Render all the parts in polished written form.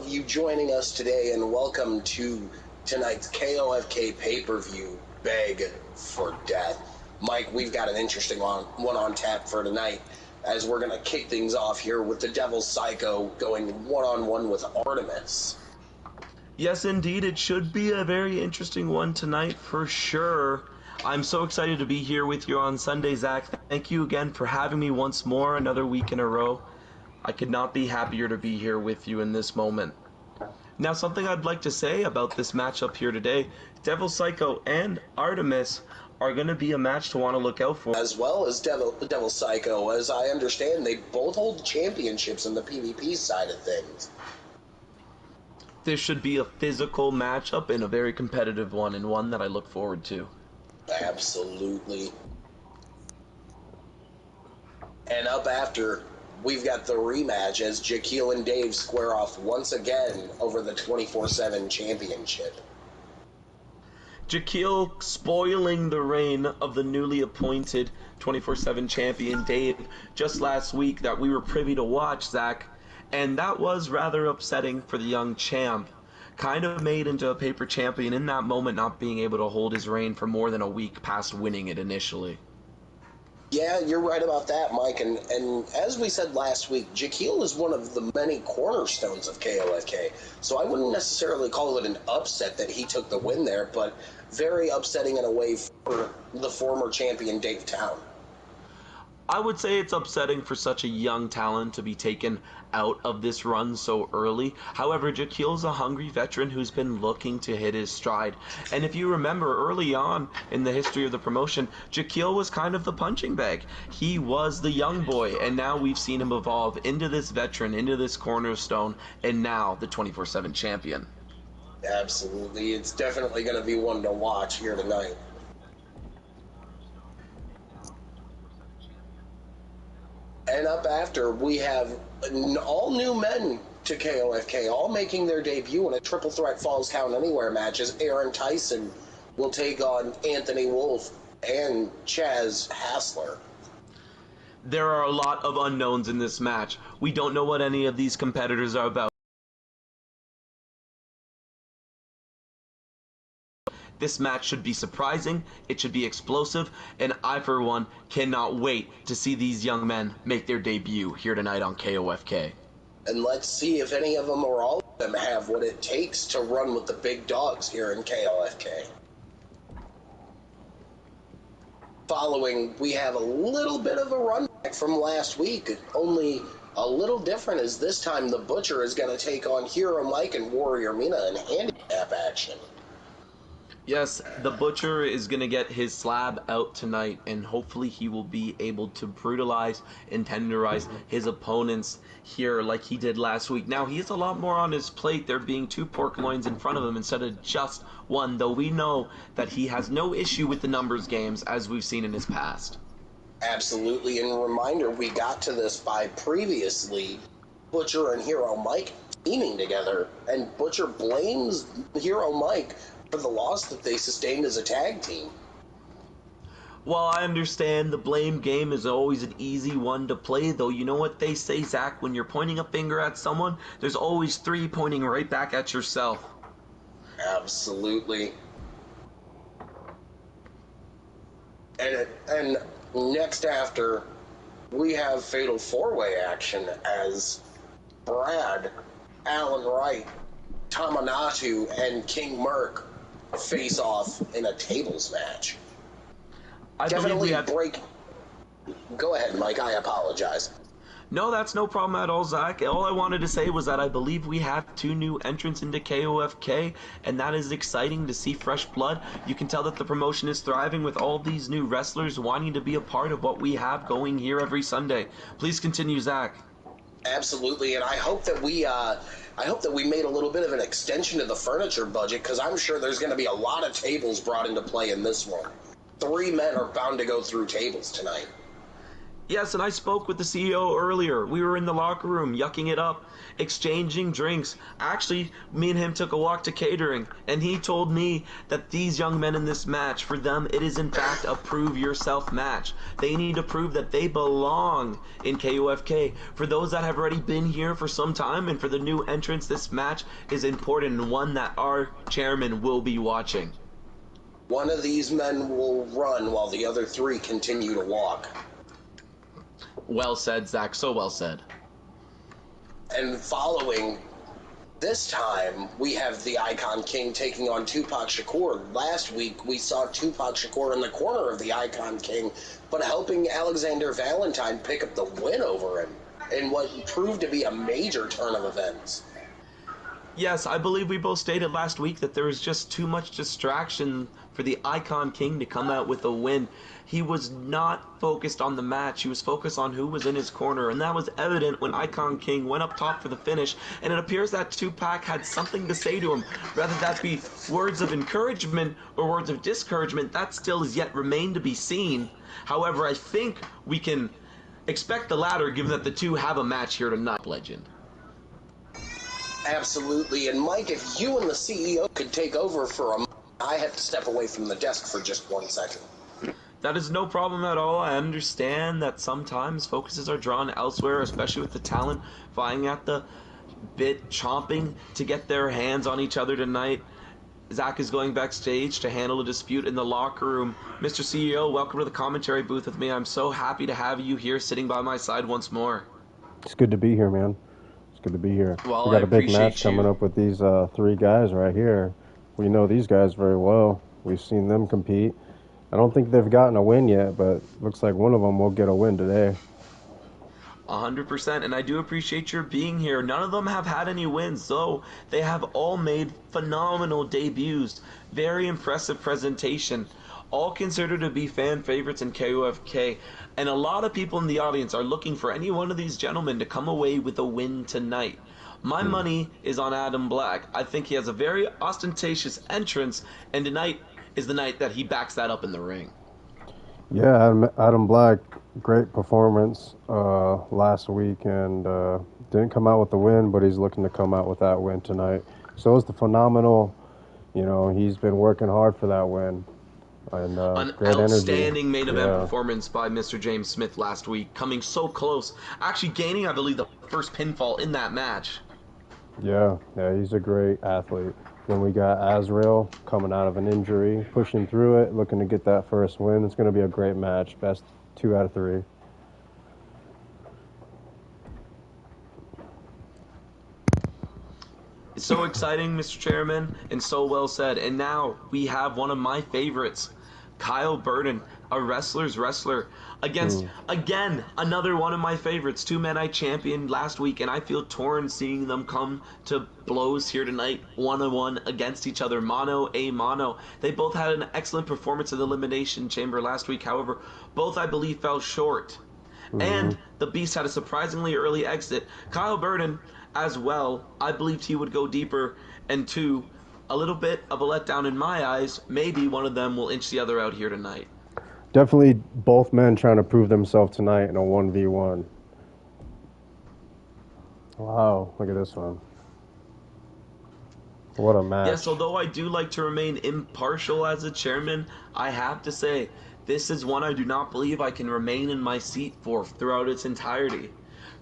of you joining us today, and welcome to tonight's KOFK pay-per-view, Beg for Death. Mike, we've got an interesting one on tap for tonight, as we're going to kick things off here with the Devil's Psycho going one-on-one with Artemis. Yes, indeed, it should be a very interesting one tonight for sure. I'm so excited to be here with you on Sunday, Zach. Thank you again for having me once more, another week in a row. I could not be happier to be here with you in this moment. Now, something I'd like to say about this matchup here today, Devil Psycho and Artemis are going to be a match to want to look out for. As well as Devil Psycho, as I understand, they both hold championships in the PvP side of things. This should be a physical matchup and a very competitive one, and one that I look forward to. Absolutely. And up after, we've got the rematch as Jaquil and Dave square off once again over the 24/7 championship. Jaquil spoiling the reign of the newly appointed 24/7 champion Dave just last week that we were privy to watch, Zach, and that was rather upsetting for the young champ. Kind of made into a paper champion in that moment, not being able to hold his reign for more than a week past winning it initially. Yeah, you're right about that, Mike. And as we said last week, Jaquil is one of the many cornerstones of KOFK. So I wouldn't necessarily call it an upset that he took the win there, but very upsetting in a way for the former champion Dave Town. I would say it's upsetting for such a young talent to be taken out of this run so early. However, Jaquil's a hungry veteran who's been looking to hit his stride. And if you remember early on in the history of the promotion, Jaquil was kind of the punching bag. He was the young boy, and now we've seen him evolve into this veteran, into this cornerstone, and now the 24/7 champion. Absolutely. It's definitely going to be one to watch here tonight. And up after, we have all new men to KOFK, all making their debut in a triple threat Falls Count Anywhere match, as Aaron Tyson will take on Anthony Wolf and Chaz Hassler. There are a lot of unknowns in this match. We don't know what any of these competitors are about. This match should be surprising, it should be explosive, and I, for one, cannot wait to see these young men make their debut here tonight on KOFK. And let's see if any of them or all of them have what it takes to run with the big dogs here in KOFK. Following, we have a little bit of a run back from last week, only a little different, as this time the Butcher is going to take on Hero Mike and Warrior Mina in handicap action. Yes, the Butcher is going to get his slab out tonight, and hopefully he will be able to brutalize and tenderize his opponents here like he did last week. Now, he has a lot more on his plate, there being 2 pork loins in front of him instead of just one, though we know that he has no issue with the numbers games as we've seen in his past. Absolutely, and a reminder, we got to this by previously Butcher and Hero Mike teaming together, and Butcher blames Hero Mike for the loss that they sustained as a tag team. While I understand the blame game is always an easy one to play, though, you know what they say, Zach, when you're pointing a finger at someone, there's always 3 pointing right back at yourself. Absolutely. And next after, we have Fatal 4-Way action as Brad, Alan Wright, Tamanatu, and King Merc face off in a tables match. Definitely break. Go ahead, Mike. I apologize. No, that's no problem at all, Zach. All I wanted to say was that I believe we have 2 new entrants into KOFK, and that is exciting to see fresh blood. You can tell that the promotion is thriving with all these new wrestlers wanting to be a part of what we have going here every Sunday. Please continue, Zach. Absolutely, and I hope that we made a little bit of an extension to the furniture budget, because I'm sure there's going to be a lot of tables brought into play in this one. 3 men are bound to go through tables tonight. Yes, and I spoke with the CEO earlier. We were in the locker room, yucking it up, exchanging drinks. Actually, me and him took a walk to catering, and he told me that these young men in this match, for them, it is in fact a prove yourself match. They need to prove that they belong in KOFK. For those that have already been here for some time, and for the new entrants, this match is important and one that our chairman will be watching. One of these men will run while the other three continue to walk. Well said, Zach. So well said. And following this time, we have the Icon King taking on Tupac Shakur. Last week, we saw Tupac Shakur in the corner of the Icon King, but helping Alexander Valentine pick up the win over him in what proved to be a major turn of events. Yes, I believe we both stated last week that there was just too much distraction for the Icon King to come out with a win. He was not focused on the match. He was focused on who was in his corner, and that was evident when Icon King went up top for the finish, and it appears that Tupac had something to say to him. Whether that be words of encouragement or words of discouragement, that still is yet remain to be seen. However, I think we can expect the latter, given that the two have a match here tonight, Legend. Absolutely. And Mike, if you and the CEO could take over for a moment, I have to step away from the desk for just 1 second. That is no problem at all. I understand that sometimes focuses are drawn elsewhere, especially with the talent vying at the bit, chomping to get their hands on each other tonight. Zach is going backstage to handle a dispute in the locker room. Mr. CEO, welcome to the commentary booth with me. I'm so happy to have you here sitting by my side once more. It's good to be here, man. It's good to be here. Well, We got I a big match appreciate coming you. up with these three guys right here. We know these guys very well. We've seen them compete. I don't think they've gotten a win yet, but looks like one of them will get a win today. 100%, and I do appreciate your being here. None of them have had any wins, though they have all made phenomenal debuts. Very impressive presentation. All considered to be fan favorites in KOFK, and a lot of people in the audience are looking for any one of these gentlemen to come away with a win tonight. My money is on Adam Black. I think he has a very ostentatious entrance, and tonight is the night that he backs that up in the ring. Yeah, Adam Black, great performance last week, and didn't come out with the win, but he's looking to come out with that win tonight. So it's the phenomenal, he's been working hard for that win. And An great outstanding energy. main event Yeah. performance by Mr. James Smith last week, coming so close, actually gaining, I believe, the first pinfall in that match. Yeah, he's a great athlete. Then we got Azrael coming out of an injury, pushing through it, looking to get that first win. It's going to be a great match. Best 2 out of 3. It's so exciting, Mr. Chairman, and so well said. And now we have one of my favorites, Kyle Burden, a wrestler's wrestler, against, again, another one of my favorites. Two men I championed last week, and I feel torn seeing them come to blows here tonight, one-on-one against each other, mano a mano. They both had an excellent performance in the Elimination Chamber last week. However, both, I believe, fell short. And the Beast had a surprisingly early exit. Kyle Burden, as well, I believed he would go deeper. And two, a little bit of a letdown in my eyes. Maybe one of them will inch the other out here tonight. Definitely both men trying to prove themselves tonight in a 1v1. Wow, look at this one. What a match. Yes, although I do like to remain impartial as a chairman, I have to say, this is one I do not believe I can remain in my seat for throughout its entirety.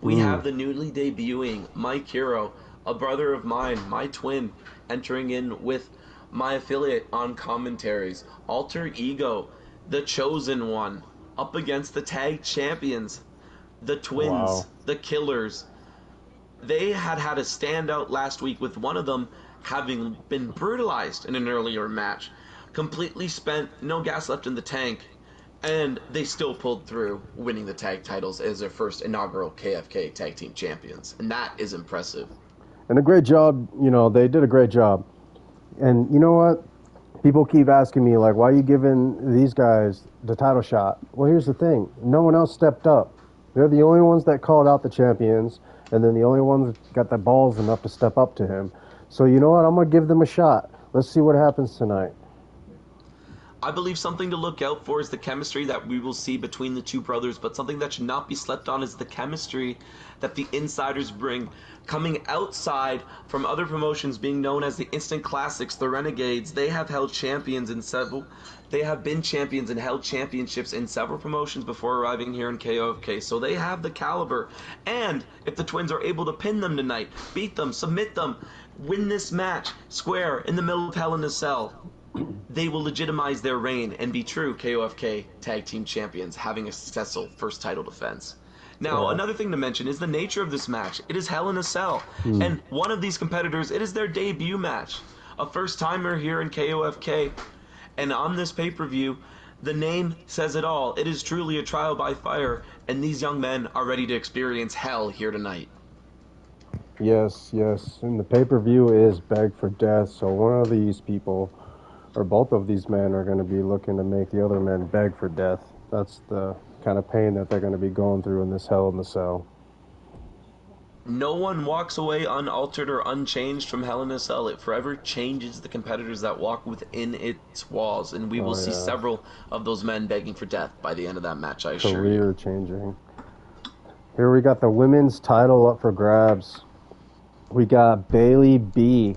We have the newly debuting Mike Hero, a brother of mine, my twin, entering in with my affiliate on commentaries. Alter Ego, the chosen one, up against the tag champions, the twins, Wow. the killers. They had a standout last week with one of them having been brutalized in an earlier match. Completely spent, no gas left in the tank, and they still pulled through, winning the tag titles as their first inaugural KFK Tag Team Champions. And that is impressive. And a great job, they did a great job. And you know what? People keep asking me, like, why are you giving these guys the title shot? Well, here's the thing. No one else stepped up. They're the only ones that called out the champions, and then the only ones that got the balls enough to step up to him. So you know what? I'm going to give them a shot. Let's see what happens tonight. I believe something to look out for is the chemistry that we will see between the two brothers, but something that should not be slept on is the chemistry that the insiders bring, coming outside from other promotions being known as the Instant Classics, the Renegades. They have held champions in several. They have been champions and held championships in several promotions before arriving here in KOFK, so they have the caliber. And if the Twins are able to pin them tonight, beat them, submit them, win this match square in the middle of Hell in a Cell, they will legitimize their reign and be true KOFK Tag Team Champions, having a successful first title defense. Now, another thing to mention is the nature of this match. It is Hell in a Cell, and one of these competitors, it is their debut match. A first-timer here in KOFK, and on this pay-per-view, the name says it all. It is truly a trial by fire, and these young men are ready to experience hell here tonight. Yes, yes. And the pay-per-view is Beg for Death, so one of these people, or both of these men, are going to be looking to make the other men beg for death. That's the kind of pain that they're going to be going through in this Hell in the Cell. No one walks away unaltered or unchanged from Hell in a Cell. It forever changes the competitors that walk within its walls, and we will see several of those men begging for death by the end of that match, I assure you. Career changing. Here we got the women's title up for grabs. We got Bailey B,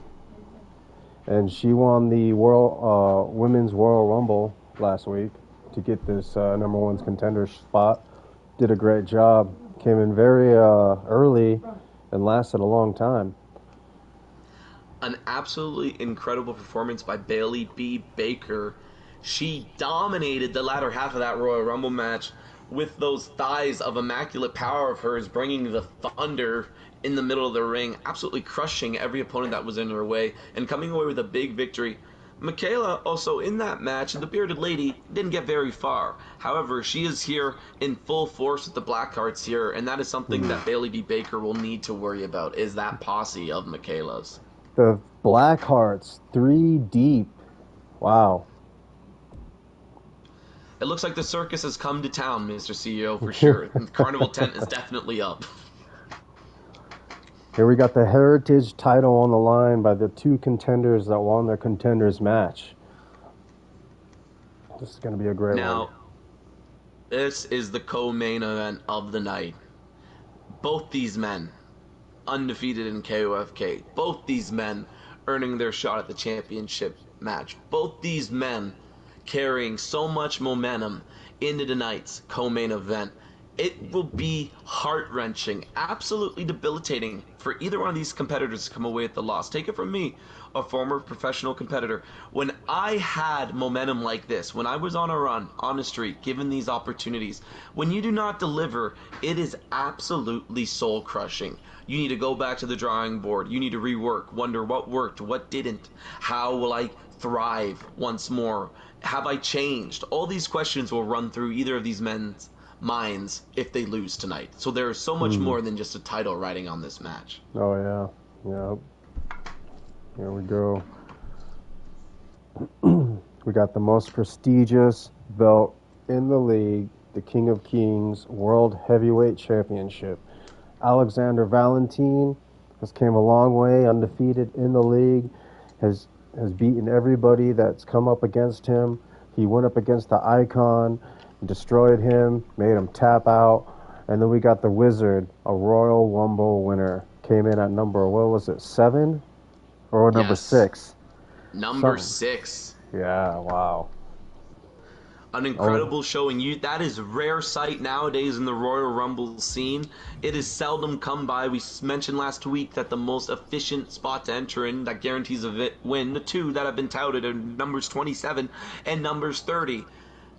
and she won the Women's Royal Rumble last week to get this #1 contender spot. Did a great job. Came in very early and lasted a long time. An absolutely incredible performance by Bailey B. Baker. She dominated the latter half of that Royal Rumble match with those thighs of immaculate power of hers, bringing the thunder in the middle of the ring, absolutely crushing every opponent that was in her way, and coming away with a big victory. Michaela, also in that match, the bearded lady, didn't get very far. However, she is here in full force with the Blackhearts here, and that is something that Bailey B. Baker will need to worry about, is that posse of Michaela's. The Blackhearts, 3 deep. Wow. It looks like the circus has come to town, Mr. CEO, for sure. The carnival tent is definitely up. Here we got the Heritage title on the line by the 2 contenders that won their contenders match. This is going to be a great one. Now, this is the co-main event of the night. Both these men, undefeated in KOFK. Both these men earning their shot at the championship match. Both these men carrying so much momentum into tonight's co-main event. It will be heart-wrenching, absolutely debilitating for either one of these competitors to come away with the loss. Take it from me, a former professional competitor. When I had momentum like this, when I was on a run, on a streak, given these opportunities, when you do not deliver, it is absolutely soul-crushing. You need to go back to the drawing board. You need to rework, wonder what worked, what didn't. How will I thrive once more? Have I changed? All these questions will run through either of these men's minds if they lose tonight. So there is so much more than just a title riding on this match. Oh, yeah. Yeah. Here we go. We got the most prestigious belt in the league, the King of Kings World Heavyweight Championship. Alexander Valentine has came a long way, undefeated in the league, has beaten everybody that's come up against him. He went up against the Icon, destroyed him, made him tap out, and then we got the Wizard, a Royal Rumble winner, came in at number, what was it, 7? Or number 6? Number 6. Yeah, wow. An incredible showing. That is rare sight nowadays in the Royal Rumble scene. It is seldom come by. We mentioned last week that the most efficient spot to enter in that guarantees a win, the 2 that have been touted are numbers 27 and numbers 30.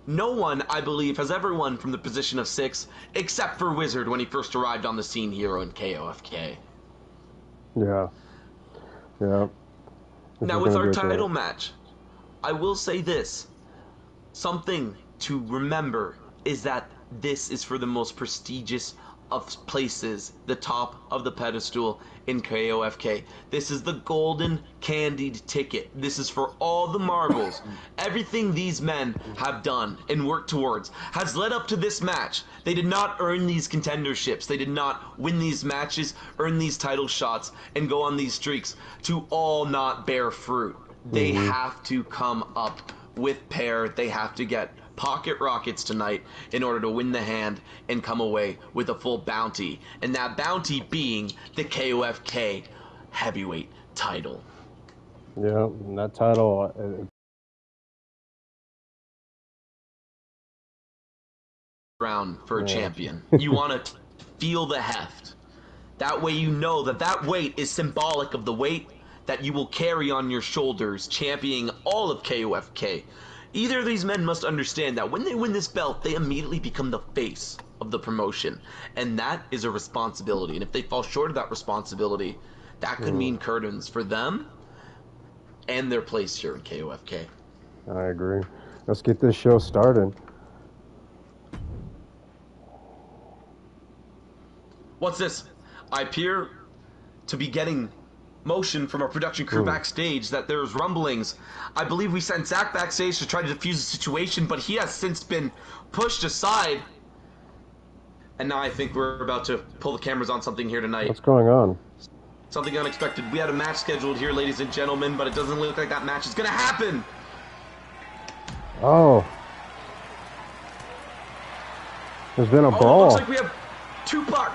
No one, I believe, has ever won from the position of 6, except for Wizard when he first arrived on the scene here in KOFK. Yeah. Yeah. Now, with our title match, I will say this. Something to remember is that this is for the most prestigious of places, the top of the pedestal in KOFK. This is the golden candied ticket. This is for all the marbles. Everything these men have done and worked towards has led up to this match. They did not earn these contenderships. They did not win these matches, earn these title shots, and go on these streaks to all not bear fruit. They have to come up with Pear, they have to get pocket rockets tonight in order to win the hand and come away with a full bounty. And that bounty being the KOFK heavyweight title. Yeah, and that title. Round for a champion. You want to feel the heft. That way you know that that weight is symbolic of the weight that you will carry on your shoulders, championing all of KOFK. Either of these men must understand that when they win this belt, they immediately become the face of the promotion. And that is a responsibility. And if they fall short of that responsibility, that could mean curtains for them and their place here in KOFK. I agree. Let's get this show started. What's this? I appear to be getting motion from our production crew backstage that there's rumblings. I believe we sent Zach backstage to try to defuse the situation, but he has since been pushed aside. And now I think we're about to pull the cameras on something here tonight. What's going on? Something unexpected. We had a match scheduled here, ladies and gentlemen, but it doesn't look like that match is going to happen. Oh. There's been a It brawl. looks like we have Tupac.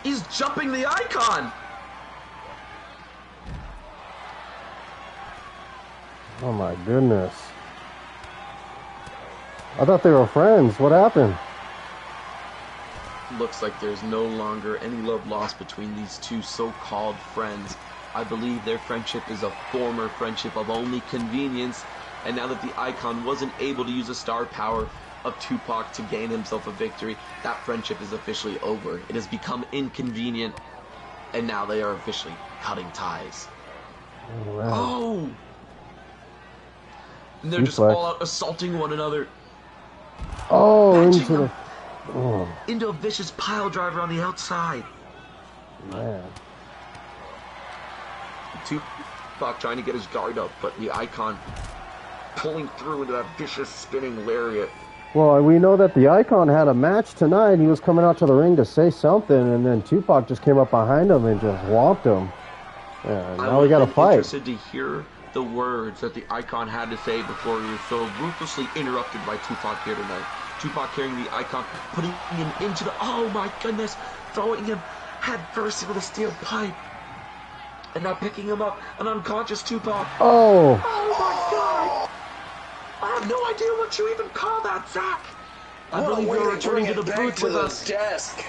He's jumping the icon. Oh my goodness. I thought they were friends. What happened? Looks like there's no longer any love lost between these two so-called friends. I believe their friendship is a former friendship of only convenience, and now that the icon wasn't able to use the star power of Tupac to gain himself a victory, that friendship is officially over. It has become inconvenient, and now they are officially cutting ties. All right. Oh! And they're just Suplex. all out assaulting one another. Oh, Matching into the... them. Oh, Into a vicious pile driver on the outside. man. Tupac trying to get his guard up, but the icon pulling through into that vicious spinning lariat. Well, we know that the Icon had a match tonight. He was coming out to the ring to say something, and then Tupac just came up behind him and just whomped him. Yeah, now we got to fight. I'm interested to hear the words that the Icon had to say before he was so ruthlessly interrupted by Tupac here tonight. Tupac carrying the Icon, putting him into the... Oh my goodness! Throwing him head first into the steel pipe. And now picking him up, an unconscious Tupac. Oh! Oh my god! I have no idea what you even call that, Zach. I believe you're returning to the booth with us. Desk.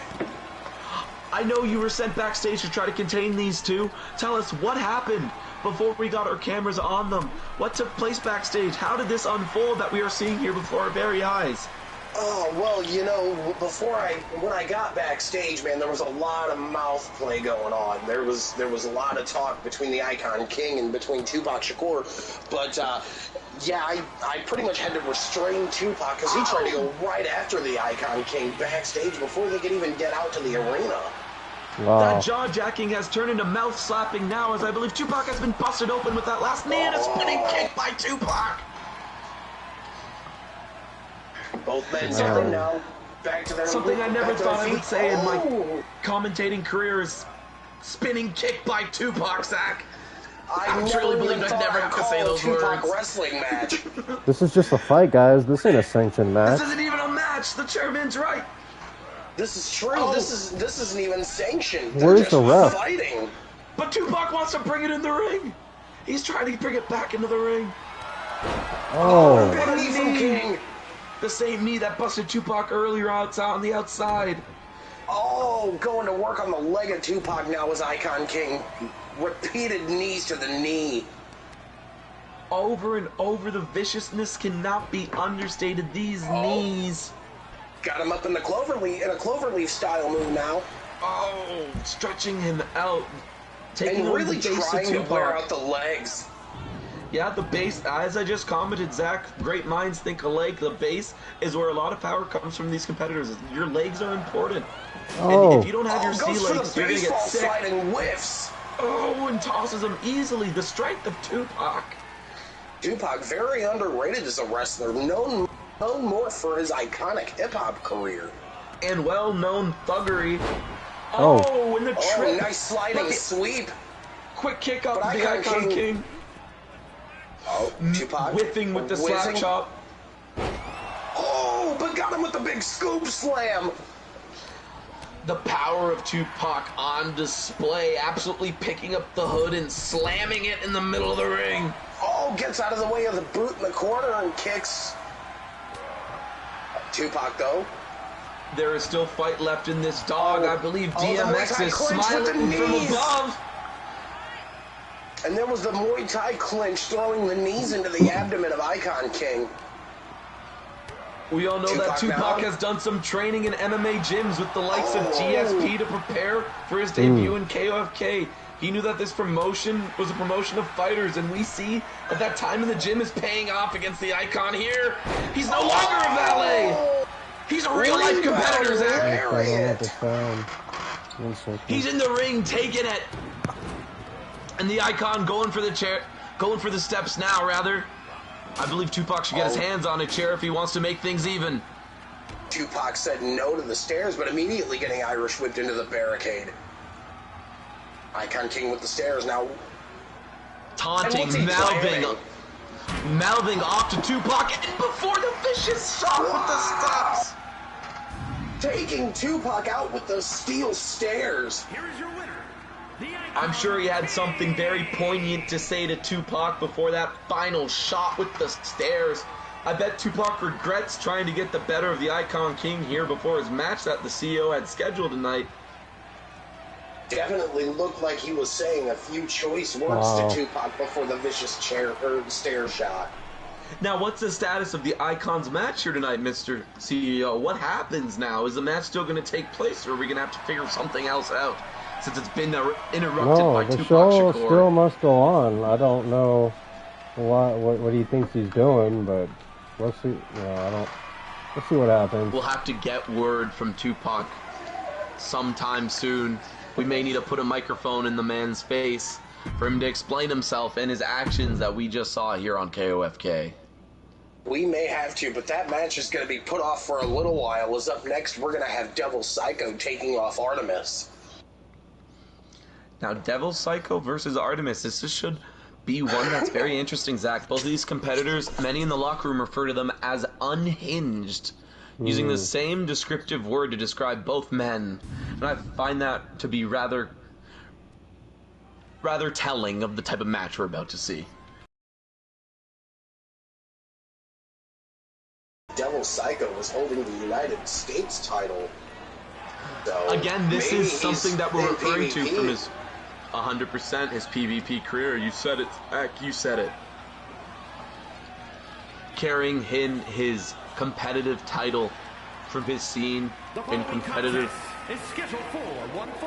I know you were sent backstage to try to contain these two. Tell us what happened before we got our cameras on them. What took place backstage? How did this unfold that we are seeing here before our very eyes? Oh, well, you know, when I got backstage, man, there was a lot of mouth play going on. There was a lot of talk between the Icon King and between Tupac Shakur. But, yeah, I pretty much had to restrain Tupac because he tried to go right after the Icon King backstage before they could even get out to the arena. Wow. That jaw-jacking has turned into mouth-slapping now, as I believe Tupac has been busted open with that last knee and a spinning kick by Tupac. Both men down now. Back to their Something I never thought I would say in my Oh. commentating career is spinning kick by Tupac, Zach. I truly never believe even I'd thought never I'd have to call say those Tupac words. wrestling match. This is just a fight, guys. This ain't a sanctioned match. This isn't even a match. The chairman's right. This is true. Oh. This isn't even sanctioned. They're Where's just the ref? fighting. But Tupac wants to bring it in the ring. He's trying to bring it back into the ring. Oh. Big knee from King. The same knee that busted Tupac earlier outside on the outside. Oh, going to work on the leg of Tupac now as Icon King. Repeated knees to the knee. Over and over, the viciousness cannot be understated. These knees. Got him up in a cloverleaf style move now. Oh, stretching him out. Taking And over really the base trying of to wear Tupac. out the legs. Yeah, the base, as I just commented, Zach, great minds think alike. The base is where a lot of power comes from these competitors. Your legs are important. Oh. And if you don't have your Goes sea for the legs, you're going to get baseball sick. slide and whiffs. Oh, and tosses him easily. The strength of Tupac. Tupac, very underrated as a wrestler, known more for his iconic hip-hop career. And well-known thuggery. Oh. Oh, and the Oh, trip. nice sliding Look at- sweep. Quick kick up But to the Icon Icon King- King. Oh, Tupac. Whiffing with the slap Whizzing. chop. Oh, but got him with the big scoop slam. The power of Tupac on display, absolutely picking up the hood and slamming it in the middle of the ring. Oh, gets out of the way of the boot in the corner and kicks. Tupac, though. There is still fight left in this dog. I believe the DMX Muay Thai is clinch with the smiling from knees. above. And there was the Muay Thai clinch, throwing the knees into the abdomen of Icon King. We all know that Tupac has done some training in MMA gyms with the likes of GSP to prepare for his debut in KOFK. He knew that this promotion was a promotion of fighters, and we see that that time in the gym is paying off against the Icon here. He's no longer a valet. He's a real-life competitor, Zach. He's in the ring, taking it. And the Icon going for the chair, going for the steps now, rather. I believe Tupac should get his hands on a chair if he wants to make things even. Tupac said no to the stairs, but immediately getting Irish whipped into the barricade. Icon King with the stairs now. Taunting, mouthing off to Tupac, and before the vicious shot with the steps. Taking Tupac out with the steel stairs. Here is your winner. I'm sure he had something very poignant to say to Tupac before that final shot with the stairs. I bet Tupac regrets trying to get the better of the Icon King here before his match that the CEO had scheduled tonight. Definitely looked like he was saying a few choice words to Tupac before the vicious stair shot. Now, what's the status of the Icon's match here tonight, Mr. CEO? What happens now? Is the match still going to take place, or are we going to have to figure something else out? Since it's been interrupted by the Tupac show Shakur. still must go on. I don't know what he thinks he's doing, but we'll see. We'll see what happens. We'll have to get word from Tupac sometime soon. We may need to put a microphone in the man's face for him to explain himself and his actions that we just saw here on KOFK. We may have to, but that match is going to be put off for a little while. As up next, we're going to have Devil Psycho taking off Artemis. Now, Devil Psycho versus Artemis. This should be one that's very interesting, Zach. Both of these competitors, many in the locker room refer to them as unhinged, using the same descriptive word to describe both men. And I find that to be rather telling of the type of match we're about to see. Devil Psycho was holding the United States title. So again, this is something that we're referring to PvP. from his 100% his PvP career. You said it, Zach. You said it. Carrying in his competitive title from his scene in competitive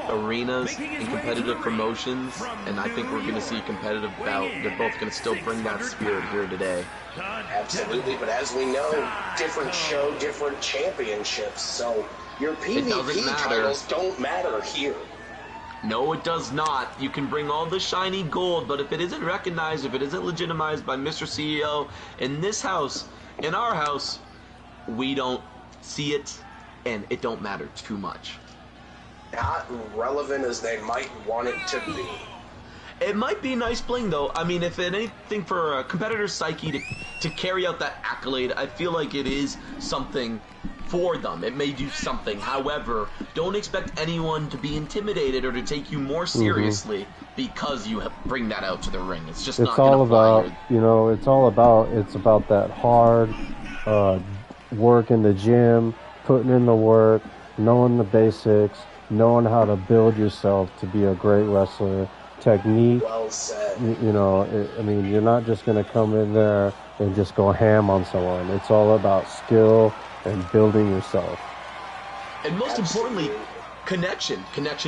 arenas, in competitive promotions, and I think we're going to see a competitive bout. They're both going to still bring that spirit here today. Absolutely, but as we know, different show, different championships, so your PvP titles don't matter here. No, it does not. You can bring all the shiny gold, but if it isn't recognized, if it isn't legitimized by Mr. CEO in this house, in our house, we don't see it, and it don't matter too much. Not relevant as they might want it to be. It might be nice bling, though. I mean, if anything for a competitor's psyche to carry out that accolade, I feel like it is something for them. It may do something. However, don't expect anyone to be intimidated or to take you more seriously because you bring that out to the ring. It's just not all about, fly. it's about that hard work in the gym, putting in the work, knowing the basics, knowing how to build yourself to be a great wrestler. Technique. Well said. You're not just going to come in there and just go ham on someone. It's all about skill and building yourself. And most importantly, connection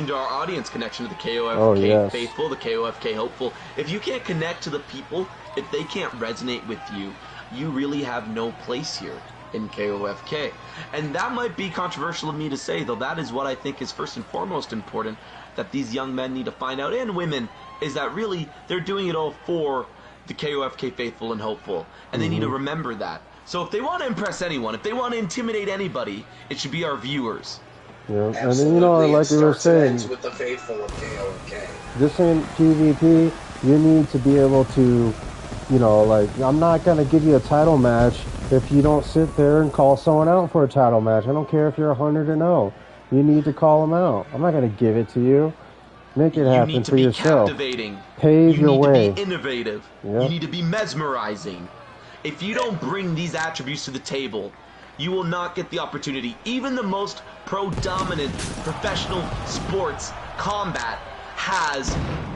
to our audience, connection to the KOFK faithful, the KOFK hopeful. If you can't connect to the people, if they can't resonate with you, you really have no place here in KOFK. And that might be controversial of me to say, though that is what I think is first and foremost important that these young men need to find out, and women, is that really they're doing it all for the KOFK faithful and hopeful, and they need to remember that. So if they want to impress anyone, if they want to intimidate anybody, it should be our viewers. Yeah, absolutely. And then, like we were saying, with the faithful of KOFK. This ain't PvP. You need to be able to You know, like, I'm not going to give you a title match if you don't sit there and call someone out for a title match. I don't care if you're 100-0. You need to call them out. I'm not going to give it to you. Make it You happen need to for be yourself. captivating. Pave You your need to way. be innovative. Yep. You need to be mesmerizing. If you don't bring these attributes to the table, you will not get the opportunity. Even the most pro-dominant professional sports combat has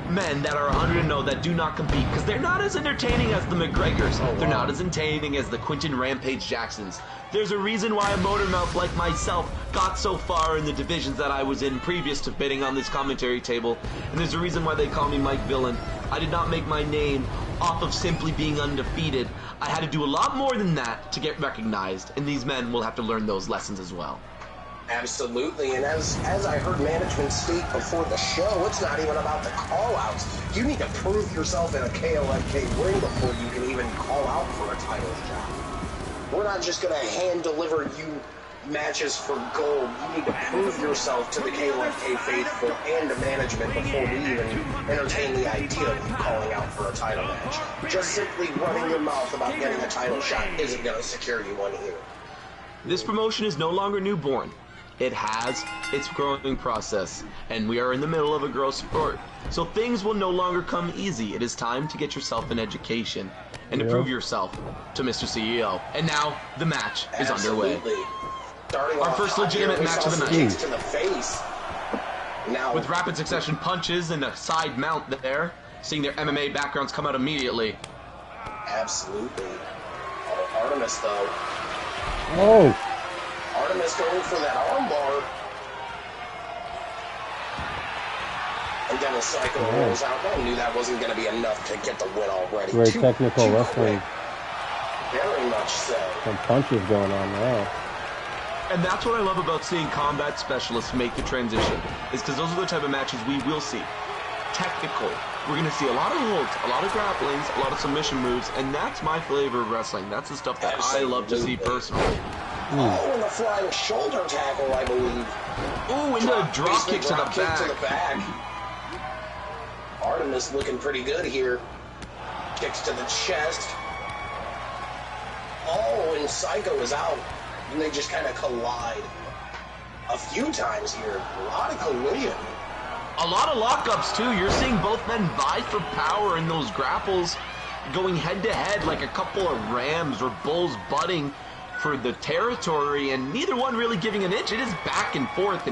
men that are 100-0 that do not compete because they're not as entertaining as the McGregors. They're not as entertaining as the Quinton Rampage Jacksons. There's a reason why a motormouth like myself got so far in the divisions that I was in previous to bidding on this commentary table, and there's a reason why they call me Mike Villain. I did not make my name off of simply being undefeated. I had to do a lot more than that to get recognized, and these men will have to learn those lessons as well. Absolutely, and as I heard management speak before the show, it's not even about the call-outs. You need to prove yourself in a KOFK ring before you can even call out for a title shot. We're not just going to hand-deliver you matches for gold. You need to prove yourself to the KOFK faithful and to management before we even entertain the idea of you calling out for a title match. Just simply running your mouth about getting a title shot isn't going to secure you one here. This promotion is no longer newborn. It has its growing process, and we are in the middle of a growth spurt. So things will no longer come easy. It is time to get yourself an education and to prove yourself to Mr. CEO. And now the match is underway. Our first legitimate match of the night. To the face. Now, with rapid succession punches and a side mount there, seeing their MMA backgrounds come out immediately. Absolutely. Oh, Artemis though. Oh! Artemis going for that armbar. And Devil Psycho rolls out. I knew that wasn't going to be enough to get the win already. Very technical wrestling. Very much so. Some punches going on now. And that's what I love about seeing combat specialists make the transition, is because those are the type of matches we will see. Technical. We're going to see a lot of holds, a lot of grapplings, a lot of submission moves, and that's my flavor of wrestling. That's the stuff that I love to see personally. Oh, and the flying shoulder tackle, I believe. Oh, and the drop kick to the back. Artemis looking pretty good here. Kicks to the chest. Oh, and Psycho is out. And they just kind of collide a few times here. A lot of collision. A lot of lockups, too. You're seeing both men vie for power in those grapples, going head-to-head like a couple of rams or bulls butting for the territory, and neither one really giving an inch. It is back and forth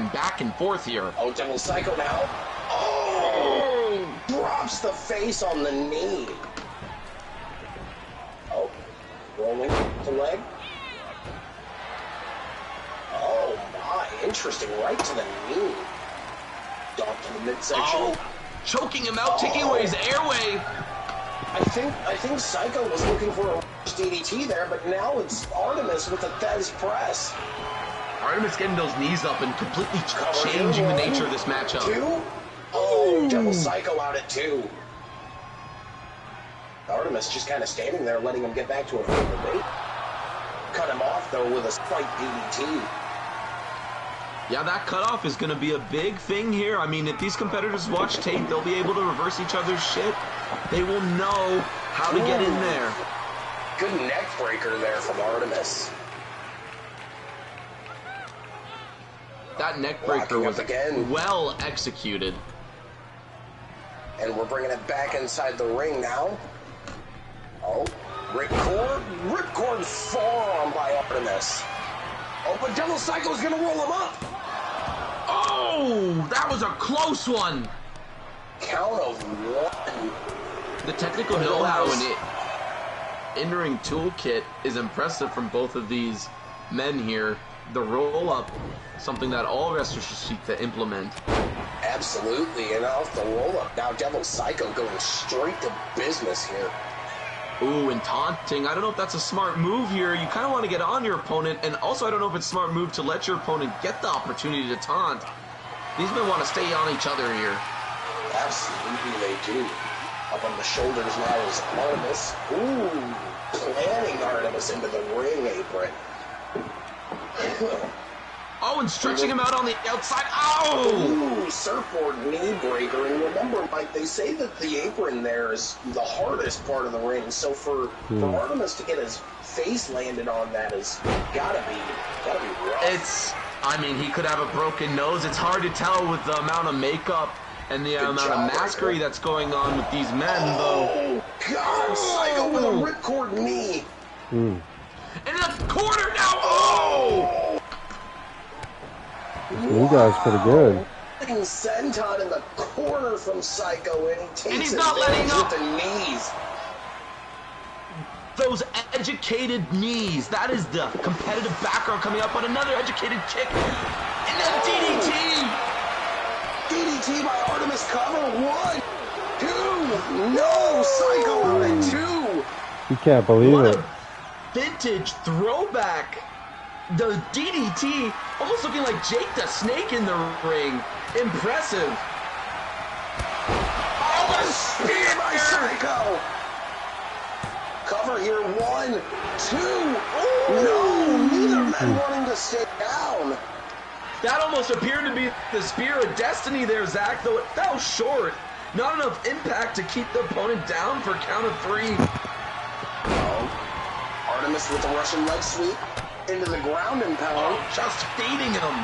here. Oh, Devil Psycho now. Oh! Drops the face on the knee. Oh, rolling the leg. Oh my, interesting. Right to the knee. Dog to the midsection. Oh, choking him out, taking away his airway. I think Psycho was looking for a DDT there, but now it's Artemis with a Thez press. Artemis getting those knees up and completely changing the nature of this matchup. Two? Oh, Devil Psycho out at 2. Artemis just kind of standing there, letting him get back to a favorite bait. Cut him off, though, with a slight DDT. Yeah, that cutoff is going to be a big thing here. I mean, if these competitors watch tape, they'll be able to reverse each other's shit. They will know how to get in there. Good neck breaker there from Artemis. That neck breaker was well executed. And we're bringing it back inside the ring now. Oh, ripcord forearm by Artemis. Oh, but Devil Psycho's gonna roll him up. Oh, that was a close one. Count of 1. The technical know-how and in-ring toolkit is impressive from both of these men here. The roll-up, something that all wrestlers should seek to implement. Absolutely, and off the roll-up. Now Devil Psycho going straight to business here. Ooh, and taunting. I don't know if that's a smart move here. You kind of want to get on your opponent, and also I don't know if it's a smart move to let your opponent get the opportunity to taunt. These men want to stay on each other here. Absolutely they do. Up on the shoulders now is Artemis. Ooh, planting Artemis into the ring apron. Oh, and stretching him out on the outside. Oh! Ooh, surfboard knee breaker. And remember, Mike, they say that the apron there is the hardest part of the ring. So for Artemis to get his face landed on that is gotta be rough. I mean, he could have a broken nose. It's hard to tell with the amount of makeup and the amount of maskery that's going on with these men, though. Oh, God, Psycho with a ripcord knee. And in the corner now. Oh! This new guy's pretty good. Senton in the corner from Psycho, and he takes he's not letting up with the knees. Those educated knees. That is the competitive background coming up on another educated kick. And then DDT. DDT by Artemis cover. 1, 2. No, Psycho out at 2. You can't believe it. Vintage throwback. The DDT almost looking like Jake the Snake in the ring. Impressive. Oh, the spear by Psycho. Cover here. 1, 2. No, neither men wanting to stay down. That almost appeared to be the Spear of Destiny there, Zach, though it fell short. Not enough impact to keep the opponent down for a count of 3. Artemis with the Russian leg sweep into the ground and pound. Just feeding him.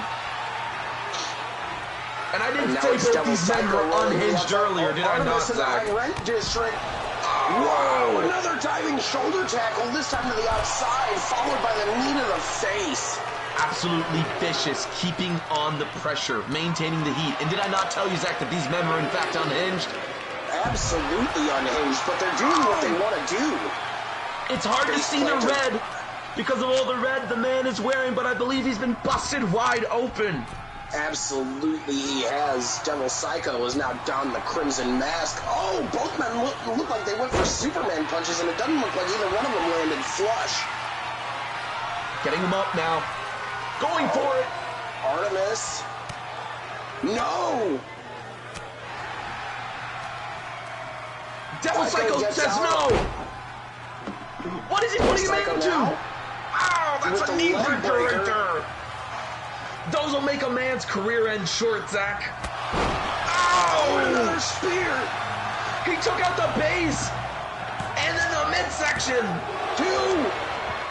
And I didn't say it's both these men were unhinged earlier, did I not, Zach? Rent district. Whoa, another diving shoulder tackle, this time to the outside, followed by the knee to the face. Absolutely vicious, keeping on the pressure, maintaining the heat. And did I not tell you, Zach, that these men were in fact unhinged? Absolutely unhinged, but they're doing what they want to do. It's hard to see the red because of all the red the man is wearing, but I believe he's been busted wide open. Absolutely he has. Devil Psycho has now donned the crimson mask. Oh, both men look like they went for Superman punches, and it doesn't look like either one of them landed flush. Getting him up now. Going for it. Artemis. No. Devil Psycho says no. What is he putting him into? Ow, that's a knee breaker right there. Those will make a man's career end short, Zach. Ow! Another spear. He took out the base. And then the midsection. 2.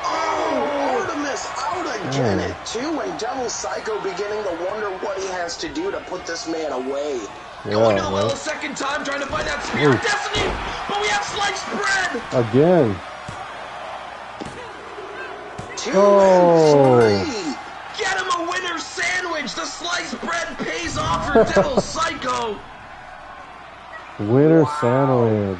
Oh, Artemis out again at 2, and Devil Psycho beginning to wonder what he has to do to put this man away. Going to the well a second time, trying to find that Spear of Destiny, but we have sliced bread. Again. 2 and 3. Get him a winner sandwich. The sliced bread pays off for Devil Psycho. Winner sandwich.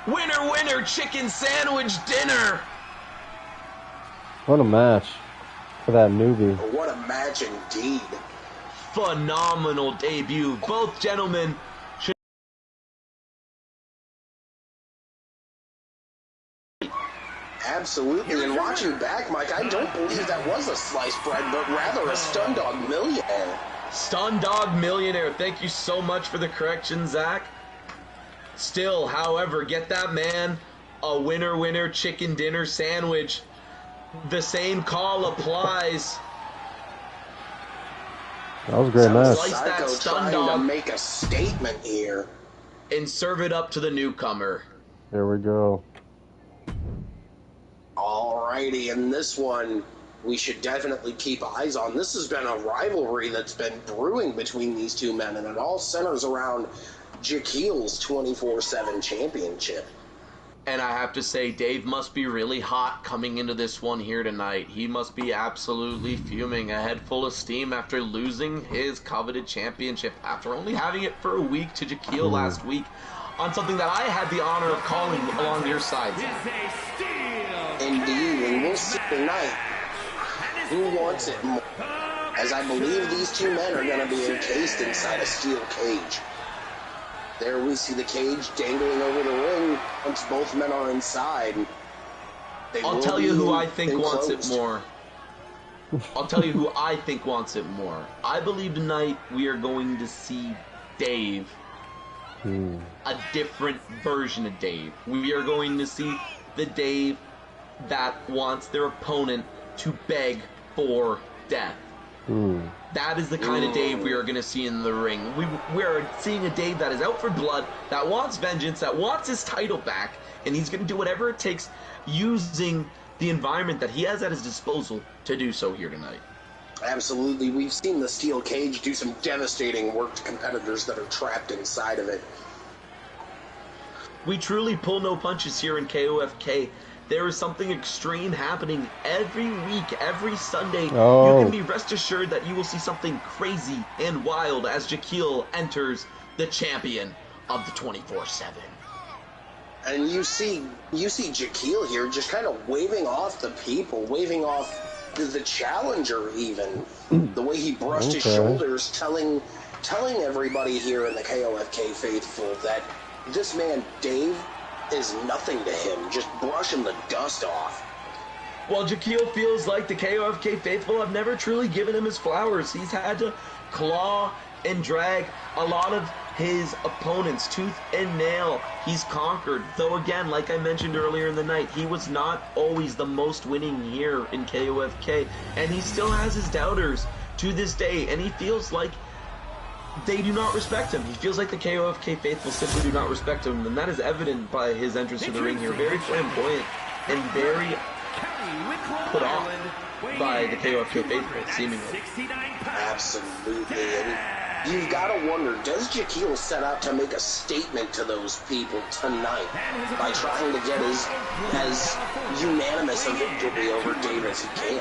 Winner, winner, chicken sandwich dinner. What a match for that newbie. What a match indeed. Phenomenal debut. Both gentlemen should... Absolutely, and watching back, Mike, I don't believe that was a sliced bread, but rather a Stun Dog Millionaire. Stun Dog Millionaire. Thank you so much for the correction, Zach. Still, however, get that man a winner, winner, chicken dinner sandwich. The same call applies. That was a great match. Slice that Stun trying Dog to make a statement here. and serve it up to the newcomer. There we go. Alrighty, and this one we should definitely keep eyes on. This has been a rivalry that's been brewing between these two men, and it all centers around Jaquil's 24/7 championship. And I have to say, Dave must be really hot coming into this one here tonight. He must be absolutely fuming, a head full of steam after losing his coveted championship, after only having it for a week to Jaquil last week, on something that I had the honor of calling along your side. Indeed, and we'll see tonight who wants it more, as I believe these two men are going to be encased inside a steel cage. There we see the cage dangling over the ring once both men are inside. I'll tell you who I think wants it more. I'll tell you who I think wants it more. I believe tonight we are going to see Dave. A different version of Dave. We are going to see the Dave that wants their opponent to beg for death. That is the kind of Dave we are going to see in the ring. We are seeing a Dave that is out for blood, that wants vengeance, that wants his title back, and he's going to do whatever it takes using the environment that he has at his disposal to do so here tonight. Absolutely. We've seen the steel cage do some devastating work to competitors that are trapped inside of it. We truly pull no punches here in KOFK. There is something extreme happening every week, every Sunday. You can be rest assured that you will see something crazy and wild as Jaquil enters the champion of the 24/7. And you see Jaquil here just kind of waving off the people, waving off the challenger even. The way he brushed his shoulders, telling everybody here in the KOFK faithful that this man, Dave, is nothing to him, just brushing the dust off. Well, Jaquil feels like the KOFK faithful have never truly given him his flowers. He's had to claw and drag a lot of his opponents tooth and nail. He's conquered, though again, like I mentioned earlier in the night, he was not always the most winning here in KOFK, and he still has his doubters to this day, and he feels like they do not respect him. He feels like the KOFK faithful simply do not respect him, and that is evident by his entrance to the ring here. Very flamboyant and very put off by the KOFK faithful, seemingly. Absolutely. And you've got to wonder, does Jaquil set out to make a statement to those people tonight by trying to get as unanimous a victory over Dave as he can?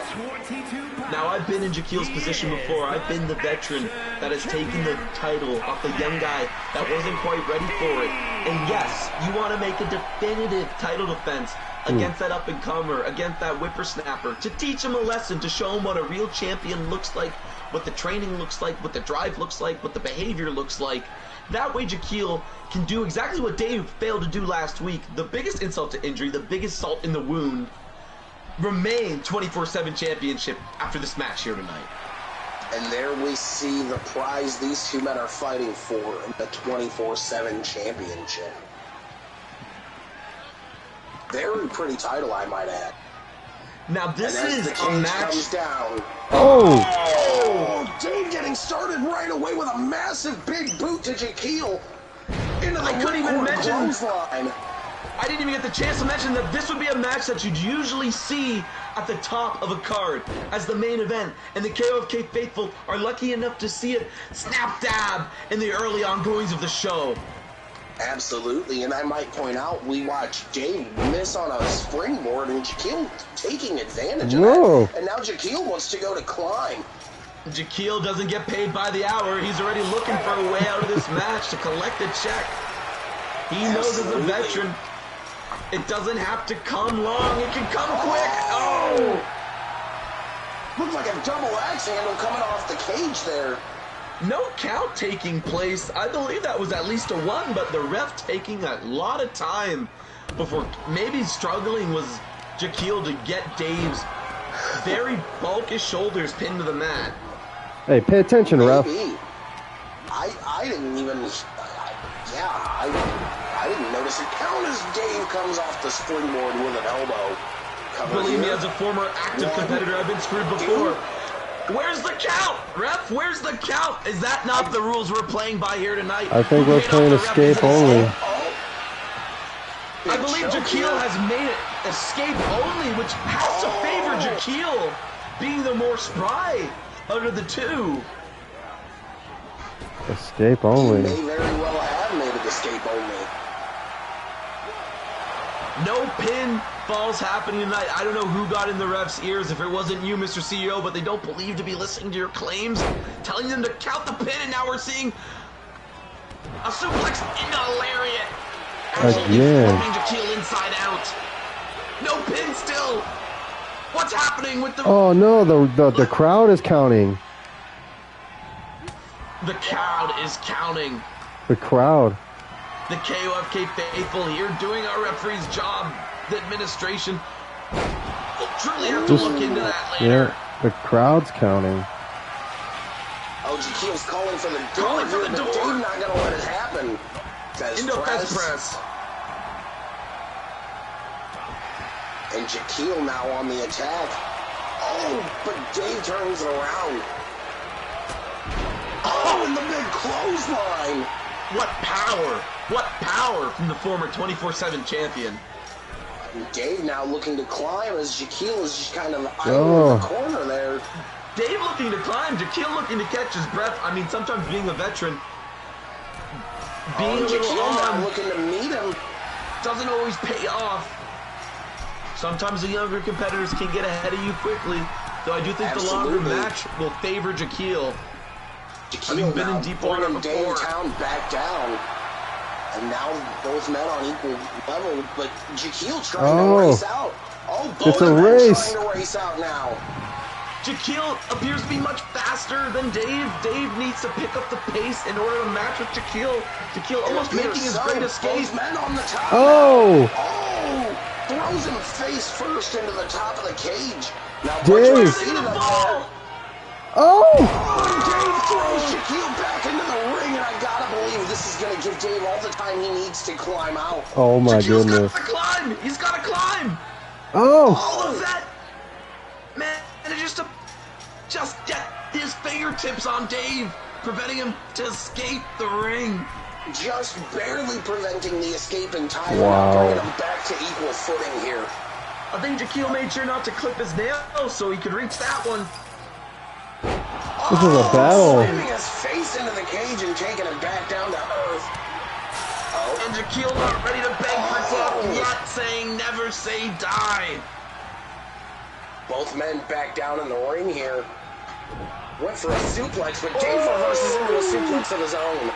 Now, I've been in Jaquil's position before. I've been the veteran that has taken the title off the young guy that wasn't quite ready for it. And yes, you want to make a definitive title defense against that up-and-comer, against that whippersnapper, to teach him a lesson, to show him what a real champion looks like, what the training looks like, what the drive looks like, what the behavior looks like. That way Jaquil can do exactly what Dave failed to do last week. The biggest insult to injury, the biggest salt in the wound, remain 24/7 championship after this match here tonight. And there we see the prize these two men are fighting for, the 24/7 championship. Very pretty title, I might add. Now this is the a cage match. comes down. Oh! Dave getting started right away with a massive big boot to Jaquil into the I couldn't even mention. clothesline. I didn't even get the chance to mention that this would be a match that you'd usually see at the top of a card as the main event, and the KOFK faithful are lucky enough to see it snap dab in the early ongoings of the show. Absolutely, and I might point out, we watched Dave miss on a springboard and Jaquil taking advantage of that. And now Jaquil wants to go to climb. Jaquil doesn't get paid by the hour. He's already looking for a way out of this match to collect a check. He knows as a veteran, it doesn't have to come long. It can come quick. Oh! Looked like a double axe handle coming off the cage there. No count taking place. I believe that was at least a 1, but the ref taking a lot of time before maybe struggling was Jaquil to get Dave's very bulkish shoulders pinned to the mat. Hey, pay attention, ref. I didn't even... I didn't notice it count as Dave comes off the springboard with an elbow. Believe me, as a former active competitor, I've been screwed before. Where's the count? Ref, where's the count? Is that not the rules we're playing by here tonight? I think we're playing escape only. I believe Jaquil has made it escape only, which has to favor Jaquil being the more spry out of the two. Escape only. He may very well have made it escape only. No pin falls happening tonight. I don't know who got in the ref's ears, if it wasn't you, Mr. CEO, but they don't believe to be listening to your claims, telling them to count the pin, and now we're seeing a suplex into a lariat. Actually throwing Jaquil inside out. No pin still. What's happening with the... Oh no, the crowd is counting. The crowd is counting. The crowd. The KOFK faithful here doing our referee's job. The administration will truly have to look into that later. Yeah, the crowd's counting. Oh, Jaquil's calling for the door. Calling for the door. Dave not going to let it happen. Into fast press. And Jaquil now on the attack. Oh, but Dave turns it around. Oh, and the big clothesline. What power! What power from the former 24/7 champion. Dave now looking to climb as Jaquil is just kind of idle in the corner there. Dave looking to climb, Jaquil looking to catch his breath. I mean, sometimes being a veteran, being a little Jaquil now on looking to meet him. doesn't always pay off. Sometimes the younger competitors can get ahead of you quickly. Though I do think the longer match will favor Jaquil. Having been in deep water before. Dave Town back down. And now both men on equal level, but Jaquil trying to race out. Oh, both men trying to race out now. Jaquil appears to be much faster than Dave. Dave needs to pick up the pace in order to match with Jaquil. Jaquil almost making his great escape. Both men on the top. Oh! Throws him face first into the top of the cage. Now Dave! Dave throws Jaquil back into the ring, and I gotta believe this is gonna give Dave all the time he needs to climb out. Oh my goodness. Jaquil's got to climb! He's got to climb! Oh! All of that manages to just get his fingertips on Dave, preventing him to escape the ring. Just barely preventing the escape in time. Wow. Bringing him back to equal footing here. I think Jaquil made sure not to clip his nails so he could reach that one. This is a battle. Slamming his face into the cage and taking him back down to earth. And Jaquil not ready to beg for death yet, saying never say die. Both men back down in the ring here. Went for a suplex, but Dave reverses into a suplex of his own.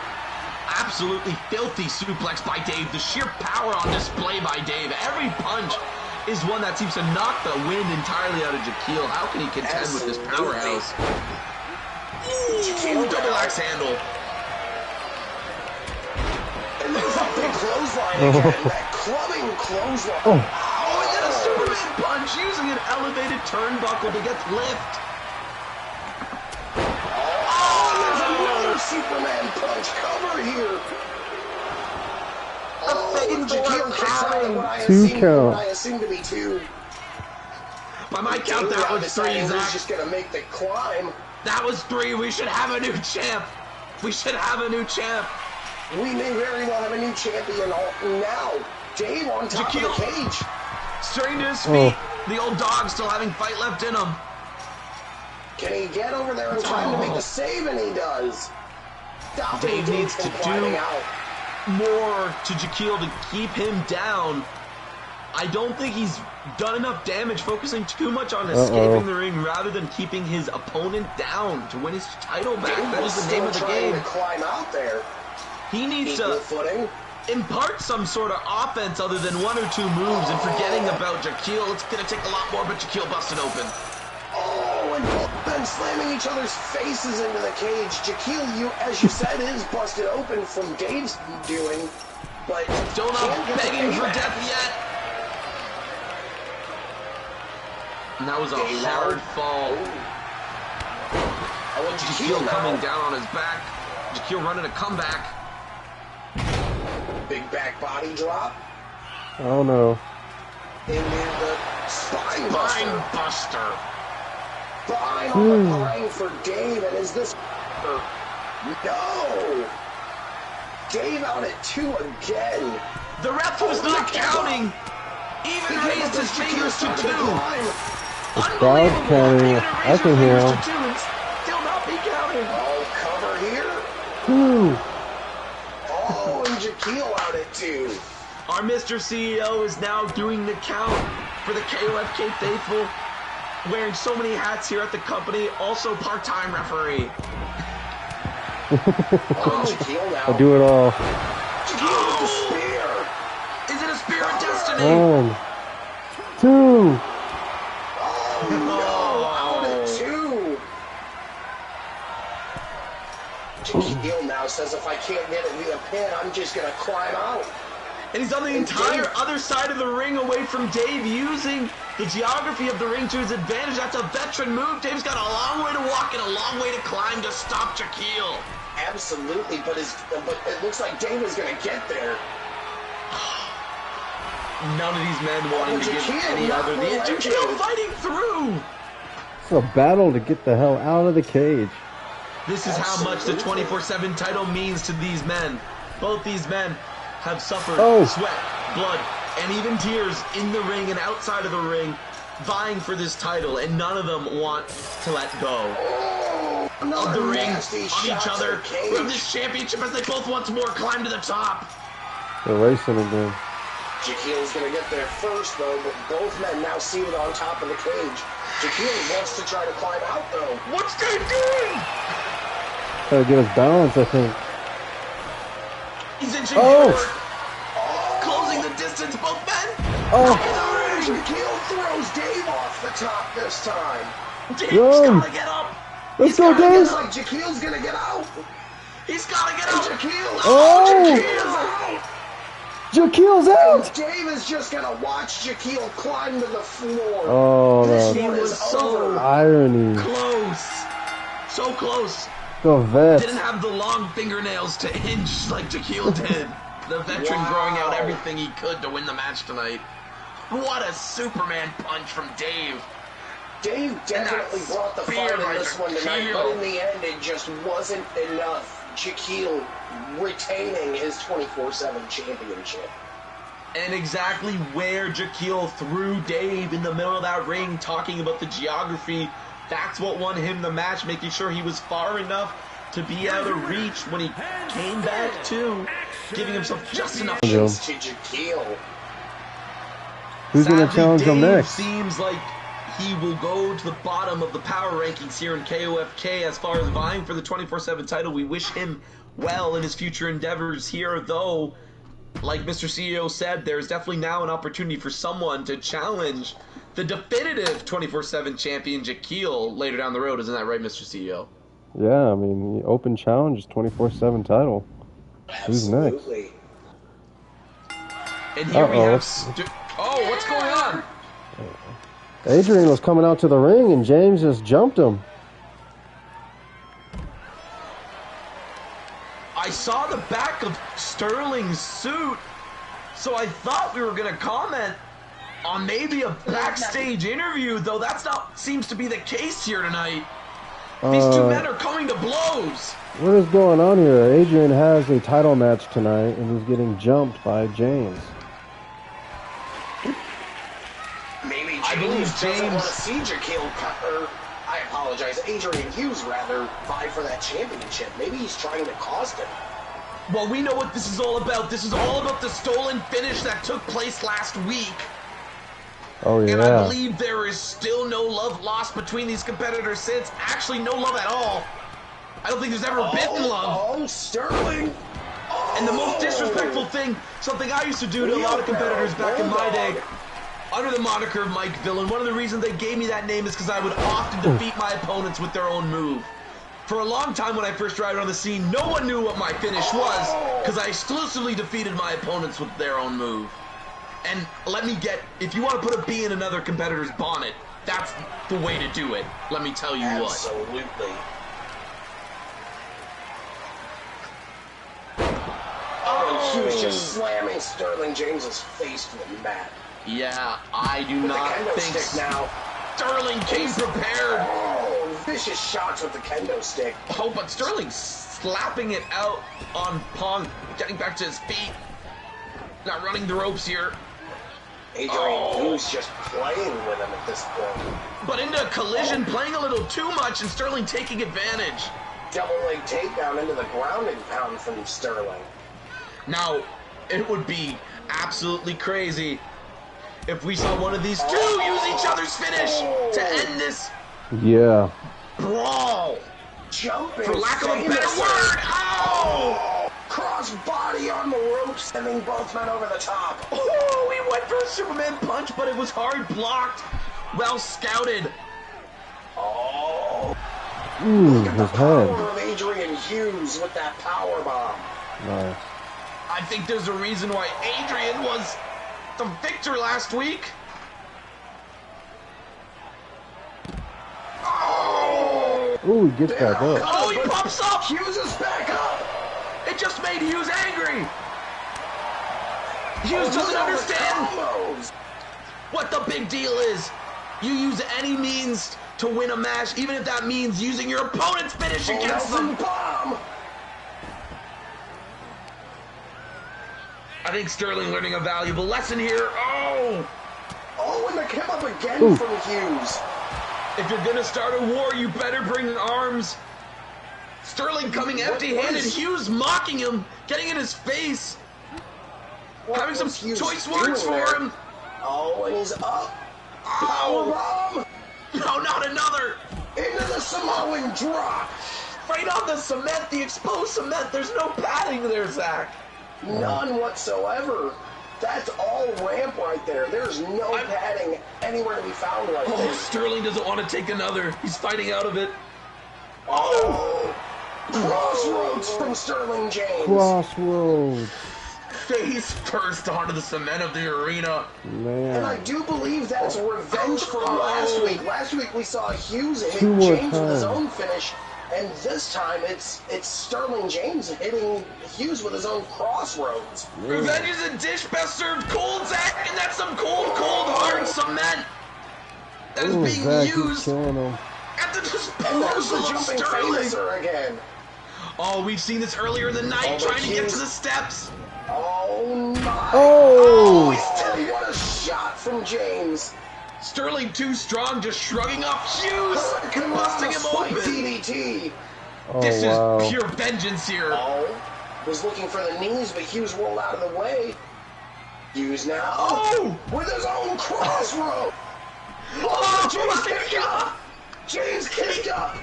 Absolutely filthy suplex by Dave. The sheer power on display by Dave. Every punch is one that seems to knock the wind entirely out of Jaquil. How can he contend with this powerhouse? Ooh, double axe handle. And there's a big clothesline again. That clubbing clothesline. Oh, and then a Superman punch using an elevated turnbuckle to get lift. There's another Superman punch cover here. Jaquil kicks out of what I assume to be two. By my count, that was three, Zach. He's just going to make the climb. That was three. We should have a new champ. We should have a new champ. We may very well have a new champion now. Dave on top of the cage. Stirring to his feet. The old dog still having fight left in him. Can he get over there in time to make the save? And he does. Dave needs to do more to Jaquil to keep him down. I don't think he's done enough damage focusing too much on escaping the ring rather than keeping his opponent down to win his title back. That is the name of the game. To climb out there. He needs to impart some sort of offense other than one or two moves and forgetting about Jaquil. It's going to take a lot more, but Jaquil busted open. And both men slamming each other's faces into the cage. Jaquil, as you said, is busted open from Dave's doing, but still not begging for death yet. And that was a hard fall. Jaquil coming down on his back. Jaquil running a comeback. Big back body drop. Oh no. Into the spine buster. Spine on the line for Dave, and is this... No! Dave out at 2 again. The ref was not counting. Even raised his fingers to 2. The crowd's counting. I can hear him. Still not be counting. Cover here. And Jaquil out at 2. Our Mr. CEO is now doing the count for the KOFK faithful, wearing so many hats here at the company, also part-time referee. Jaquil now. I do it all. Jaquil with the spear. Is it a spear of destiny? 1, 2. Out at 2. Jaquil now says if I can't get it via pin, I'm just going to climb out. And he's on the entire other side of the ring away from Dave, using the geography of the ring to his advantage. That's a veteran move. Dave's got a long way to walk and a long way to climb to stop Jaquil. Absolutely, but it looks like Dave is going to get there. None of these men wanting to give any other. Jaquil fighting through. A battle to get the hell out of the cage. This is how much the 24/7 title means to these men. Both these men have suffered sweat, blood, and even tears in the ring and outside of the ring, vying for this title, and none of them want to let go of the ring, on each other, from this championship, as they both once more climb to the top. They're racing again. Jaquil's going to get there first, though, but both men now seated on top of the cage. Jaquil wants to try to climb out, though. What's Dave doing? Trying to get his balance, I think. He's inching forward. Closing the distance, both men. Jaquil throws Dave off the top this time. Dave's got to get up. Let's go, Dave. It's like Jaquil's going to get out. He's got to get up. Jaquil. Jaquil's out. Jaquil's out! Dave is just gonna watch Jaquil climb to the floor. Oh, this no. one is so irony. Close. So close. The vet. Didn't have the long fingernails to hinge like Jaquil did. The veteran growing out everything he could to win the match tonight. What a Superman punch from Dave. Dave definitely brought the fight in this one tonight, but in the end it just wasn't enough. Jaquil retaining his 24/7 championship. And exactly where Jaquil threw Dave in the middle of that ring, talking about the geography, that's what won him the match, making sure he was far enough to be out of reach when he came back to, giving himself just enough chance to Jaquil. Who's going to challenge him next? Seems like he will go to the bottom of the power rankings here in KOFK as far as vying for the 24/7 title. We wish him well in his future endeavors here, though, like Mr. CEO said, there's definitely now an opportunity for someone to challenge the definitive 24/7 champion, Jaquil, later down the road. Isn't that right, Mr. CEO? Yeah, I mean, the open challenge is 24/7 title. Who's next? And here we have... what's going on? Adrian was coming out to the ring, and James just jumped him. I saw the back of Sterling's suit, so I thought we were going to comment on maybe a backstage interview, though that's not seems to be the case here tonight. These two men are coming to blows. What is going on here? Adrian has a title match tonight, and he's getting jumped by James. Maybe I believe doesn't want to see Jaquil I apologize, Adrian Hughes rather vie for that championship. Maybe he's trying to cost him. Well, we know what this is all about. This is all about the stolen finish that took place last week. Oh, yeah. And I believe there is still no love lost between these competitors since. Actually, no love at all. I don't think there's ever been love. Oh, Sterling. And the most disrespectful thing, something I used to do to a lot of competitors back in my day, under the moniker of Mike Villain, one of the reasons they gave me that name is because I would often defeat my opponents with their own move. For a long time when I first arrived on the scene, no one knew what my finish was because I exclusively defeated my opponents with their own move. And let me get, if you want to put a bee in another competitor's bonnet, that's the way to do it. Let me tell you what. Absolutely. Oh, he was just slamming Sterling James's face to the mat. Yeah, I do not think now. Sterling came prepared. Oh, vicious shots with the kendo stick. Oh, but Sterling slapping it out on Punk, getting back to his feet. Not running the ropes here. Adrian Hughes just playing with him at this point. But into a collision, playing a little too much, and Sterling taking advantage. Double leg takedown into the grounding pound from Sterling. Now, it would be absolutely crazy if we saw one of these two use each other's finish to end this brawl. Jumping, for lack of a better word. Oh! Cross body on the rope, sending both men over the top. Oh, we went for a Superman punch, but it was hard blocked. Well scouted. Oh. Look at the power of Adrian Hughes with that power bomb. Nice. I think there's a reason why Adrian was the victor last week. Oh! Ooh, he gets back up. Oh, he pops up! Hughes is back up! It just made Hughes angry! Hughes doesn't understand what the big deal is. You use any means to win a match, even if that means using your opponent's finish against them. Bomb. I think Sterling learning a valuable lesson here. Oh, and they came up again Ooh. from Hughes. if you're gonna start a war, you better bring arms. Sterling coming empty-handed, Hughes mocking him, getting in his face, having some choice words for him. Oh, and he's up. Oh, Powerbomb no, not another. into the Samoan drop. Right on the cement, the exposed cement. There's no padding there, Zach. None whatsoever. That's all ramp right there. There's no padding anywhere to be found right Oh, there. Sterling doesn't want to take another. He's fighting out of it. Oh! Crossroads from Sterling James. Crossroads. Face first onto the cement of the arena. And I Man. do believe that's revenge from last week. Last week we saw Hughes hit Two more James with his times. own finish, and this time it's Sterling James hitting Hughes with his own crossroads. Revenge is a dish best served cold, Zach, and that's some cold, hard cement that is Ooh, being Zach, he's used killing him. at the And there's disposal the of jumping Sterling. Famouser again. Oh, we've seen this earlier in the night, Oh, but trying to get Hughes- to the steps. Oh my! Oh! Oh, what a shot from James! Sterling too strong, just shrugging off Hughes, busting him Spike open. DDT. Oh, This wow. is pure vengeance here. Oh, was looking for the knees, but Hughes rolled out of the way. Hughes now. Oh! With his own crossroad. Oh, James my kicked up. James kicked up.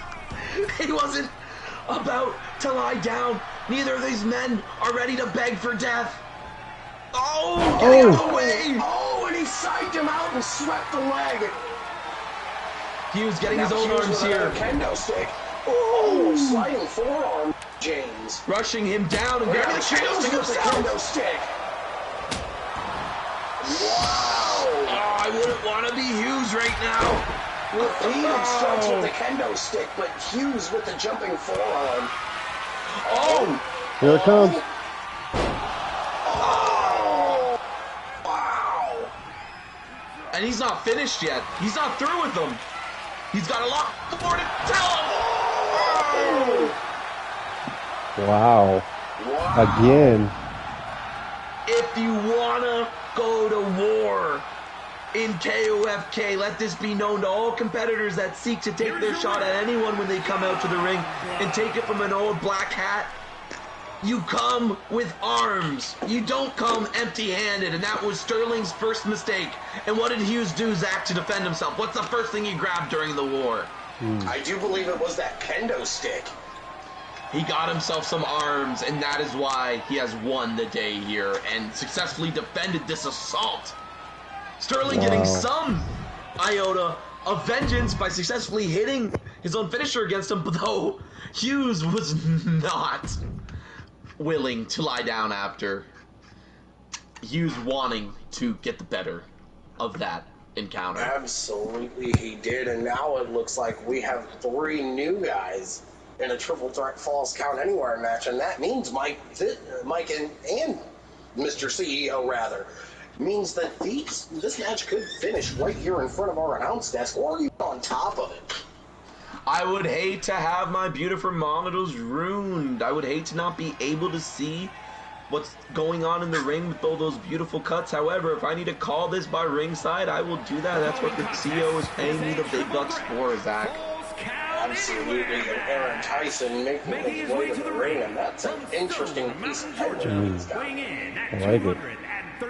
He wasn't about to lie down. Neither of these men are ready to beg for death. Oh, getting out of the way. Oh, and he psyched him out and swept the leg. Hughes getting Now his own Hughes arms with here. another kendo stick. Oh, sliding forearm, James. Rushing him down and grabbing the James kendo stick with the himself. kendo stick. Wow. Oh, I wouldn't want to be Hughes right now. Repeated strikes with the kendo stick, but Hughes with the jumping forearm. Oh, Here it comes. Oh! Wow! and he's not finished yet. He's not through with them. He's got a lot more to tell him. Wow. Wow! Again. If you wanna go to war in KOFK, let this be known to all competitors that seek to take their shot at anyone when they come out to the ring and take it from an old black hat. You come with arms. You don't come empty-handed, and that was Sterling's first mistake. And what did Hughes do, Zach, to defend himself? What's the first thing he grabbed during the war? I do believe it was that kendo stick. He got himself some arms, and that is why he has won the day here and successfully defended this assault. Sterling getting some iota of vengeance by successfully hitting his own finisher against him, but though Hughes was not willing to lie down after. Hughes wanting to get the better of that encounter. Absolutely, he did, and now it looks like we have 3 new guys in a triple threat falls count anywhere match, and that means Mike and Mr. CEO rather means that this match could finish right here in front of our announce desk, or even on top of it. I would hate to have my beautiful monitors ruined. I would hate to not be able to see what's going on in the ring with all those beautiful cuts. However, if I need to call this by ringside, I will do that. That's what the CEO is paying me the big bucks for, Zach. Absolutely, and Aaron Tyson making his way to the ring, and that's an interesting piece of headgear he's got. I like it.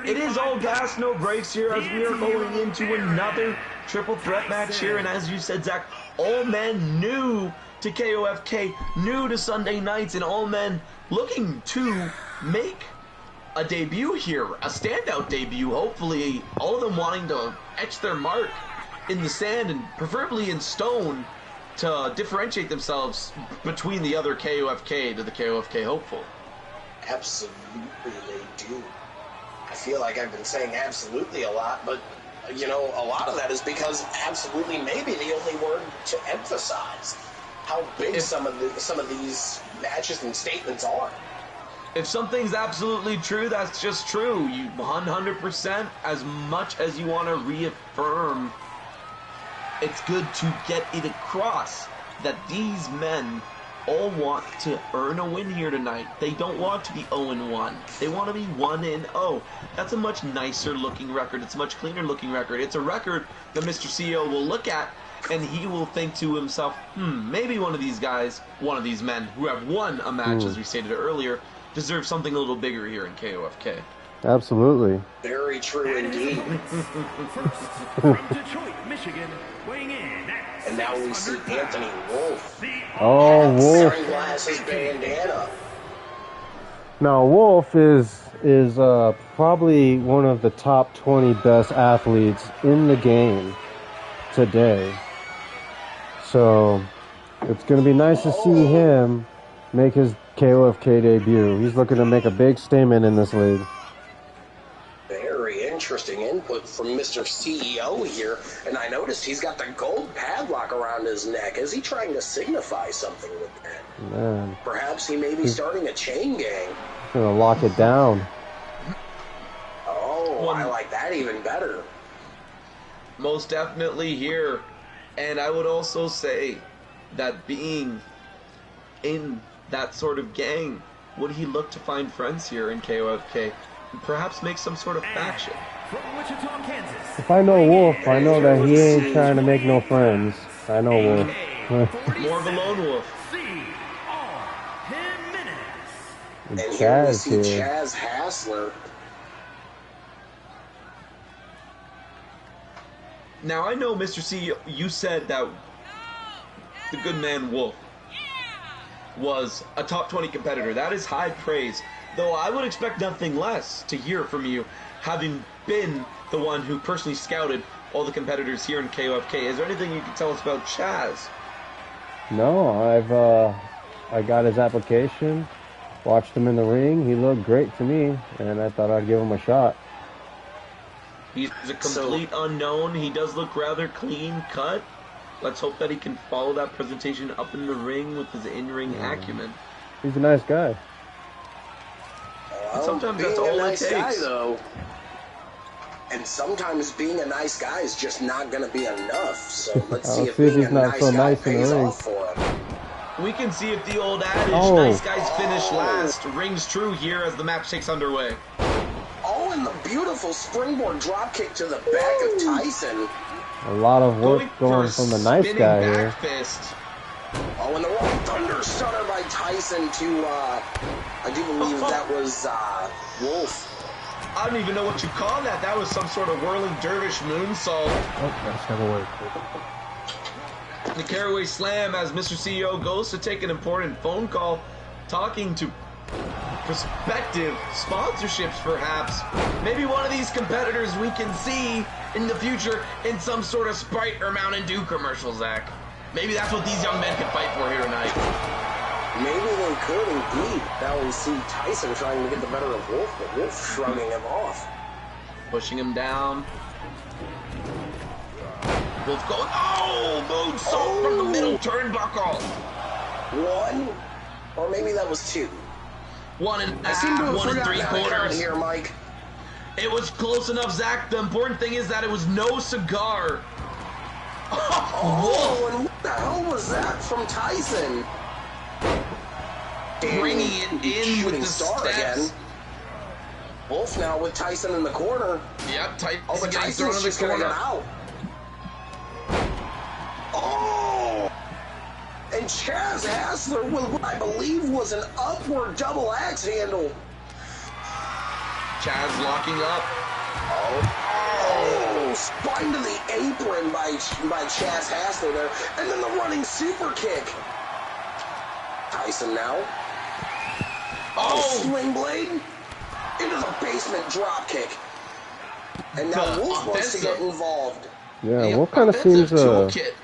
It is all gas, no brakes here as we are going into another triple threat match here. And as you said, Zach, all men new to KOFK, new to Sunday nights, and all men looking to make a debut here, a standout debut. Hopefully, all of them wanting to etch their mark in the sand and preferably in stone to differentiate themselves between the other KOFK to the KOFK hopeful. Absolutely, they do. I feel like I've been saying absolutely a lot, but, you know, a lot of that is because absolutely may be the only word to emphasize how big some of these matches and statements are. If something's absolutely true, that's just true. You 100%, as much as you want to reaffirm it's good to get it across that these men all want to earn a win here tonight. They don't want to be 0-1. They want to be 1-0. That's a much nicer looking record. It's a much cleaner looking record. It's a record that Mr. CEO will look at and he will think to himself, maybe one of these guys, one of these men who have won a match, as we stated earlier, deserve something a little bigger here in KOFK. Absolutely. Very true indeed. From Detroit, Michigan, weighing in at And now we see 600 pounds, Anthony Wolf. Oh, Wolf. Sunglasses, bandana. Now, Wolf is probably one of the top 20 best athletes in the game today. So it's going to be nice to see him make his KOFK debut. He's looking to make a big statement in this league. Very interesting input from Mr. CEO here. And I noticed he's got the gold padlock around his neck. Is he trying to signify something with that? Man, Perhaps he may be starting a chain gang. he's going to lock it down. Oh, I like that even better. Most definitely here. And I would also say that being in that sort of gang, would he look to find friends here in KOFK? Perhaps make some sort of faction. from Wichita, Kansas. If I know Wolf, I know that he ain't trying to make no friends. I know Wolf. More of a lone wolf. And here we Chaz see here. Chaz Hassler. Now, I know, Mr. C, you said that the good man Wolf was a top 20 competitor. That is high praise. Though I would expect nothing less to hear from you, having been the one who personally scouted all the competitors here in KOFK. Is there anything you can tell us about Chaz? No, I got his application, watched him in the ring. He looked great to me, and I thought I'd give him a shot. He's a complete unknown. He does look rather clean cut. Let's hope that he can follow that presentation up in the ring with his in-ring acumen. He's a nice guy. Well, Sometimes being that's a all it nice guy, takes. though. And sometimes being a nice guy is just not going to be enough. So let's see I'll if see if being he's a not nice so guy nice in the pays ring. off for him. We can see if the old adage, Oh. nice guys finish last, rings true here as the match takes underway. Oh, and the beautiful springboard dropkick to the back of Tyson. A lot of work going for from the nice spinning guy back here. fist. Oh, and the wrong thunder stunner by Tyson to, I do believe that was, Wolf. I don't even know what you call that. That was some sort of whirling dervish moonsault. Oh, that's never worked. The caraway slam as Mr. CEO goes to take an important phone call, talking to prospective sponsorships, perhaps. Maybe one of these competitors we can see in the future in some sort of Sprite or Mountain Dew commercial, Zach. Maybe that's what these young men can fight for here tonight. Maybe they could indeed. Now we see Tyson trying to get the better of Wolf, but Wolf shrugging him off. Pushing him down. Wolf going, oh, moonsault from the middle turnbuckle. One, or maybe that was two. 1 I seem to have 1 forgotten how to count 3/4. here, Mike. It was close enough, Zach. The important thing is that it was no cigar. Oh, and what the hell was that from Tyson? Bringing it in Shooting with the star steps. again. Wolf now with Tyson in the corner. Yep, Tyson Oh, but getting thrown Tyson's in the just gonna corner. get out. Oh! And Chaz Hassler with what I believe was an upward double axe handle. Chaz locking up. Oh, spine to the apron by Chaz Hassler there. And then the running super kick. Tyson now. Oh, Sling blade into the basement drop kick. And now The Wolf wants to get offensive. involved. Yeah, the Wolf kind of seems offensive toolkit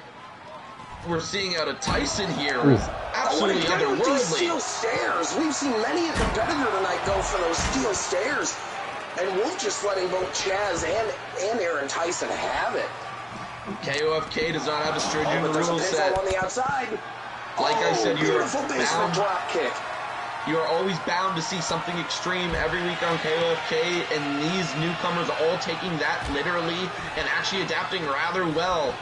we're seeing out of Tyson here is absolutely Oh, and with these steel otherworldly. stairs. We've seen many a competitor tonight go for those steel stairs. And Wolf just letting both Chaz and Aaron Tyson have it. KOFK does not have a Oh, stringent but there's a rule pinfall set. on the outside. Like I said, you are beautiful basement bound. drop kick. You are always bound to see something extreme every week on KOFK, and these newcomers all taking that literally and actually adapting rather well.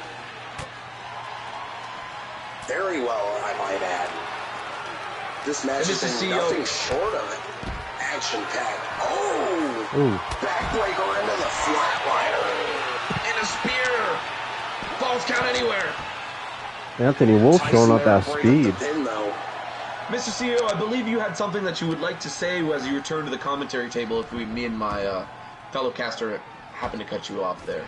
Very well, I might add. This match has been nothing short of action-packed. Oh! Ooh. Backbreaker into the flatliner. And a spear. Falls count anywhere. Anthony Wolf showing up that speed. Mr. CEO, I believe you had something that you would like to say as you return to the commentary table if me and my fellow caster happen to cut you off there.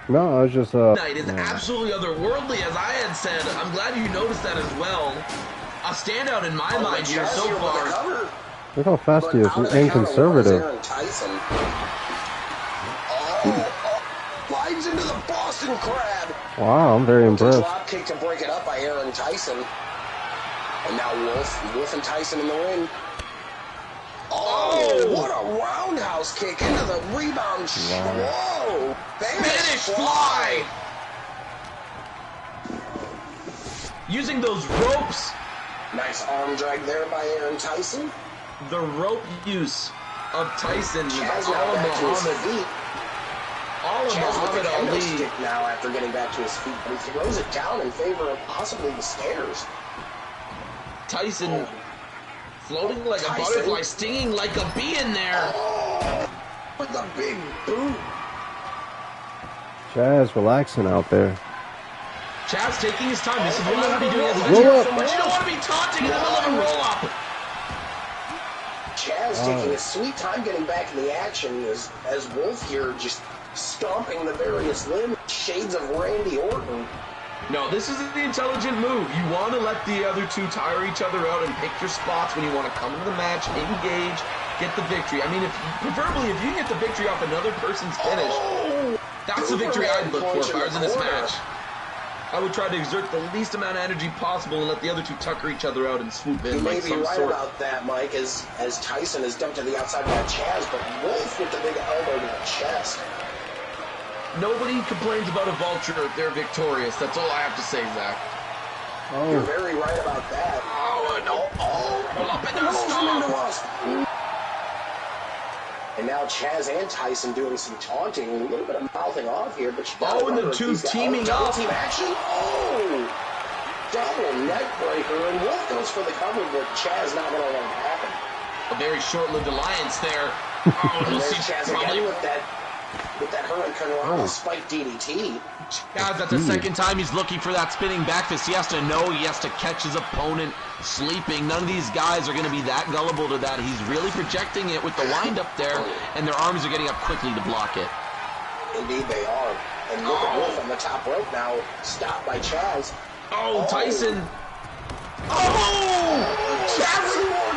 No, I was just Night is absolutely otherworldly, as I had said. I'm glad you noticed that as well. A standout in my mind here so far. Look how fast he is and conservative. Slides into the Boston Crab. Wow, I'm very impressed. Drop kick to break it up by Aaron Tyson. And now Wolf and Tyson in the ring. Oh, what a roundhouse kick into the rebound. Whoa, Spanish fly. Using those ropes. Nice arm drag there by Aaron Tyson. The rope use of Tyson is all of Muhammad. All of Muhammad Ali. Stick now after getting back to his feet, but he throws it down in favor of possibly the stairs. Tyson floating like a butterfly, stinging like a bee in there. Oh, with a big boot. Chaz relaxing out there. Chaz taking his time. This is what I want to be doing as a video, but you don't want to be taunting in the middle of a roll-up. Chaz taking his sweet time getting back in the action as Wolf here just stomping the various limbs, shades of Randy Orton. No, this is the intelligent move. You want to let the other two tire each other out and pick your spots when you want to come into the match, engage, get the victory. I mean, preferably if you can get the victory off another person's finish, that's the victory I'd look for if I was in this match. I would try to exert the least amount of energy possible and let the other two tucker each other out and swoop in like some sort. You may be right about that, Mike, as Tyson is dumped to the outside by Chaz, but Wolf with the big elbow to the chest. Nobody complains about a vulture if they're victorious. That's all I have to say, Zach. Oh. You're very right about that. Oh, no. Oh, up into the stomach. And now Chaz and Tyson doing some taunting, a little bit of mouthing off here, but and the two teaming up. Team action. Oh, double neck breaker, and Wolf goes for the cover, but Chaz not going to let it happen. A very short-lived alliance there. Oh, and there's Chaz again with that Hurricane spike DDT. Chaz, that's the second time he's looking for that spinning back fist. He has to know he has to catch his opponent sleeping. None of these guys are going to be that gullible to that. He's really projecting it with the wind up there, and their arms are getting up quickly to block it. Indeed they are. And look at Wolf on the top rope now, stopped by Chaz. Oh, Tyson. Chaz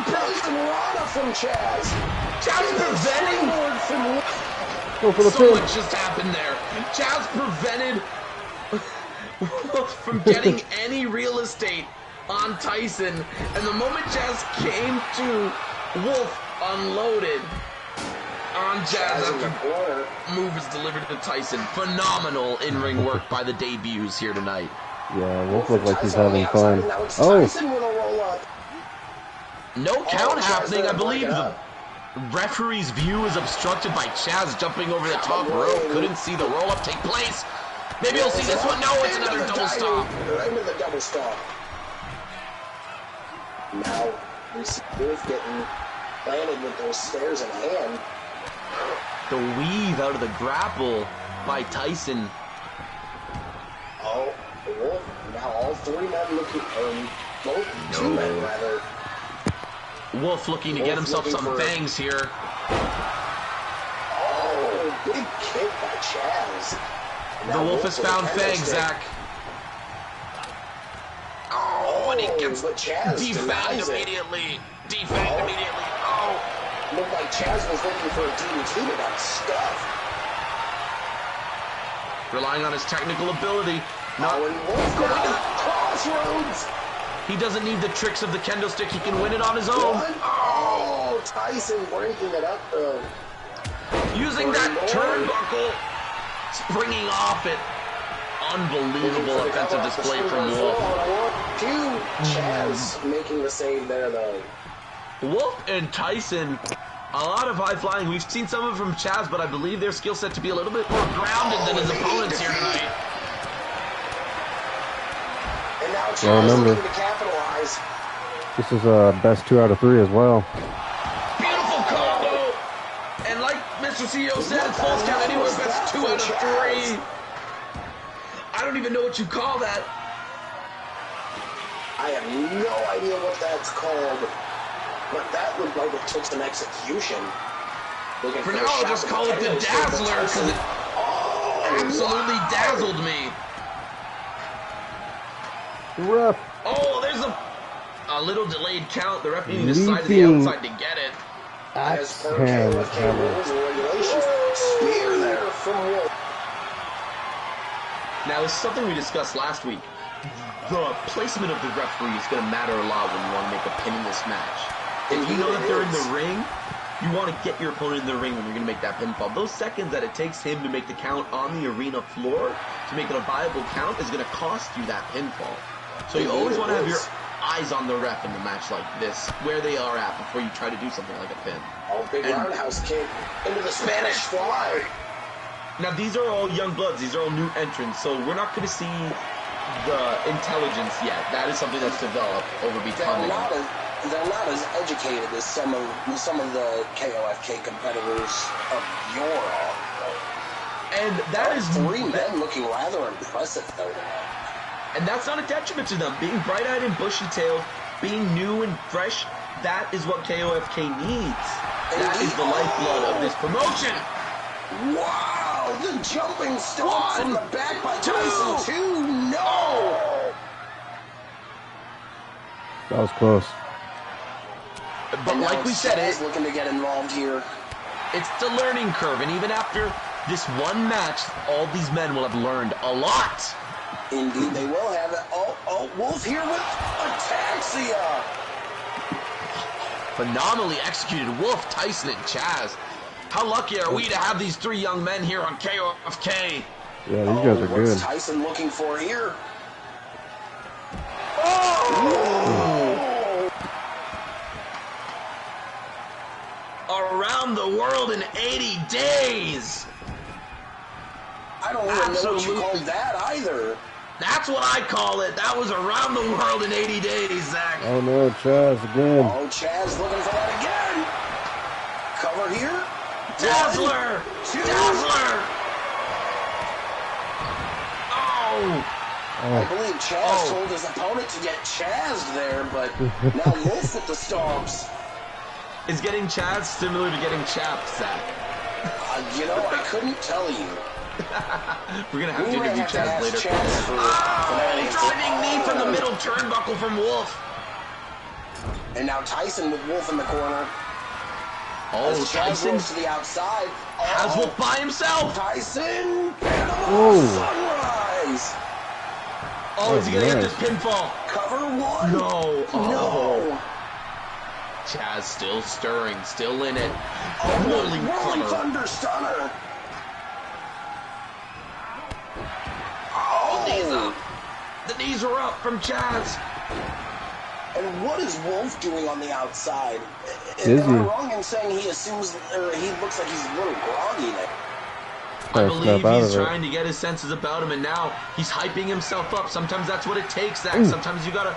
Poison Rana from Chaz. Chaz preventing. Go for the so much just happened there. Chaz prevented from getting any real estate on Tyson, and the moment Chaz came to, Wolf unloaded on Chaz after move is delivered to Tyson. Phenomenal in-ring work by the debuts here tonight. Yeah, Wolf looks like he's having fun. Oh! No count happening, I believe. The referee's view is obstructed by Chaz jumping over the top rope. Couldn't see the roll-up take place. Maybe you'll see this one. No, it's another double stop. Into the double stop. Now, we see Wolf getting landed with those stairs in hand. The weave out of the grapple by Tyson. Oh, Wolf. Now all three men looking, two men rather. Wolf looking to get himself some fangs here. Oh, big kick by Chaz. The Wolf has found fangs, Zach. Oh, and he gets defanged immediately. Oh. Looked like Chaz was looking for a DDT, but got stuffed. Relying on his technical ability. And Wolf going to crossroads. He doesn't need the tricks of the kendo stick. He can win it on his own. Oh, Tyson breaking it up, though. Using that turnbuckle. Springing off it. Unbelievable offensive display from Wolf. Chaz making the save there, though. Wolf and Tyson, a lot of high flying. We've seen some of it from Chaz, but I believe their skill set to be a little bit more grounded than his opponents here tonight. And now now Yeah, Chaz remember. looking to capitalize. This is best 2 out of 3 as well. Beautiful combo. And like Mr. CEO said, it's falls count anywhere best 2 out of 3. I don't even know what you call that. I have no idea what that's called, but that looked like it took some execution. For now, I'll just call it the Dazzler because it absolutely dazzled me. Rough. Oh, there's a little delayed count. The ref needed to side to the Leaping outside to get it. As per hand KOFK hammer. rules and regulations, spear there from Wolf. Now, this is something we discussed last week. The placement of the referee is going to matter a lot when you want to make a pin in this match. If you know that they're in the ring, you want to get your opponent in the ring when you're going to make that pinfall. Those seconds that it takes him to make the count on the arena floor to make it a viable count is going to cost you that pinfall. So you always want to have your eyes on the ref in a match like this, where they are at before you try to do something like a pin. Oh, big roundhouse kick into the Spanish fly. Now, these are all young bloods. These are all new entrants, so we're not going to see the intelligence yet. That is something that's developed over becoming. They're not as educated as some of the KOFK competitors of yore. And that is 3 men looking rather impressive, though. And that's not a detriment to them. Being bright-eyed and bushy-tailed, being new and fresh, that is what KOFK needs. That is the lifeblood of this promotion. Wow, the jumping stomp from the back by 2. Tyson 2. No. That was close. But like we said, Chaz looking to get involved here. it's the learning curve. And even after this one match, all these men will have learned a lot. Indeed, they will have it. Oh, Wolf here with Ataxia. Phenomenally executed Wolf, Tyson, and Chaz. How lucky are we to have these 3 young men here on KOFK? Yeah, these guys are What's good. Tyson looking for here? Around the world in 80 days. I don't even know what you Absolutely. call that either. That's what I call it. That was around the world in 80 days, Zach. Oh no, Chaz again. Oh, Chaz looking for that again. Cover here. Dazzler! 2. Dazzler! Oh! I believe Chaz told his opponent to get Chazed there, but now Wolf with the stomps. Is getting Chaz similar to getting chapped, Zach? You know, I couldn't tell you. We're going to have We to might interview have to Chaz ask later. Chaz for Driving knee from the middle turnbuckle from Wolf. And now Tyson with Wolf in the corner. Oh, As Chaz Tyson rolls to the outside. has Wolf by himself. Tyson! Panama Oh. Sunrise! Oh, is he going to get nice. this pinfall? Cover 1! No. Oh. No! Chaz still stirring, still in it. Oh, Rolling Rolling cover. Thunder Stunner! Oh, knees Oh! up. The knees are up from Chaz. And what is Wolf doing on the outside? Is Am I he? wrong in saying he assumes, or he looks like he's a little groggy now? I Trying to believe snap out he's of it. trying to get his senses about him, and now he's hyping himself up. Sometimes that's what it takes, Zach. Sometimes you gotta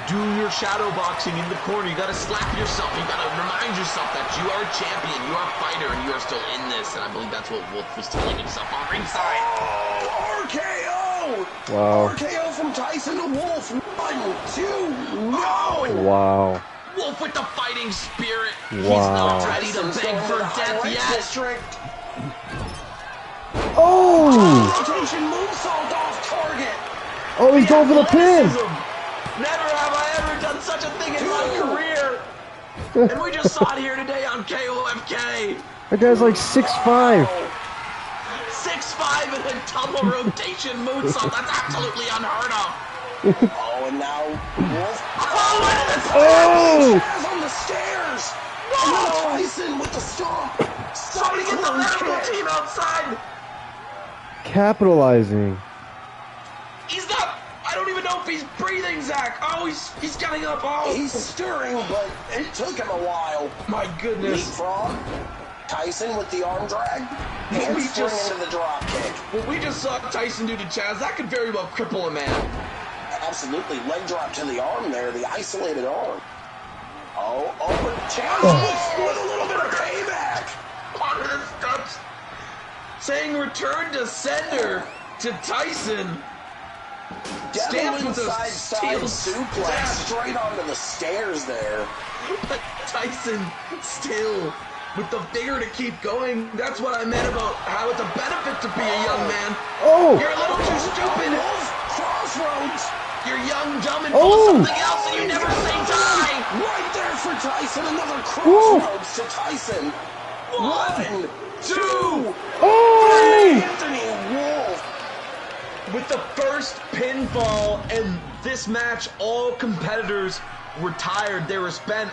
do your shadow boxing in the corner. You gotta slap yourself. You gotta remind yourself that you are a champion, you are a fighter, and you are still in this. And I believe that's what Wolf was telling himself on ringside. Oh, RKO! Wow. RKO from Tyson to Wolf. 1, 2, no! Wow. Wolf with the fighting spirit. He's Wow. not ready to Tyson's beg going for to the death highlight yet. district. Oh! Rotation moonsault off target. Oh, he's going for the pin. Athleticism. Never have I ever done such a thing in my career. And we just saw it here today on KOFK. That guy's like 6'5". 6'5" and a double rotation moonsault. That's absolutely unheard of. Oh, and now Wolf. Oh! Chaz on the stairs. No! Now Tyson with the stomp. Somebody get the medical team outside. Capitalizing. He's not. I don't even know if he's breathing, Zach. Oh, he's getting up. Oh, He's stirring, but it took him a while. my goodness. Leapfrog. Tyson with the arm drag. And We spring just- into the drop kick. What we just saw Tyson do to Chaz, that could very well cripple a man. Absolutely. Leg drop to the arm there, the isolated arm. Oh, but chance with a little bit of payback. On the steps, saying return to sender to Tyson. Devlin side suplex straight onto the stairs there. But Tyson still with the vigor to keep going. That's what I meant about how it's a benefit to be a young man. Oh! You're a little too stupid. Crossroads. You're young, dumb, and full of something else, and you never say die. Right there for Tyson. Another crossroads to Tyson. 1, 2, Anthony Wolf. With the first pinfall in this match, all competitors were tired. They were spent.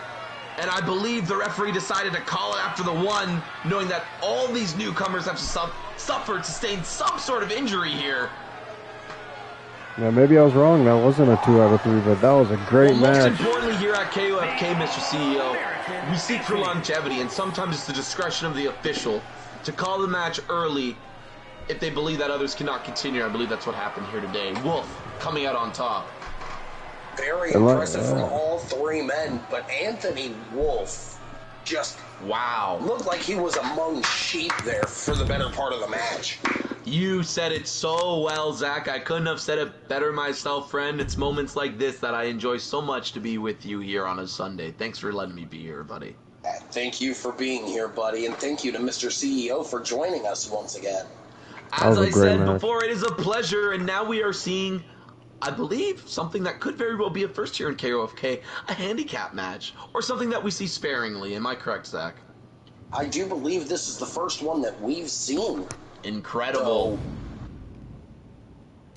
And I believe the referee decided to call it after the one, knowing that all these newcomers have sustained some sort of injury here. Yeah, maybe I was wrong. That wasn't a 2 out of 3, but that was a great match. Most importantly here at KOFK, Mr. CEO, we seek for longevity, and sometimes it's the discretion of the official to call the match early if they believe that others cannot continue. I believe that's what happened here today. Wolf coming out on top. Very impressive from all three men, but Anthony Wolf just looked like he was among sheep there for the better part of the match. You said it so well, Zach. I couldn't have said it better myself, friend. It's moments like this that I enjoy so much to be with you here on a Sunday. Thanks for letting me be here, buddy. Thank you for being here, buddy, and thank you to Mr. CEO for joining us once again. As I said before, it is a pleasure, and now we are seeing, I believe, something that could very well be a first here in KOFK, a handicap match, or something that we see sparingly. Am I correct, Zach? I do believe this is the first one that we've seen. Incredible.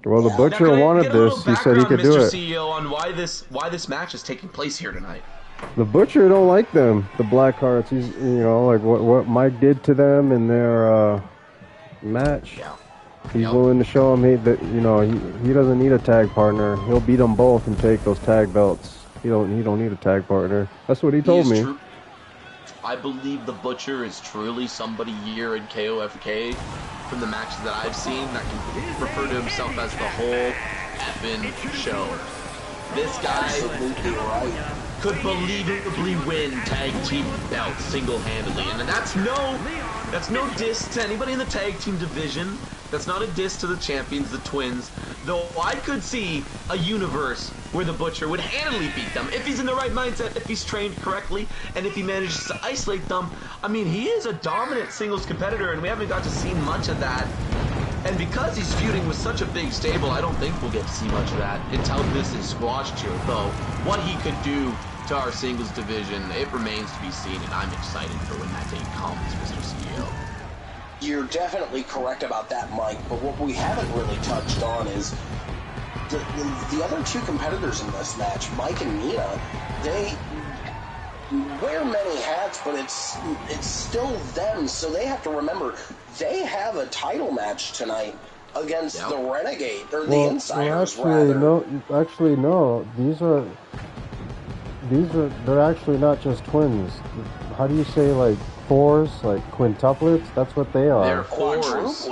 Well, the Butcher wanted this. He said he could do it. Mr. CEO, on why this match is taking place here tonight. The Butcher don't like them, the Blackhearts. He's, like what Mike did to them in their match. Yeah. He's willing to show him he doesn't need a tag partner. He'll beat them both and take those tag belts. He don't need a tag partner. That's what he told me. I believe the Butcher is truly somebody here in KOFK from the matches that I've seen that can refer to himself as the whole effing show. This guy could believably win tag team belts single-handedly, and that's no diss to anybody in the tag team division. That's not a diss to the champions, the Twins. Though I could see a universe where the Butcher would handily beat them if he's in the right mindset, if he's trained correctly, and if he manages to isolate them. I mean, he is a dominant singles competitor, and we haven't got to see much of that. And because he's feuding with such a big stable, I don't think we'll get to see much of that until this is squashed here. Though, what he could do to our singles division, it remains to be seen, and I'm excited for when that day comes, Mr. CEO. You're definitely correct about that, Mike, but what we haven't really touched on is the other two competitors in this match, Mike and Nina. They wear many hats, but it's still them, so they have to remember they have a title match tonight against the Renegade, or the Insiders, rather. No. They're actually not just twins. How do you say, like, fours, like quintuplets? That's what they are. They're quadruplets.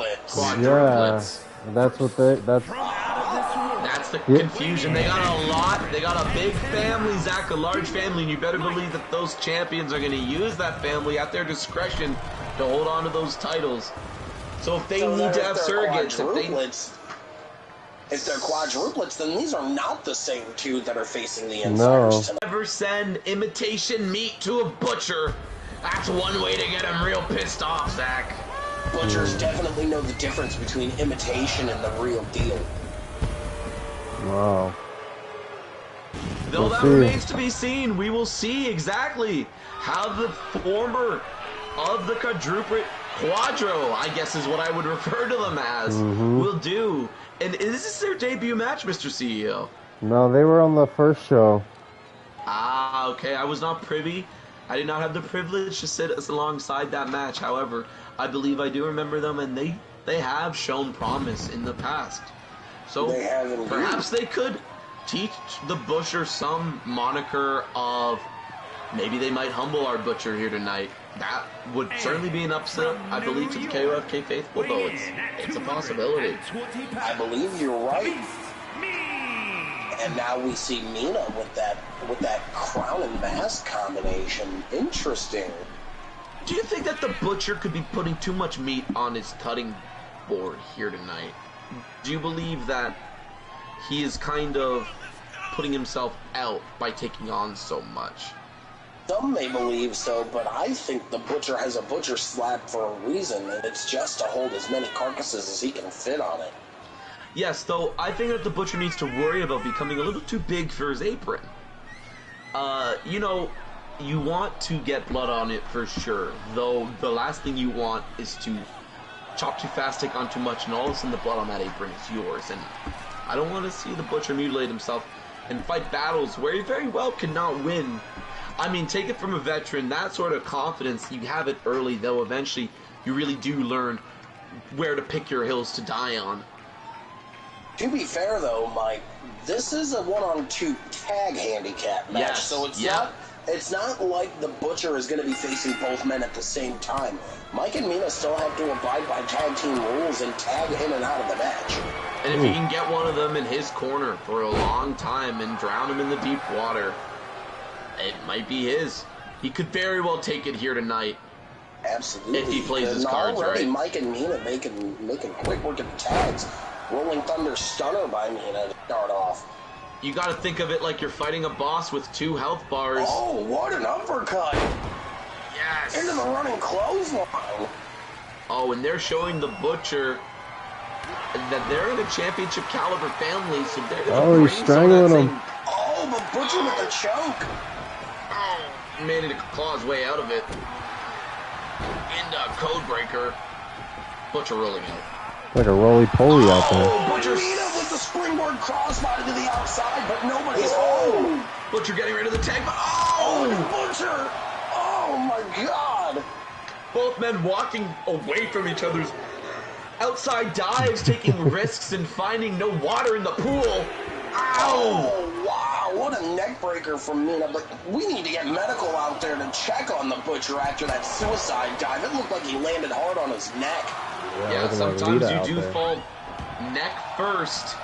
Yeah, that's what that's the confusion. They got a big family, Zach, a large family, and you better believe that those champions are going to use that family at their discretion to hold on to those titles. So if they need to have surrogates, if they're quadruplets, then these are not the same two that are facing the Insiders tonight. Never send imitation meat to a butcher. That's one way to get him real pissed off, Zach. Butchers definitely know the difference between imitation and the real deal. Wow. Though that remains to be seen, we will see exactly how the former of the quadruplet Quadro, I guess is what I would refer to them as, will do. And is this their debut match, Mr. CEO? No, they were on the first show. Ah, okay. I was not privy. I did not have the privilege to sit alongside that match. However, I believe I do remember them, and they have shown promise in the past. So perhaps they could teach the Butcher some moniker of maybe they might humble our Butcher here tonight. That would certainly be an upset, I believe, to the KOFK faithful, though it's a possibility. I believe you're right. And now we see Mina with that crown and mask combination. Interesting. Do you think that the Butcher could be putting too much meat on his cutting board here tonight? Do you believe that he is kind of putting himself out by taking on so much? Some may believe so, but I think the Butcher has a Butcher slab for a reason, and it's just to hold as many carcasses as he can fit on it. Yes, though I think that the Butcher needs to worry about becoming a little too big for his apron. You know, you want to get blood on it for sure, though the last thing you want is to chop too fast, take on too much, and all of a sudden the blood on that apron is yours. And I don't want to see the Butcher mutilate himself and fight battles where he very well cannot win. I mean, take it from a veteran, that sort of confidence, you have it early, though eventually you really do learn where to pick your hills to die on. To be fair, though, Mike, this is a 1-on-2 tag handicap match, Yes, so it's not like the Butcher is going to be facing both men at the same time. Mike and Mina still have to abide by tag team rules and tag in and out of the match. And if he can get one of them in his corner for a long time and drown him in the deep water, it might be his. He could very well take it here tonight. Absolutely. If he plays his And cards already right. Mike and Mina making quick work of the tags. Rolling Thunder Stunner by Mina to start off. You gotta think of it like you're fighting a boss with 2 health bars. Oh, what an uppercut! Yes! Into the running clothesline. Oh, and they're showing the Butcher that they're in a championship caliber family, so they're gonna he's strangling him. Oh, but Butcher with the choke. Oh, managed to claw his way out of it. Into Codebreaker. Butcher rolling out. Like a roly-poly out there. Oh, Butcher with the springboard crossbody to the outside, but nobody's home. Butcher getting rid of the tag, but Oh, Butcher! Oh my God! both men walking away from each other's outside dives, taking risks and finding no water in the pool. Ow! Oh, wow, what a neck breaker from Mina. But we need to get medical out there to check on the Butcher after that suicide dive. It looked like he landed hard on his neck. Yeah, looking like sometimes Lita you out do there. fall neck first.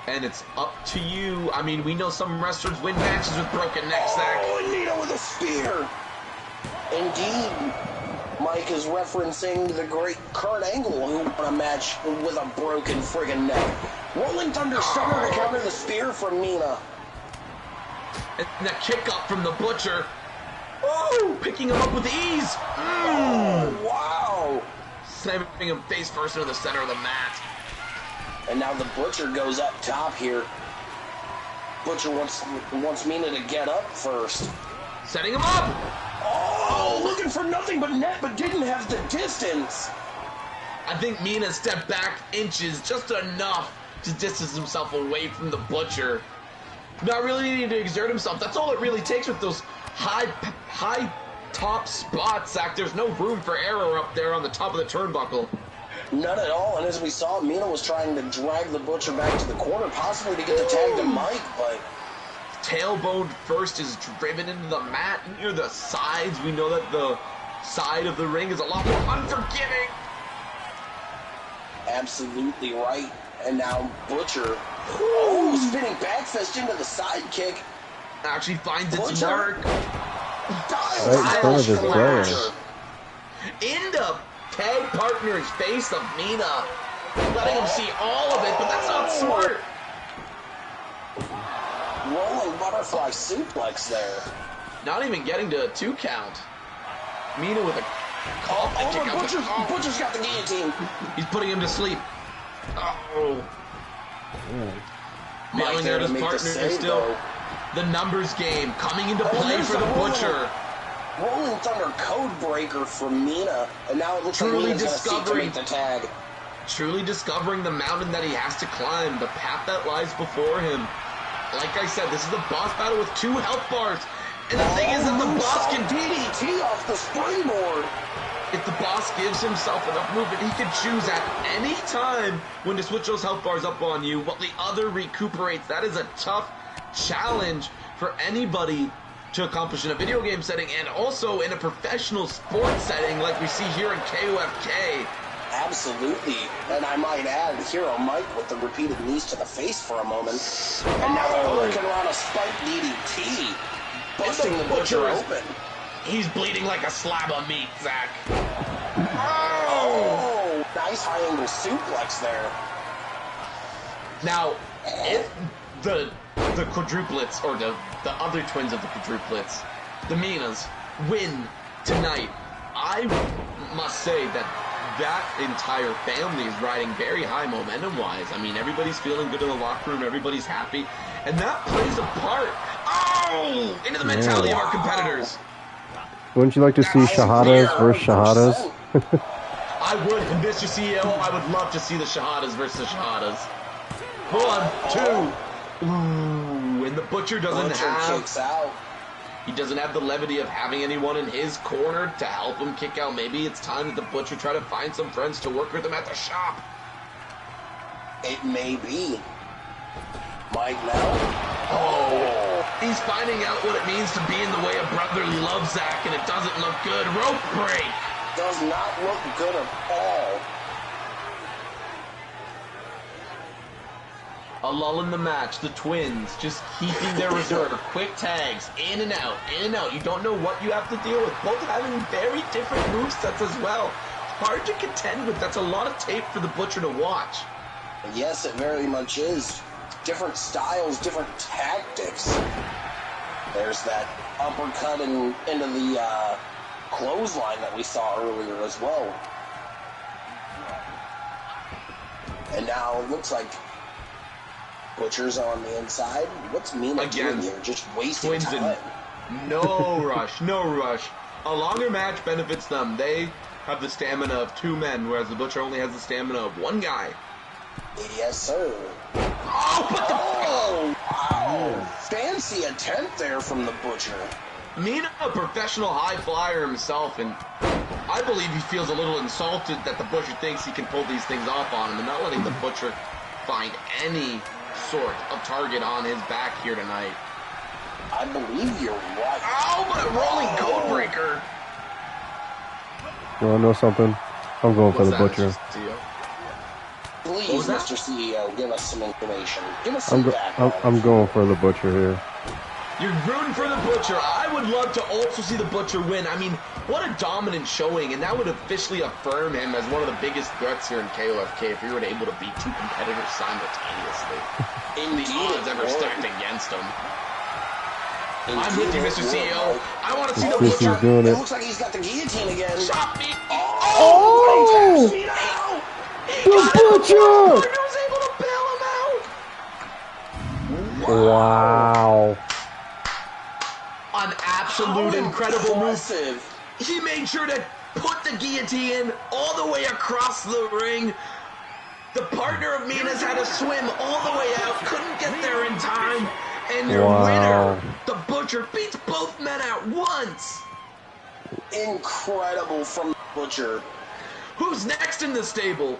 And it's up to you. I mean, we know some wrestlers win matches with broken necks, Zach. Oh, and Mina with a spear. Indeed, Mike is referencing the great Kurt Angle who won a match with a broken friggin' neck. Rolling Thunder Stunner to counter the spear from Mina. And that kick up from the Butcher. Oh, picking him up with ease. Oh, wow. Slamming him face first into the center of the mat. And now the Butcher goes up top here. Butcher wants Mina to get up first. Setting him up. Oh, looking for nothing but net, but didn't have the distance. I think Mina stepped back inches, just enough to distance himself away from the Butcher. Not really needing to exert himself. That's all it really takes with those high top spots, Zach. There's no room for error up there on the top of the turnbuckle. None at all, and as we saw, Mina was trying to drag the Butcher back to the corner, possibly to get the tag to Mike, but... Tailbone first is driven into the mat near the sides. We know that the side of the ring is a lot more unforgiving. Absolutely right. And now Butcher, oh, spinning back fist into the side kick. Actually finds its Butcher. mark. Right in front of his brother. Into tag partner's face of Mina. Letting him see all of it, but that's not smart. Rolling butterfly suplex there. Not even getting to a 2 count. Mina with a call. Oh, but Butcher's got the guillotine. He's putting him to sleep. Oh. Mike Mailing there out to his make the partner save, is still though. the numbers game coming into Oh, play there's for the the Butcher. Rolling Thunder code breaker from Mina, and now it looks like Truly Mina's going to seek to discovering- make the tag. Truly discovering the mountain that he has to climb, the path that lies before him. Like I said, this is a boss battle with 2 health bars. And the thing is that the boss can... DDT off the springboard. If the boss gives himself enough movement, he can choose at any time when to switch those health bars up on you while the other recuperates. That is a tough challenge for anybody to accomplish in a video game setting and also in a professional sports setting like we see here in KOFK. Absolutely. And I might add, Hero Mike with the repeated knees to the face for a moment. And now they're working around a spike DDT, busting the Butcher open. He's bleeding like a slab of meat, Zach. Oh, nice high angle suplex there. Now, if the quadruplets, or the other twins of the quadruplets, the Minas, win tonight, I must say that entire family is riding very high momentum-wise. I mean, everybody's feeling good in the locker room, everybody's happy, and that plays a part, into the mentality of our competitors. Wouldn't you like to see Shahadas versus Shahadas? I would, Mr. CEO, I would love to see the Shahadas versus the Shahadas. 1, 2. Ooh, and the Butcher doesn't kicks out. He doesn't have the levity of having anyone in his corner to help him kick out. Maybe it's time that the Butcher try to find some friends to work with him at the shop. It may be. Mike now. Oh, he's finding out what it means to be in the way of brotherly love, Zach, and it doesn't look good. Rope break. Does not look good at all. A lull in the match. The twins just keeping their reserve. Quick tags, in and out, in and out. You don't know what you have to deal with. Both having very different movesets as well. Hard to contend with. That's a lot of tape for the Butcher to watch. Yes, it very much is. Different styles, different tactics. There's that uppercut into the clothesline that we saw earlier as well. And now it looks like Butcher's on the inside. What's Mina doing here? Just wasting time. No rush, no rush. A longer match benefits them. They have the stamina of 2 men, whereas the Butcher only has the stamina of 1 guy. Yes, sir. Wow. Fancy attempt there from the Butcher. Mina, a professional high flyer himself, and I believe he feels a little insulted that the Butcher thinks he can pull these things off on him and not letting the Butcher find any sort of target on his back here tonight. I believe you're right. Oh, but a rolling code breaker. You want to know something? I'm going for the Butcher. Please, Mr. CEO, give us some information. Give us some background. I'm going for the Butcher here. You're rooting for the Butcher. I would love to also see the Butcher win. I mean, what a dominant showing, and that would officially affirm him as one of the biggest threats here in KOFK if he were able to beat 2 competitors simultaneously. Indeed, the odds ever stacked against him. Indeed, I'm with you, Mr. CEO. I want to see the This Butcher. is doing It it. looks like he's got the guillotine again. Chop me. Oh! The Butcher! was able to bail him out. Wow. An absolute incredible move. Impressive. He made sure to put the guillotine all the way across the ring. The partner of Mina's had to swim all the way out, couldn't get there in time. And your winner, the Butcher, beats both men out once. Incredible from the Butcher. Who's next in the stable?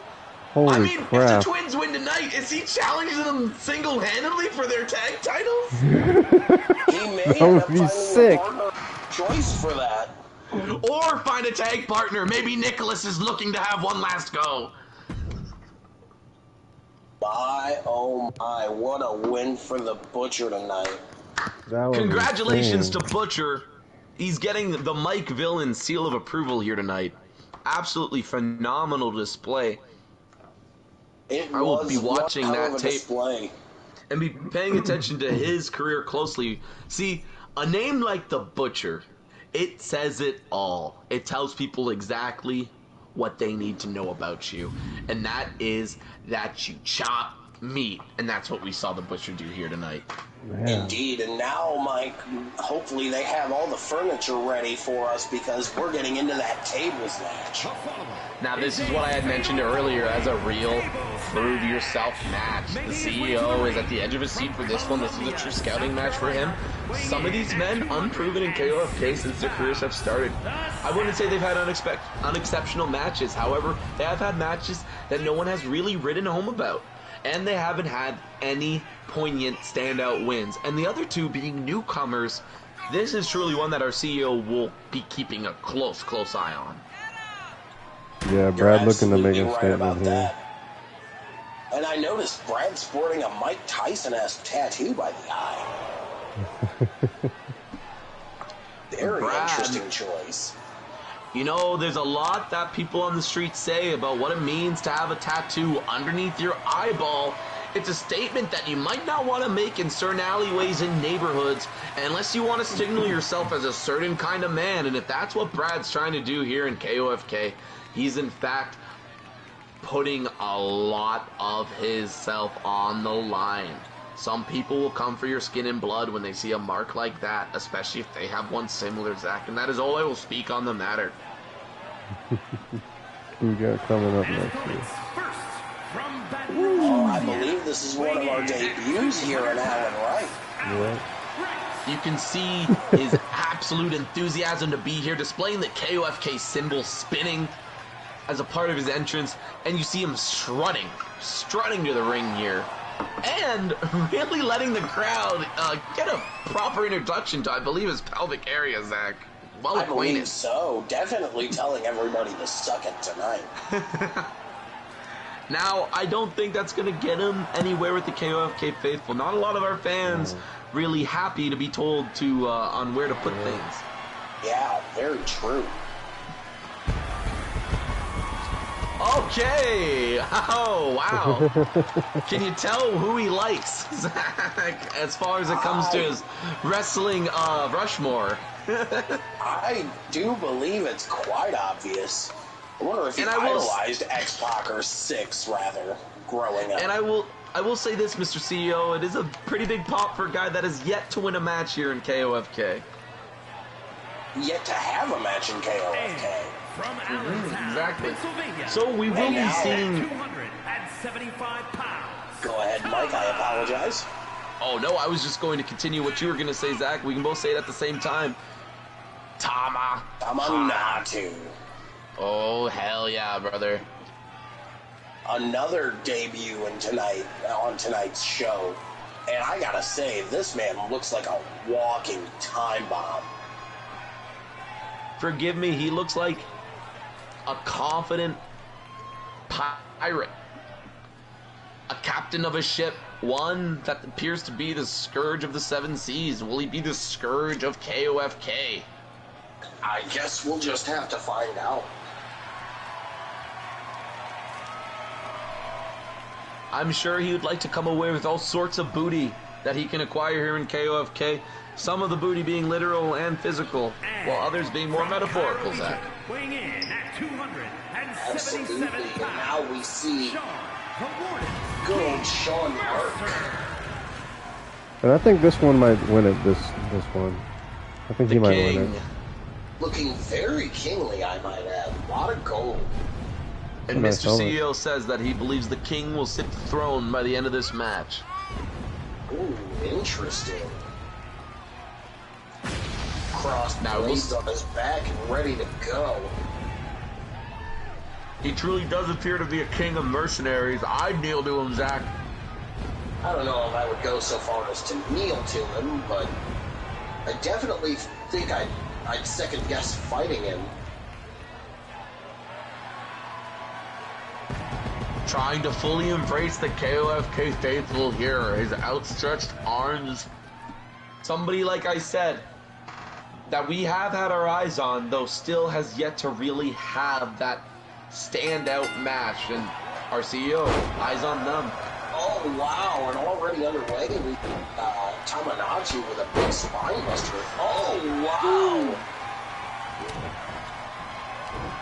Holy I mean, crap. if the twins win tonight, is he challenging them single-handedly for their tag titles? He may That end would up be finding sick. a partner choice for that. Or find a tag partner. Maybe Nicholas is looking to have one last go. My, oh my, what a win for the Butcher tonight. That was Congratulations insane. to Butcher. He's getting the Mike Villain seal of approval here tonight. Absolutely phenomenal display. I will be watching that tape display. and be paying attention to his career closely. See, a name like the Butcher, it says it all. It tells people exactly what they need to know about you. And that is that you chop meat. And that's what we saw the Butcher do here tonight. Man. Indeed, and now, Mike, hopefully they have all the furniture ready for us because we're getting into that tables match. Now, this is what I had mentioned earlier as a real prove-yourself match. The CEO is at the edge of his seat for this one. This is a true scouting match for him. Some of these men, unproven in KOFK since their careers have started. I wouldn't say they've had unexceptional matches. However, they have had matches that no one has really written home about. And they haven't had any poignant standout wins. And the other two being newcomers, this is truly one that our CEO will be keeping a close eye on. Yeah, You're Brad looking to make absolutely a right statement about here. that. And I noticed Brad sporting a Mike Tyson-esque tattoo by the eye. Very Brad. interesting choice. You know, there's a lot that people on the street say about what it means to have a tattoo underneath your eyeball. It's a statement that you might not want to make in certain alleyways in neighborhoods unless you want to signal yourself as a certain kind of man. And if that's what Brad's trying to do here in KOFK, he's in fact putting a lot of his self on the line. Some people will come for your skin and blood when they see a mark like that, especially if they have one similar, Zach. And that is all I will speak on the matter. Who we got coming up And next here? opponents first from Baton Oh, Rouge, I believe this is one of our debuts here in Allen Wright. Yeah. You can see his absolute enthusiasm to be here, displaying the KOFK symbol spinning as a part of his entrance, and you see him strutting to the ring here, and really letting the crowd get a proper introduction to, I believe, his pelvic area, Zach. Well I acquainted. believe so. Definitely telling everybody to suck it tonight. Now, I don't think that's going to get him anywhere with the KOFK faithful. Not a lot of our fans really happy to be told to on where to put things. Yeah, very true. Okay. Oh, wow. Can you tell who he likes, Zach, as far as it comes to his wrestling Rushmore? I do believe it's quite obvious. I wonder if he And I will- idolized X-Pac or Six, rather, growing up. And I will say this, Mr. CEO, it is a pretty big pop for a guy that has yet to win a match here in KOFK. Yet to have a match in KOFK. from Allentown, exactly. Pennsylvania. So we will be Wow. seeing... 275 pounds. Go ahead, Mike. I apologize. Oh, no, I was just going to continue what you were going to say, Zach. We can both say it at the same time. Tamanatu. Oh, hell yeah, brother. Another debut on tonight's show. And I gotta say, this man looks like a walking time bomb. Forgive me, he looks like a confident pirate. A captain of a ship, one that appears to be the scourge of the seven seas. Will he be the scourge of KOFK? I guess we'll just have to find out. I'm sure he would like to come away with all sorts of booty that he can acquire here in KOFK. Some of the booty being literal and physical, while others being more metaphorical, Zach. Weighing in at 277 Absolutely. And pounds. now we see Sean, the Warden. good old Sean Mark. And I think this one might win it. This one. I think The he might king. win it. Looking very kingly, I might add. A lot of gold. And Nice Mr. helmet. CEO says that he believes the king will sit throned by the end of this match. Ooh, interesting. Crossed Now, blades we'll- on his back and ready to go. He truly does appear to be a king of mercenaries. I'd kneel to him, Zach. I don't know if I would go so far as to kneel to him, but I definitely think I'd second guess fighting him. Trying to fully embrace the KOFK faithful here. His outstretched arms. Somebody, like I said, that we have had our eyes on, though still has yet to really have that standout match. And our CEO, eyes on them. Oh, wow, and already underway with Tamanachi with a big spine buster. Oh, wow.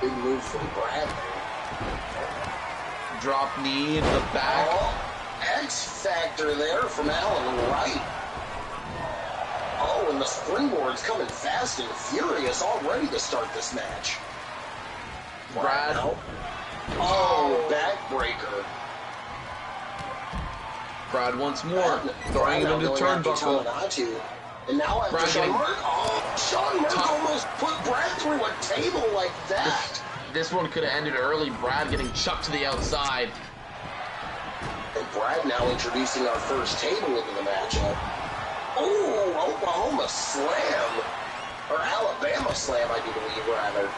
Big move from Brad there. Drop knee into the back. Oh, X Factor there from Allen Wright. Oh, and the springboard's coming fast and furious, all ready to start this match. Brad. Now. Oh, backbreaker. Brad once more. Throwing him now into the going after turnbuckle. Tamanatu. And now after Brad Sean getting- Mark. Oh, Sean Mark almost put Brad through a table like that. This one could have ended early. Brad getting chucked to the outside. And Brad now introducing our first table into the matchup. Oh, Oklahoma Slam. Or Alabama Slam, I do believe, rather.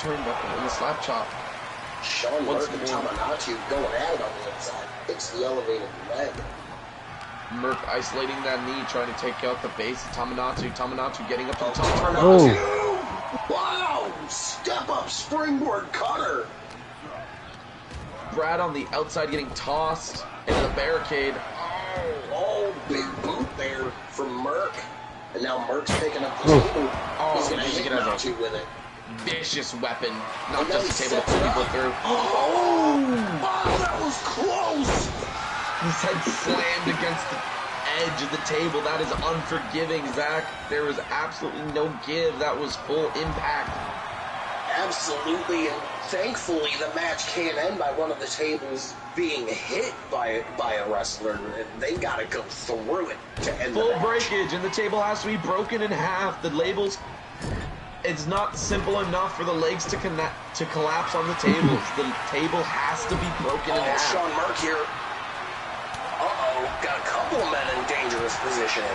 turnbuckle and the slap chop. Sean Once Merck and more. Tamanatu going at it on the inside. Hits the elevated leg. Merck isolating that knee, trying to take out the base of Tamanatu. Tamanatu getting up to the top. Tamanatu! Wow! Step up springboard cutter. Brad on the outside getting tossed into the barricade. Oh, big boot there from Merck. And now Merck's picking up the table. He's going to using hit it as a Natu with it. vicious weapon. Not And now just he a table to sets pull it people up. through. Oh, that was close. His head slammed against the edge of the table. That is unforgiving, Zach. There was absolutely no give. That was full impact. Absolutely, and thankfully the match can't end by one of the tables being hit by a wrestler, and they got to go through it to end Full the match. breakage, and the table has to be broken in half. The labels, it's not simple enough for the legs to collapse on the tables. The table has to be broken in half. Sean Merck here. Got a couple of men in dangerous positioning.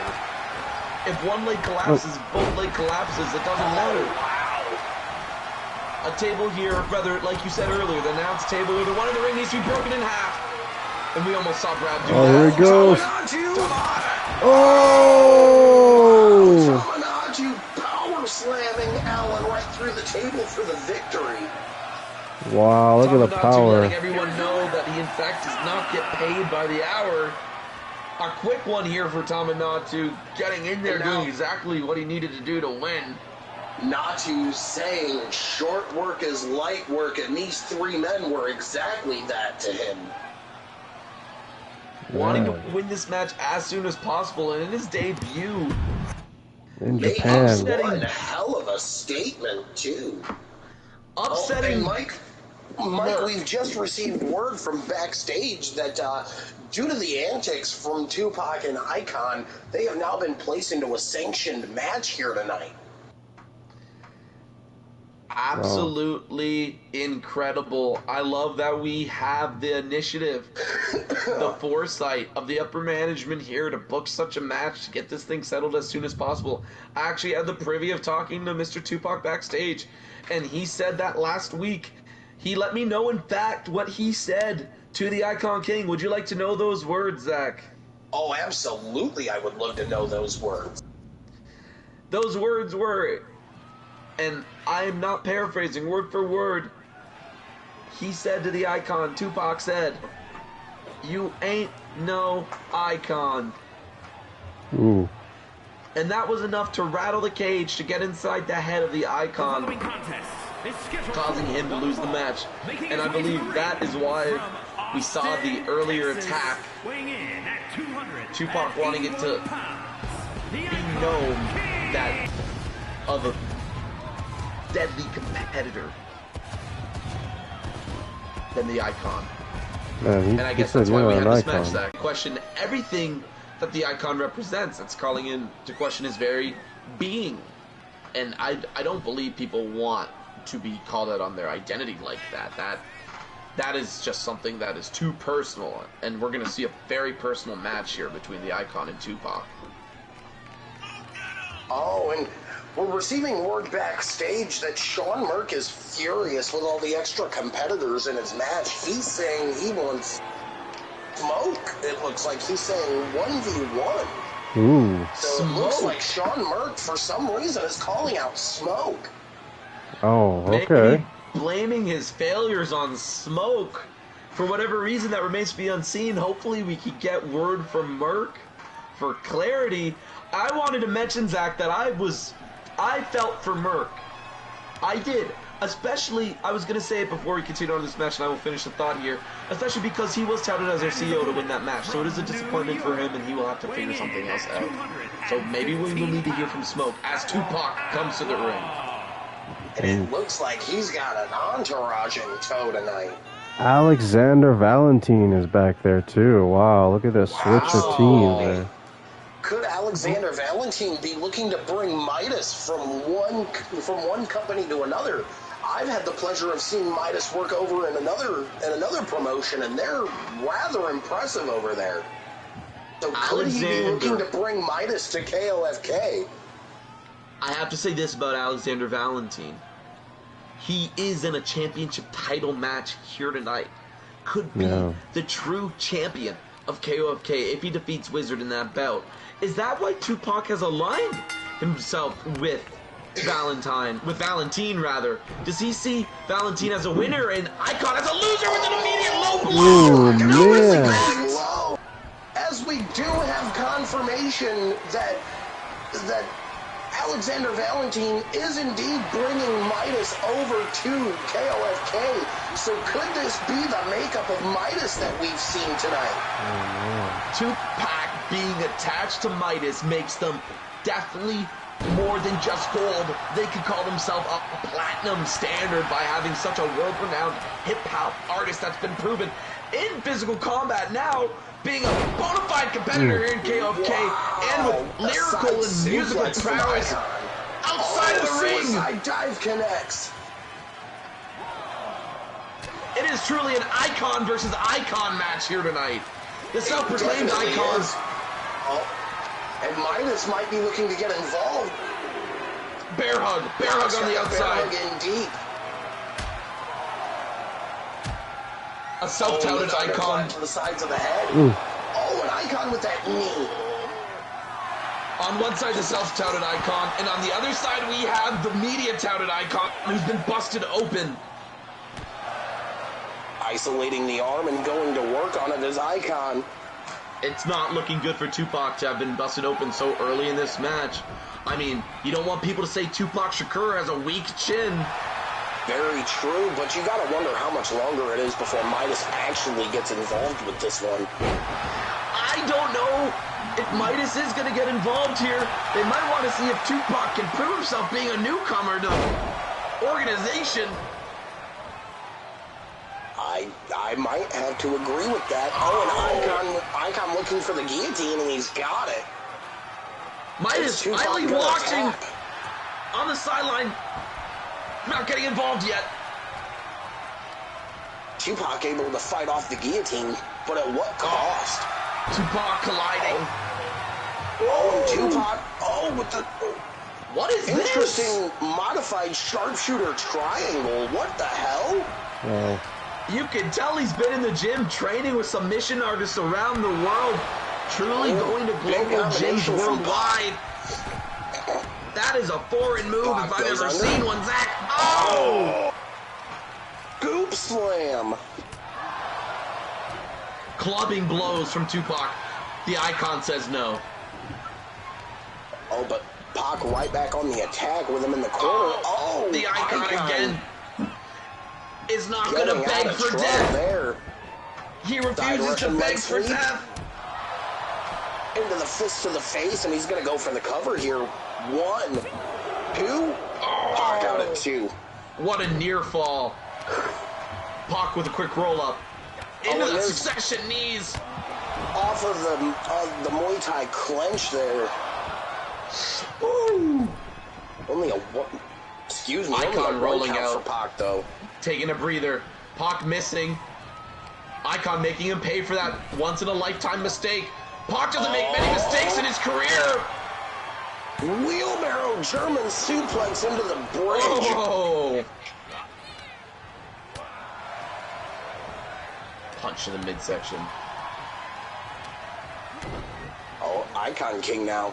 If one leg collapses, both leg collapses. It doesn't matter. Wow. A table here, rather, like you said earlier, the announced table where the one in the ring needs to be broken in half. And we almost saw Brad do that. Here it goes. Oh! Oh! Tamanatu power slamming Allen right through the table for the victory. Wow, look at the Tamanatu power. letting everyone know that he, in fact, does not get paid by the hour. A quick one here for Tamanatu, getting in there, And now- doing exactly what he needed to do to win. Natu saying short work is light work, and these three men were exactly that to him. Wanting to Yeah. win this match as soon as possible, and in his debut, In Making Japan. one hell of a statement, too. upsetting And Mike, we've just received word from backstage that due to the antics from Tupac and Icon, they have now been placed into a sanctioned match here tonight. absolutely incredible. I love that we have the initiative, the foresight of the upper management here to book such a match, to get this thing settled as soon as possible. I actually had the privy of talking to Mr. Tupac backstage, and he said that last week. He let me know, in fact, what he said to the Icon King. Would you like to know those words, Zach? Oh, absolutely, I would love to know those words. Those words were, and I am not paraphrasing word for word, he said to the Icon, Tupac said, "You ain't no icon." Ooh. And that was enough to rattle the cage, to get inside the head of the The Icon, following contest is scheduled causing for him to one lose the fall. match. Making And his I way to believe the that ring is why from we saw the Austin, earlier Texas, attack. weighing in at 200 Tupac wanting it to be known that of a deadly competitor than the Icon. Man, And I he guess said that's why we you're had an this match, icon. Zach. Question everything that the Icon represents. It's calling in to question his very being. And I don't believe people want to be called out on their identity like that. That is just something that is too personal. And we're going to see a very personal match here between the Icon and Tupac. Oh, and we're receiving word backstage that Sean Merck is furious with all the extra competitors in his match. He's saying he wants smoke. It looks like he's saying 1v1. Ooh. So it looks Smoke. like Sean Merck, for some reason, is calling out Smoke. Oh, Maybe okay. blaming his failures on Smoke. For whatever reason, that remains to be unseen. Hopefully we could get word from Merck for clarity. I wanted to mention, Zach, that I felt for Merck. I did. Especially, I was going to say it before we continue on this match, and I will finish the thought here, especially because he was touted as our CEO to win that match, so it is a disappointment for him, and he will have to figure something else out. So maybe we will need to hear from Smoke as Tupac comes to the ring. And it looks like he's got an entourage in tow tonight. Alexander Valentine is back there too. Wow, look at this switch of teams there. Could Alexander Valentine be looking to bring Midas from one company to another? I've had the pleasure of seeing Midas work over in another promotion, and they're rather impressive over there. So could he be looking to bring Midas to KOFK? I have to say this about Alexander Valentine. he is in a championship title match here tonight. Could be the true champion of KOFK if he defeats Wizard in that bout. Is that why Tupac has aligned himself with Valentine rather? Does he see Valentine as a winner and Icon as a loser with an immediate low blow? Man. As we do have confirmation that Alexander Valentine is indeed bringing Midas over to KOFK. So could this be the makeup of Midas that we've seen tonight? Tupac being attached to Midas makes them definitely more than just gold. They could call themselves a platinum standard by having such a world-renowned hip-hop artist that's been proven in physical combat now, being a bona fide competitor here in KOFK, and with lyrical and musical prowess outside of the ring. Suicide dive connects. It is truly an icon versus icon match here tonight. The self-proclaimed icon. And Midas might be looking to get involved. Bear hug on the outside. Bear hug indeed. A self-touted icon. To the sides of the head. Oh, an icon with that knee. On one side, the self-touted icon, and on the other side, we have the media-touted icon who's been busted open. Isolating the arm and going to work on it as icon. It's not looking good for Tupac to have been busted open so early in this match. I mean, you don't want people to say Tupac Shakur has a weak chin. Very true, but you gotta wonder how much longer it is before Midas actually gets involved with this one. I don't know if Midas is gonna get involved here. They might want to see if Tupac can prove himself being a newcomer to the organization. I might have to agree with that. Oh, and Icon looking for the guillotine, and he's got it. Midas finally watching on the sideline. Not getting involved yet. Tupac able to fight off the guillotine, but at what cost? Tupac colliding. Tupac. Oh, with the... What is this? Interesting modified sharpshooter triangle. What the hell? You can tell he's been in the gym training with submission artists around the world. Truly going to global gyms worldwide. That is a foreign move if I've ever seen one, Zach. Oh! Goop slam. Clubbing blows from Tupac. The icon says no. Oh, but Pac right back on the attack with him in the corner. Oh, the icon again is not going to beg for death. There. He refuses to beg for death. Into the fist to the face, and he's going to go for the cover here. 1, 2. Pac out at 2. What a near fall. Pac with a quick roll up. Into the succession knees. Off of the Muay Thai clench there. Ooh. Only a excuse me. Icon rolling out for Pac though. Taking a breather. Pac missing. Icon making him pay for that once in a lifetime mistake. Pac doesn't make many mistakes in his career. Wheelbarrow German suplex into the bridge. Oh. Punch to the midsection. Oh, Icon King now.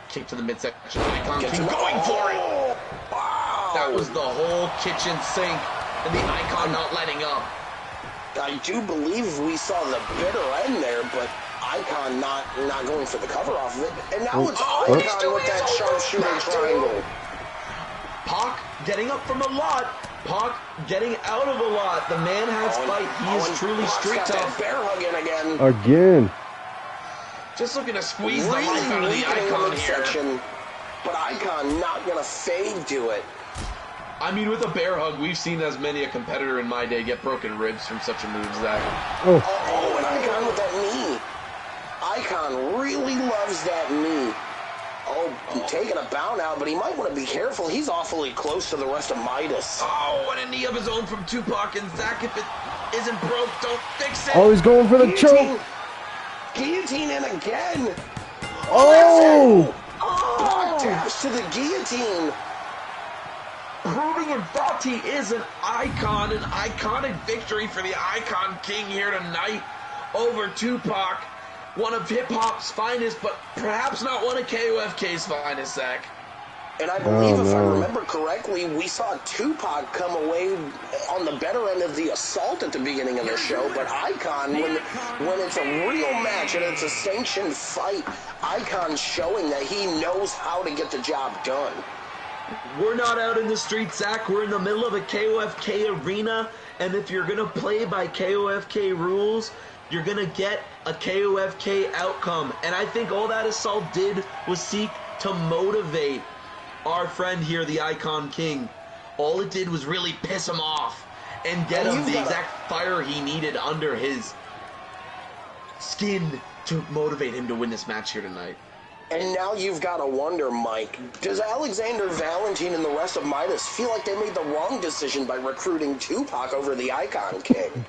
Kick to the midsection. Icon King going for it. Wow. That was the whole kitchen sink, and the Icon not letting up. I do believe we saw the bitter end there, but Icon not going for the cover off of it. And now it's Icon with that sharpshooter triangle. Pac getting up from a lot. Pac getting out of a lot. The man has fight. He is truly street tough. Bear hug in again. Again. Just looking to squeeze the life out of the Icon here. But Icon not going to fade to it. I mean, with a bear hug, we've seen as many a competitor in my day get broken ribs from such a move, Zach. Oh, and Icon with that knee. Icon really loves that knee. Oh, taking a bow now, but he might want to be careful. He's awfully close to the rest of Midas. Oh, and a knee of his own from Tupac. And Zach, if it isn't broke, don't fix it. Oh, he's going for the choke. Guillotine in again. Oh! Pac taps to the guillotine. proving in fact he is an icon, an iconic victory for the Icon King here tonight over Tupac, one of hip-hop's finest, but perhaps not one of KOFK's finest, Zach. And I believe, if I remember correctly, we saw Tupac come away on the better end of the assault at the beginning of the show, but Icon, when it's a real match and it's a sanctioned fight, Icon's showing that he knows how to get the job done. We're not out in the streets, Zach. We're in the middle of a KOFK arena, and if you're going to play by KOFK rules, you're going to get a KOFK outcome. And I think all that assault did was seek to motivate our friend here, the Icon King. All it did was really piss him off and get him the exact fire he needed under his skin to motivate him to win this match here tonight. And now you've got to wonder, Mike, does Alexander Valentine and the rest of Midas feel like they made the wrong decision by recruiting Tupac over the Icon King?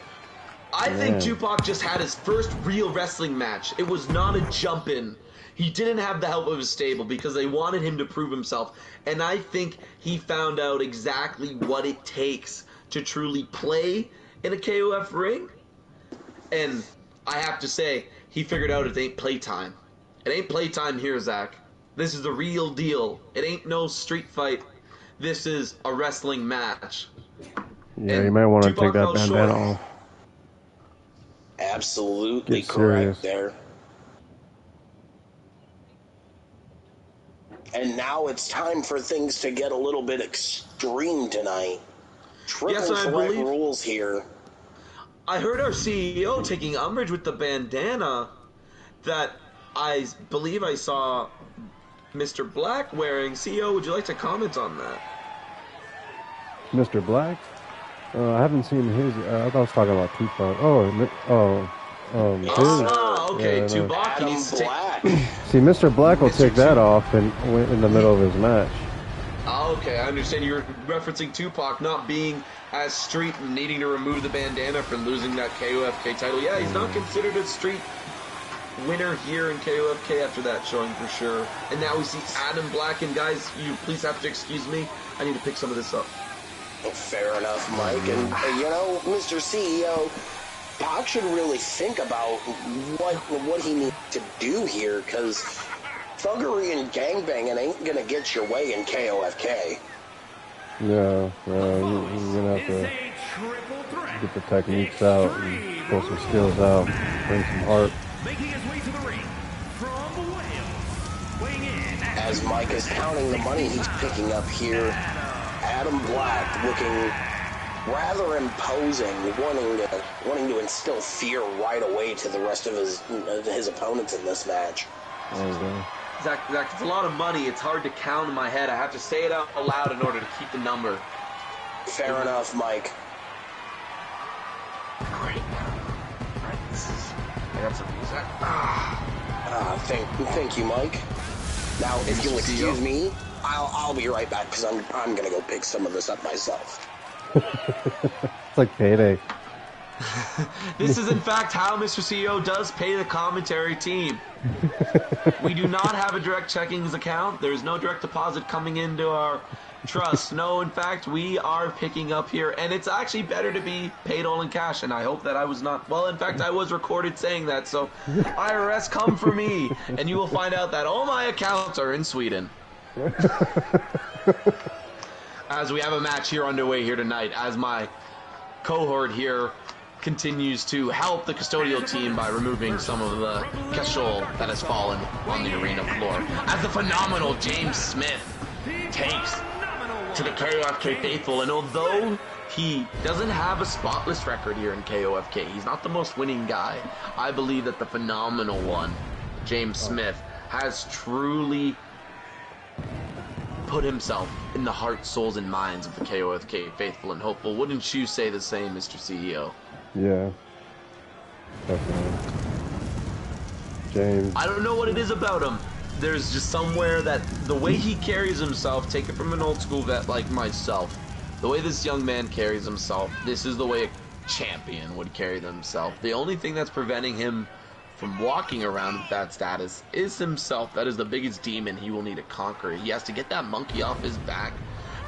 I think Tupac just had his first real wrestling match. It was not a jump-in. He didn't have the help of his stable because they wanted him to prove himself. And I think he found out exactly what it takes to truly play in a KOF ring. And I have to say, he figured out it ain't playtime. It ain't playtime here, Zach. This is the real deal. It ain't no street fight. This is a wrestling match. Yeah, you might want to take that bandana off. Absolutely correct there. And now it's time for things to get a little bit extreme tonight. Triple threat rules here. I heard our CEO taking umbrage with the bandana that I believe I saw Mr. Black wearing. CEO, would you like to comment on that? Mr. Black? I haven't seen his. I thought I was talking about Tupac. Okay, yeah, Tupac. He needs to take. See, Mr. Black will take that off in the middle of his match. Okay, I understand you're referencing Tupac not being as street and needing to remove the bandana for losing that KOFK title. Yeah, he's not considered a street winner here in KOFK after that showing for sure. And now we see Adam Black, and guys, you please have to excuse me. I need to pick some of this up. Fair enough, Mike. And, Mr. CEO, Pac should really think about what he needs to do here, because thuggery and gangbanging ain't going to get your way in KOFK. Yeah, you're going to have to get the techniques out and pull some skills out, bring some heart. Making his way to the ring from Wales, weighing in as Mike is counting the money he's picking up here, Adam Black looking rather imposing, wanting to instill fear right away to the rest of his opponents in this match. Zach, it's a lot of money. It's hard to count in my head. I have to say it out loud in order to keep the number. Fair enough, Mike. Great. I got some music. Thank you, Mike. Now, if you'll excuse me, I'll be right back because I'm gonna go pick some of this up myself. It's like payday. This is in fact how Mr. CEO does pay the commentary team. We do not have a direct checkings account. There's no direct deposit coming into our trust. No, in fact, we are picking up here, and it's actually better to be paid all in cash, and I hope that I was not... Well, in fact, I was recorded saying that, so IRS, come for me, and you will find out that all my accounts are in Sweden. As we have a match here underway here tonight, as my cohort here continues to help the custodial team by removing some of the cachol that has fallen on the arena floor. As the phenomenal James Smith takes to the KOFK faithful, and although he doesn't have a spotless record here in KOFK, he's not the most winning guy, I believe that the phenomenal one, James Smith, has truly put himself in the hearts, souls, and minds of the KOFK faithful and hopeful. Wouldn't you say the same, Mr. CEO? Yeah, definitely. James. I don't know what it is about him. There's just somewhere that the way he carries himself, take it from an old school vet like myself, the way this young man carries himself, this is the way a champion would carry himself. The only thing that's preventing him from walking around with that status is himself. That is the biggest demon he will need to conquer. He has to get that monkey off his back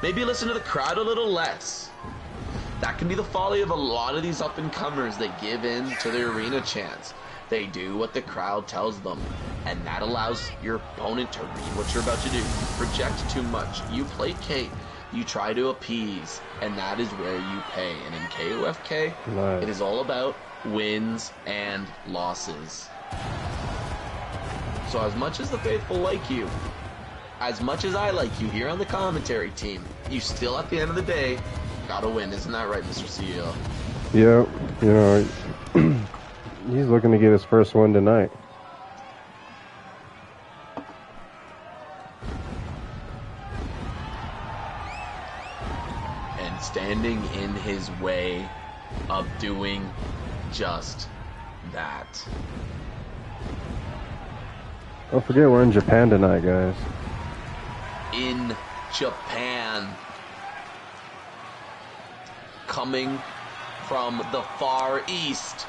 Maybe listen to the crowd a little less. That can be the folly of a lot of these up-and-comers. They give in to the arena chants. They do what the crowd tells them, and that allows your opponent to read what you're about to do. Project too much. You placate. You try to appease, and that is where you pay. And in KOFK, Nice. it is all about wins and losses. So as much as the faithful like you, as much as I like you here on the commentary team, you still, at the end of the day, gotta win. Isn't that right, Mr. CEO? Yeah, you know, he's looking to get his first one tonight. And standing in his way of doing just that. Don't forget we're in Japan tonight, guys. In Japan, coming from the far east,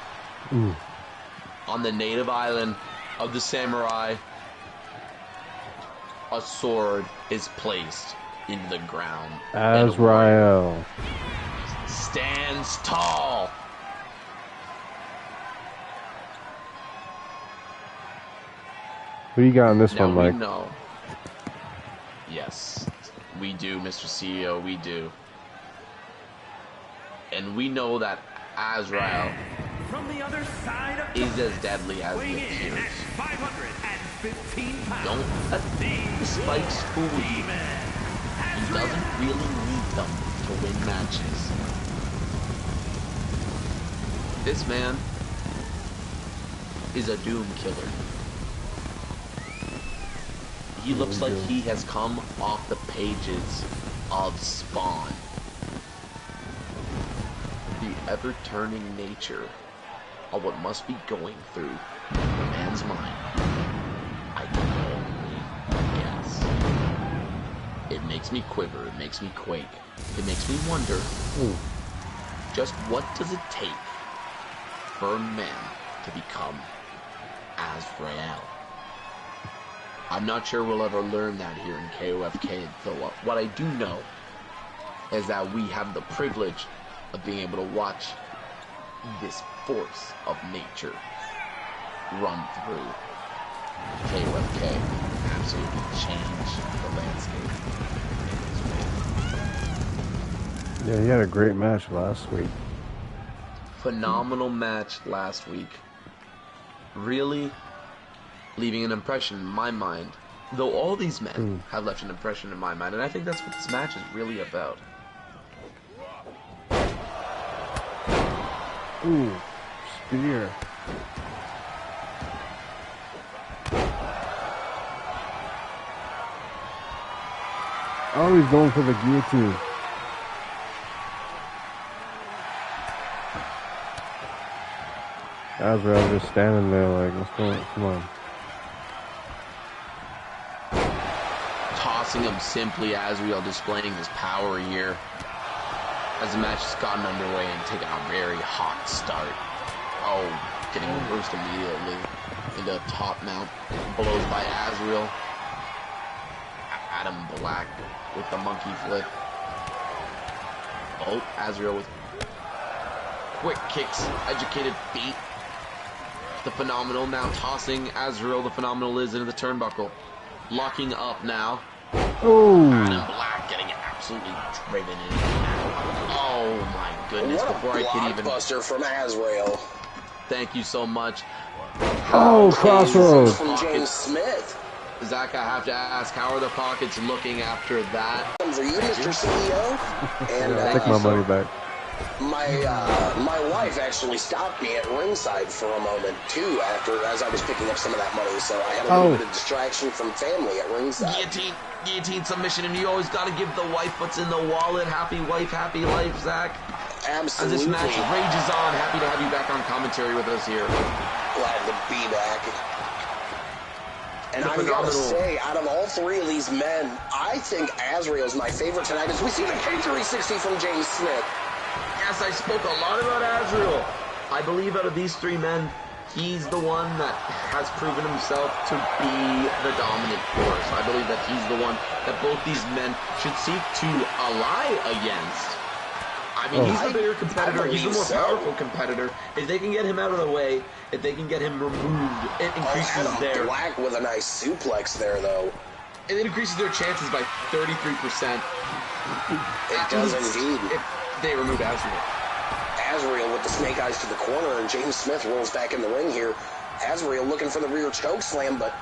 on the native island of the samurai, a sword is placed into the ground. Azrael. Stands tall. Who you got in this Now one, we Mike? know. Yes, we do, Mr. CEO, we do. And we know that Azrael From the other side of is as deadly as it weighing in appears. at 515 pounds. Don't let the spikes fool you. He doesn't really need them to win matches. This man is a doom killer. He looks like he has come off the pages of Spawn. The ever-turning nature of what must be going through a man's mind, I can only guess. It makes me quiver, it makes me quake, it makes me wonder, just what does it take for a man to become Azrael? I'm not sure we'll ever learn that here in KOFK. Though what I do know is that we have the privilege of being able to watch this force of nature run through KOFK and absolutely change the landscape in this way. Yeah, he had a great match last week. Phenomenal match last week. Really leaving an impression in my mind, though all these men have left an impression in my mind, and I think that's what this match is really about. Ooh, spear. Oh, he's going for the guillotine. Azrael just standing there like, what's going on? Come on. Tossing him simply, Azrael displaying his power here as the match has gotten underway and taken a very hot start. Oh, getting reversed immediately into a top mount. Blows by Azrael. Adam Black with the monkey flip. Oh, Azrael with quick kicks, educated feet. The Phenomenal now tossing Azrael, the Phenomenal is into the turnbuckle. Locking up now. Oh! Adam Black getting absolutely driven in. Oh my goodness, What before a I could even... blockbuster from Azrael. Thank you so much. Oh, crossroads! From James Smith. Zach, I have to ask, how are the pockets looking after that? For you, Mr. CEO. And Take my money back. my wife actually stopped me at ringside for a moment too as I was picking up some of that money, so I had a little bit of distraction from family at ringside. Guillotine submission, and you always got to give the wife what's in the wallet. Happy wife, happy life, Zach. Absolutely. As this match rages on, happy to have you back on commentary with us here. Glad to be back. And I gotta say, out of all three of these men, I think Azrael's my favorite tonight as we see the K360 from James Smith. Yes, I spoke a lot about Azrael. I believe out of these three men, he's the one that has proven himself to be the dominant force. I believe that he's the one that both these men should seek to ally against. I mean, he's the bigger competitor. He's the more powerful competitor. If they can get him out of the way, if they can get him removed, it increases Adam Black with a nice suplex there, though. It increases their chances by 33%. It does indeed. If they remove Azrael. Azrael with the snake eyes to the corner, and James Smith rolls back in the ring here. Azrael looking for the rear choke slam, but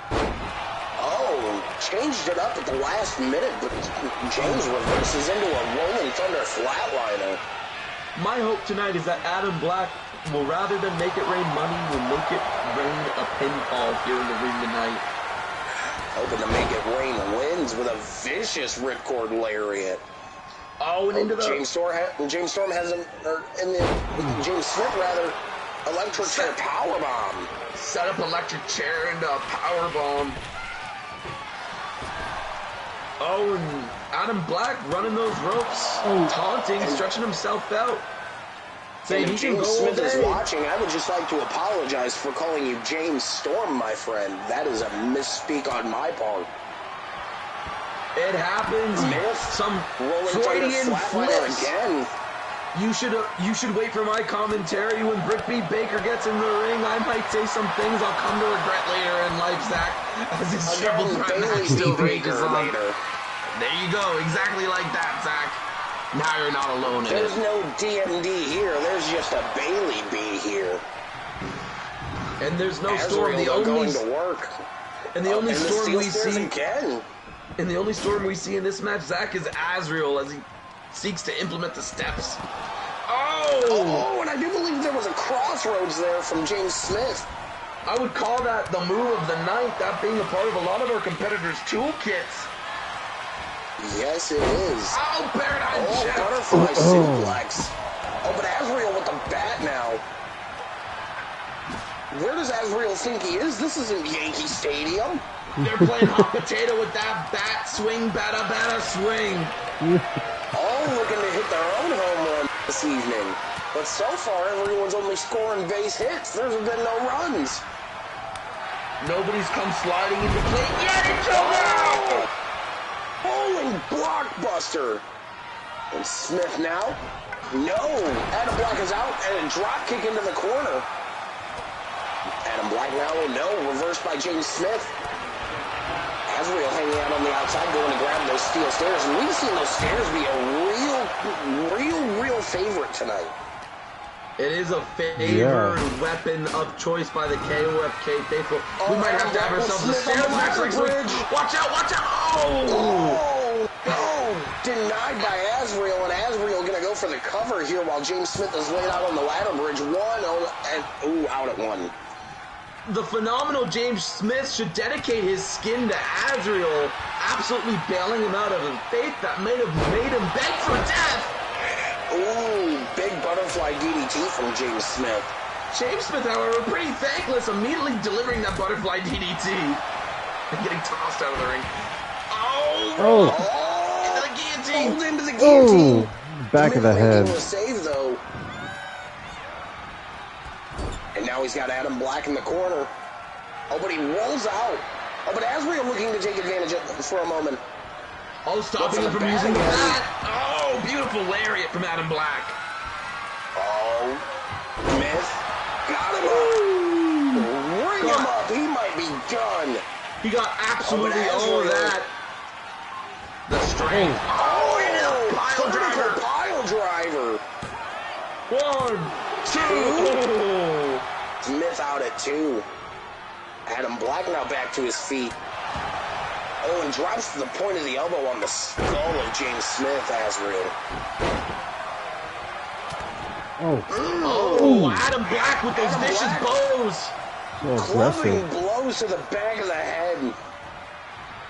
changed it up at the last minute, but James reverses into a Rolling Thunder flatliner. My hope tonight is that Adam Black will, rather than make it rain money, will make it rain a pinfall here in the ring tonight. Hoping to make it rain wins with a vicious ripcord lariat. Oh, and into the... James Storm has him, James Smith rather, electric chair powerbomb. Set up electric chair into a powerbomb. Oh, and Adam Black running those ropes, taunting, stretching himself out. Saying if James Smith is watching, I would just like to apologize for calling you James Storm, my friend. That is a misspeak on my part. It happens. Some Freudian flips. Again. You should wait for my commentary when Britt B. Baker gets in the ring. I might say some things I'll come to regret later in life, Zach, as this triple threat match still rages on. There you go, exactly like that, Zach. Now you're not alone in it. There's no DMD here. There's just a Bailey B here. And there's no Storm. The only going to work. And the only Storm we see again. And the only Storm we see in this match, Zach, is Azrael as he seeks to implement the steps. Oh, and I do believe there was a crossroads there from James Smith. I would call that the move of the night, that being a part of a lot of our competitors' toolkits. Yes, it is. Oh, paradigm shift. Butterfly suplex. Oh, but Azrael with the bat now. Where does Azrael think he is? This isn't Yankee Stadium. They're playing hot potato with that bat swing, bada swing. All looking to hit their own home run this evening. But so far, everyone's only scoring base hits. There's been no runs. Nobody's come sliding into play yet. It's over! Rolling blockbuster. And Smith now. No. Adam Black is out and a drop kick into the corner. Adam Black now. No. Reversed by James Smith. Azrael hanging out on the outside, going to grab those steel stairs. And we've seen those stairs be a real favorite tonight. It is a favored weapon of choice by the KOFK faithful. We might have to have ourselves a stairs match next week. Watch out, watch out! Oh! Denied by Azrael, and Azrael going to go for the cover here while James Smith is laid out on the ladder bridge. Out at one. The phenomenal James Smith should dedicate his skin to Azrael, absolutely bailing him out of a fate that may have made him beg for death. Ooh, big butterfly DDT from James Smith. James Smith, however, pretty thankless, immediately delivering that butterfly DDT and getting tossed out of the ring. Into the guillotine. Pulled into the guillotine. Back of the head. Making the save, though. And now he's got Adam Black in the corner. Oh, but he rolls out. Oh, but Azrael looking to take advantage of it for a moment. Oh, stopping him from using the bat. Oh, beautiful lariat from Adam Black. Oh, Smith got him up. Ring him up. He might be done. He got absolutely all of that. The strength. Pile driver. Pile driver. 1, 2. Smith out at 2. Adam Black now back to his feet. Oh, and drops to the point of the elbow on the skull of James Smith, Azrael. Adam Black with those vicious bows. Clubbing blows to the back of the head.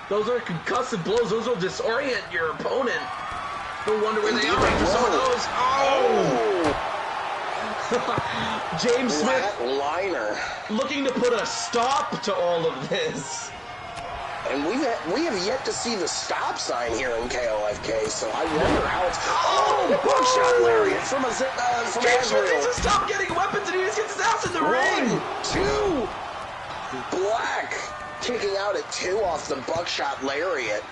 Those are concussive blows. Those will disorient your opponent. No wonder where they are after some of those. James Smith liner looking to put a stop to all of this. And we have yet to see the stop sign here in KOFK, so I wonder how it's... Oh, book buckshot lariat from James Smith Azrael. needs to stop getting weapons and he just gets his ass in the ring. 1, 2. Black kicking out at 2 off the buckshot lariat.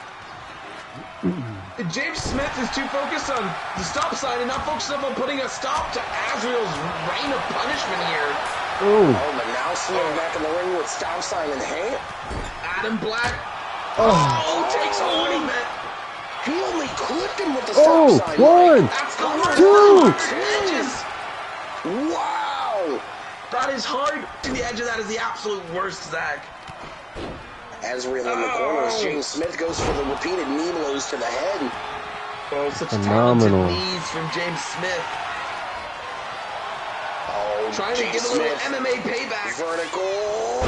James Smith is too focused on the stop sign and not focused on putting a stop to Azrael's reign of punishment here. Oh. But now Smith back in the ring with stop sign in hand. Adam Black. Takes Oh. what he meant. He only clipped him with the stop sign. One, That's the worst. two. Edges. Wow. That is hard. The edge of that is the absolute worst, Zach. Azrael in the corners. James Smith goes for the repeated knee blows to the head. Oh, such Phenomenal. talented knees from James Smith. Oh, Trying to James get a little Smith. MMA payback. Vertical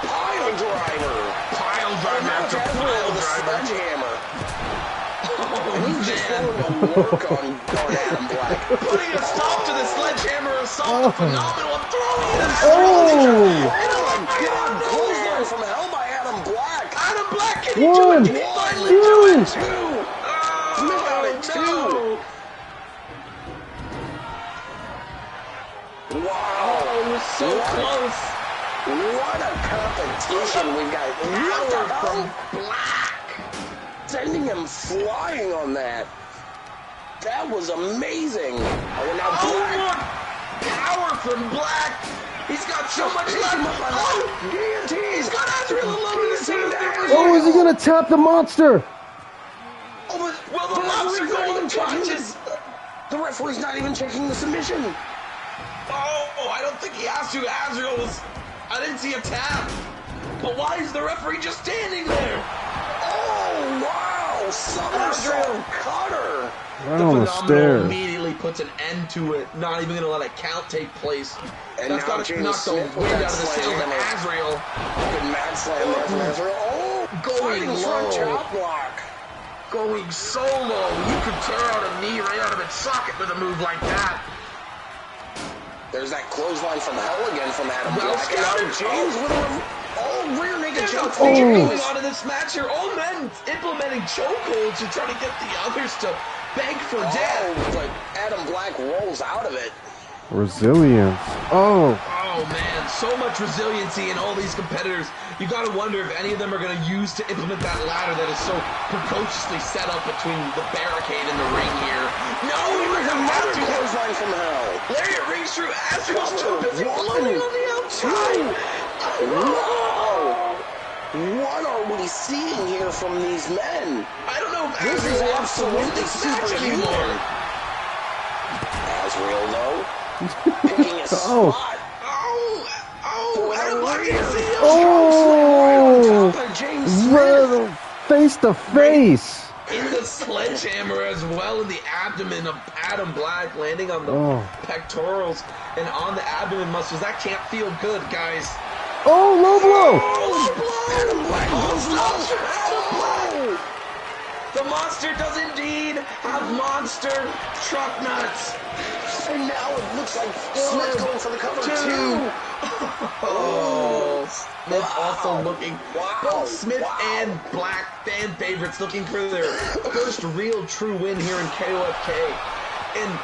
pile driver. Pile driver Now after Azrael pile with a driver. sledgehammer. Oh, And he's just man. going to work on Adam Black. Putting a stop to the sledgehammer assault. Phenomenal. I'm throwing it. Oh. Oh my God! Clothesline from hell by Adam Black. Adam Black, can he do One, it? Can he finally do it? 2. Oh, Smith out at 2. no. Wow! Oh, it was so close. What a competition we got! What the hell? Black. Sending him flying on that. That was amazing. Oh, now Oh, Black. what power from Black. He's got so much Pick him up left. on Oh, that guillotine. he's got Azrael alone in the center. Oh, is he gonna tap the monster? Oh, but Will the the monster referee's go not in even checking punches? the referee's not even checking the submission. Oh, I don't think he has to. Azrael was... I didn't see a tap. But why is the referee just standing there? Oh, wow! Somersault cutter. Right on the Phenomenal stairs. immediately puts an end to it. Not even going to let a count take place. And That's now got to James knock the Smith with wind that out of the sails of sledgehammer. Azrael. Good mat slam there from Azrael. Oh, Going fighting front low. chop block. Going so low. You could tear out a knee right out of its socket with a move like that. There's that clothesline from hell again from Adam Well Black. And now scouted. James with a rear naked There's no choke. fear Oh. going on in this match here. All men implementing chokeholds to try to get the others to beg for death. Oh, but Adam Black rolls out of it. Resilience. Oh. Oh man, so much resiliency in all these competitors. You gotta wonder if any of them are gonna use to implement that ladder that is so precociously set up between the barricade and the ring here. No, we're gonna have Another to. clothesline from hell. Lariat rings through. Azrael's too busy One, floating on the outside. Wow! What are we seeing here from these men? I don't know if This is Azrael wants to win absolutely this match superhuman. anymore. Azrael, no. Picking a Oh. spot. Oh, Adam Black rear. can see him. Oh. Right on top of James Smith. Right face to face. In the sledgehammer as well in the abdomen of Adam Black, landing on the Oh. pectorals and on the abdomen muscles. That can't feel good, guys. Oh, low blow. Adam Black goes Monster low. Adam Black. The monster does indeed have monster truck nuts. And now it looks like Smith going for the cover too. Oh, Smith also looking. Wow. Both Smith Wow. and Black fan favorites looking for their first real true win here in KOFK. And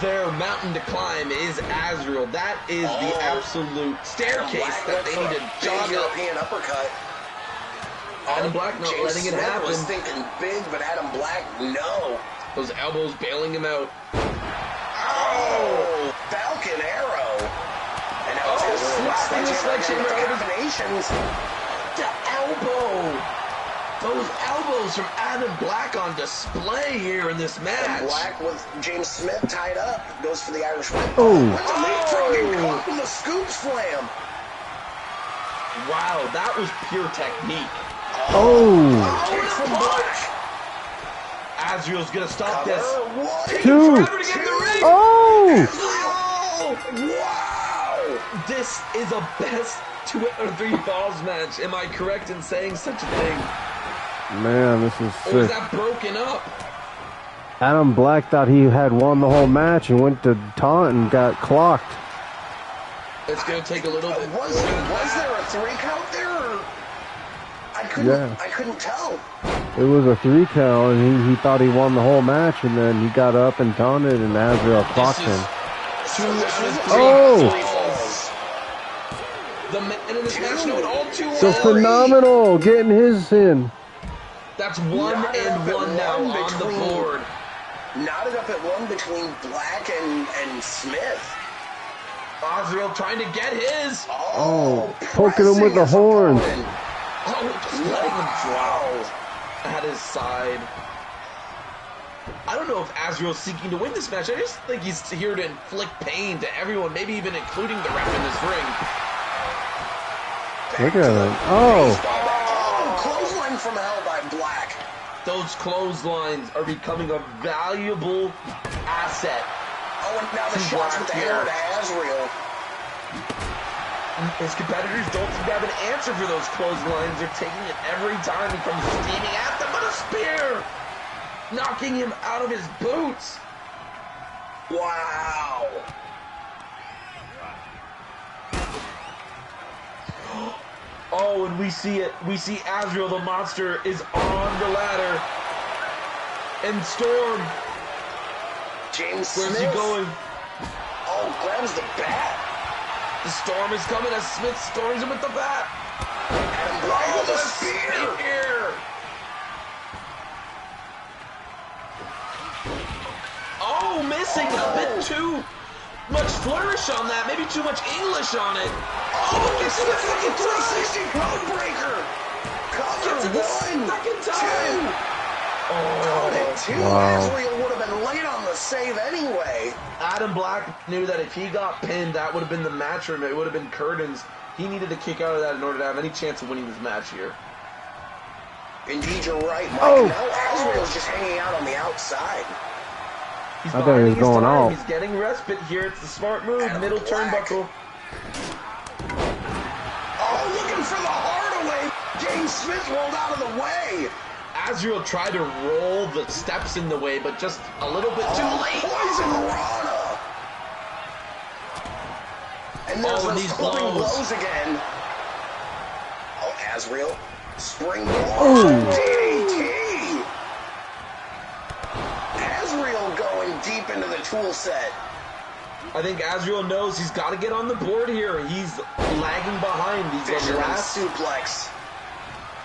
their mountain to climb is Azrael. That is the absolute staircase that they need to jog up. European uppercut. Adam Black not James letting it Smith happen. was thinking big, but Adam Black, no. Those elbows bailing him out. Oh, Falcon Arrow. And now it's slapping the sledgehammer out of his- combinations. The elbow. Those elbows from Adam Black on display here in this match. Black with James Smith tied up. Goes for the Irish whip. Oh. Went to leapfrog and caught him the scoop slam. Wow, that was pure technique. Oh. Kick from Black. Azrael's gonna stop Cover. this. One. Two. Forever to get in the ring. Oh. Oh, Wow. this is a best 2 out of 3 falls match. Am I correct in saying such a thing? Man, this is Or was sick. that broken up? Adam Black thought he had won the whole match and went to taunt and got clocked. It's gonna take a little bit. Was there a 3 count there? Or? I couldn't tell. It was a 3 count, and he thought he won the whole match, and then he got up and taunted, and Azrael clocked him. Two out of three. Oh! falls. The men in this match know it all too well. So Phenomenal getting his in. That's 1-1 now on the board. Knotted up at 1 between Black and Smith. Azrael trying to get his. Oh, poking him with the horns. Just letting him drop at his side. I don't know if Azrael's seeking to win this match. I just think he's here to inflict pain to everyone, maybe even including the ref in this ring. Look at him. Oh. Clothesline from hell by Black. Those clotheslines are becoming a valuable asset. Oh, and now the shots with the hammer to Azrael. His competitors don't seem to have an answer for those clotheslines. They're taking it every time he comes steaming at them with a spear, knocking him out of his boots. Wow. Oh, and we see it. We see Azrael the monster is on the ladder. And Storm. James Where's Smith. he going? Oh, grabs the bat. The Storm is coming as Smith storms him with the bat. And Black with a spear. Oh, missing a bit too much flourish on that. Maybe too much English on it. Oh, it's the fucking 360 code breaker. Cover Gets it the one, second time. Two. Wow. Azrael would have been late on the save anyway. Adam Black knew that if he got pinned, that would have been the match room. It would have been curtains. He needed to kick out of that in order to have any chance of winning this match here. Indeed, you're right, Mike. Oh. Now Azrael's just hanging out on the outside. He's I thought he was biding his going time. out. He's getting respite here. It's the smart move. Adam Middle Black. turnbuckle. Oh, looking for the heart away. James Smith rolled out of the way. Azrael tried to roll the steps in the way, but just a little bit too late. Poison Rana. And there's and those these clipping blows. blows again. Oh, Azrael. Springboard. Ooh. DDT. Azrael going deep into the tool set. I think Azrael knows he's got to get on the board here. He's lagging behind. Fisherman suplex.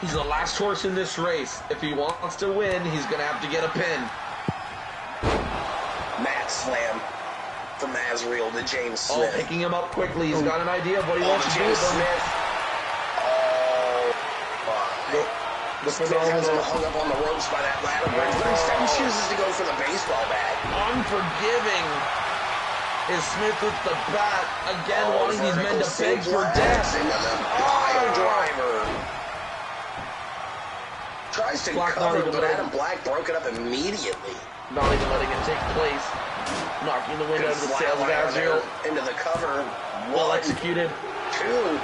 He's the last horse in this race. If he wants to win, he's going to have to get a pin. Mat slam from Azrael to James Oh, Smith. picking him up quickly. He's got an idea of what he wants to do James with him. Smith. Oh, The Smith has him phenomenal, hung up on the ropes by that ladder bridge, but instead he chooses to go for the baseball bat. unforgiving is Smith with the bat. Again, wanting these men to beg for suplex death. into the pile driver. Tries to Black cover, not even but letting- Adam Black broke it up immediately. Not even letting it take place. Knocking the wind out of the sails of Azrael. Into the cover. Well One, executed. two.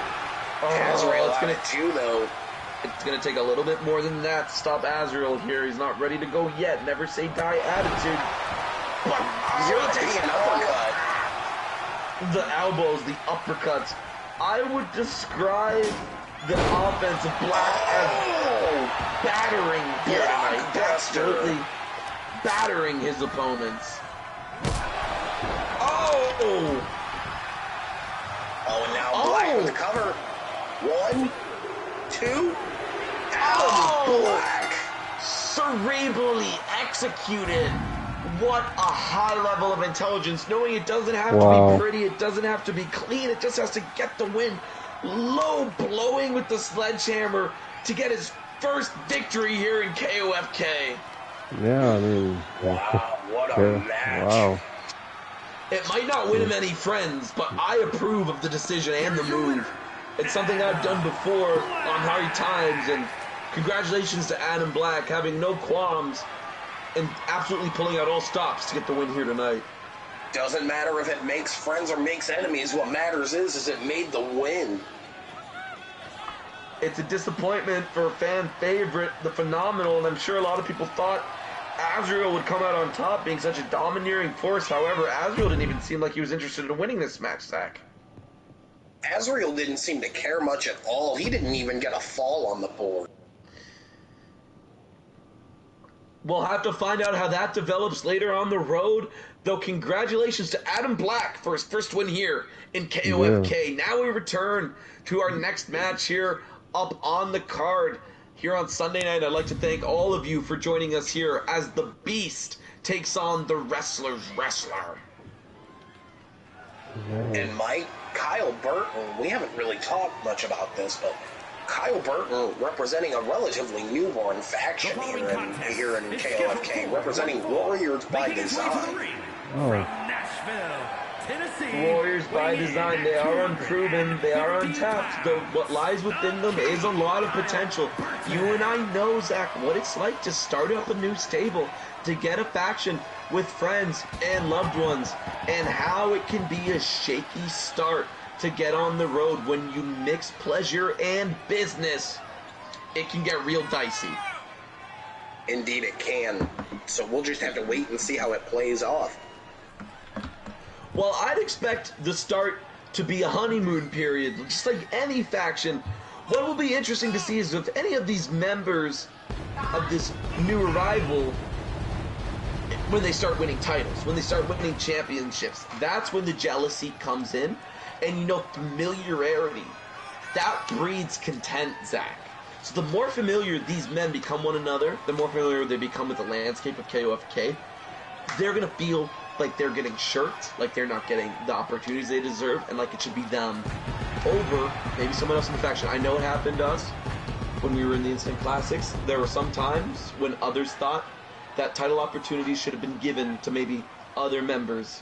Oh, Azrael it's out gonna of two, though. It's going to take a little bit more than that to stop Azrael here. He's not ready to go yet. Never say die attitude. But You're taking an uppercut. the elbows, the uppercuts. I would describe the offense of Black as battering here tonight. Blockbuster. Absolutely battering his opponents. Oh! Oh, and now Black with the cover. One, two. Adam Black. Cerebrally executed. What a high level of intelligence, knowing it doesn't have to Wow. be pretty, it doesn't have to be clean, it just has to get the win. Low blowing with the sledgehammer to get his first victory here in KOFK. Yeah, I mean, Wow, what a yeah, match. wow. It might not win him any friends, but I approve of the decision and the move. It's something I've done before on hard times, and congratulations to Adam Black having no qualms and absolutely pulling out all stops to get the win here tonight. Doesn't matter if it makes friends or makes enemies. What matters is it made the win. It's a disappointment for a fan favorite, the Phenomenal, and I'm sure a lot of people thought Azrael would come out on top being such a domineering force. However, Azrael didn't even seem like he was interested in winning this match, Zach. Azrael didn't seem to care much at all. He didn't even get a fall on the board. We'll have to find out how that develops later on the road. Though congratulations to Adam Black for his first win here in KOFK. Now we return to our next match here up on the card. Here on Sunday night, I'd like to thank all of you for joining us here as the Beast takes on the Wrestler's Wrestler. And Mike, Kyle Burton, we haven't really talked much about this, but Kyle Burton representing a relatively newborn faction here in KOFK, representing Warriors by Design. Warriors by Design, they are unproven, they are untapped, though what lies within them is a lot of potential. You and I know, Zach, what it's like to start up a new stable, to get a faction with friends and loved ones, and how it can be a shaky start to get on the road when you mix pleasure and business. It can get real dicey. Indeed it can. So we'll just have to wait and see how it plays off. Well, I'd expect the start to be a honeymoon period, just like any faction. What will be interesting to see is if any of these members of this new arrival, when they start winning titles, when they start winning championships, that's when the jealousy comes in. And you know, familiarity, that breeds content, Zach. So the more familiar these men become one another, the more familiar they become with the landscape of KOFK, they're going to feel like they're getting shirked, like they're not getting the opportunities they deserve, and like it should be them over maybe someone else in the faction. I know it happened to us when we were in the Instant Classics. There were some times when others thought that title opportunities should have been given to maybe other members.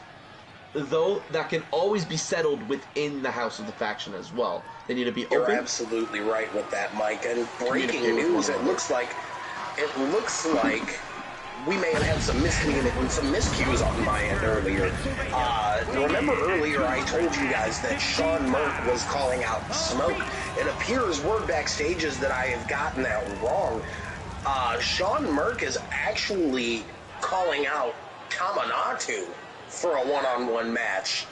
Though that can always be settled within the house of the faction as well. They need to be open. You're absolutely right with that, Mike. And breaking news, it looks like we may have had some miscues on my end earlier. Remember earlier I told you guys that Sean Merck was calling out Smoke. It appears word backstage is that I have gotten that wrong. Sean Merck is actually calling out Kamanatu for a one-on-one match.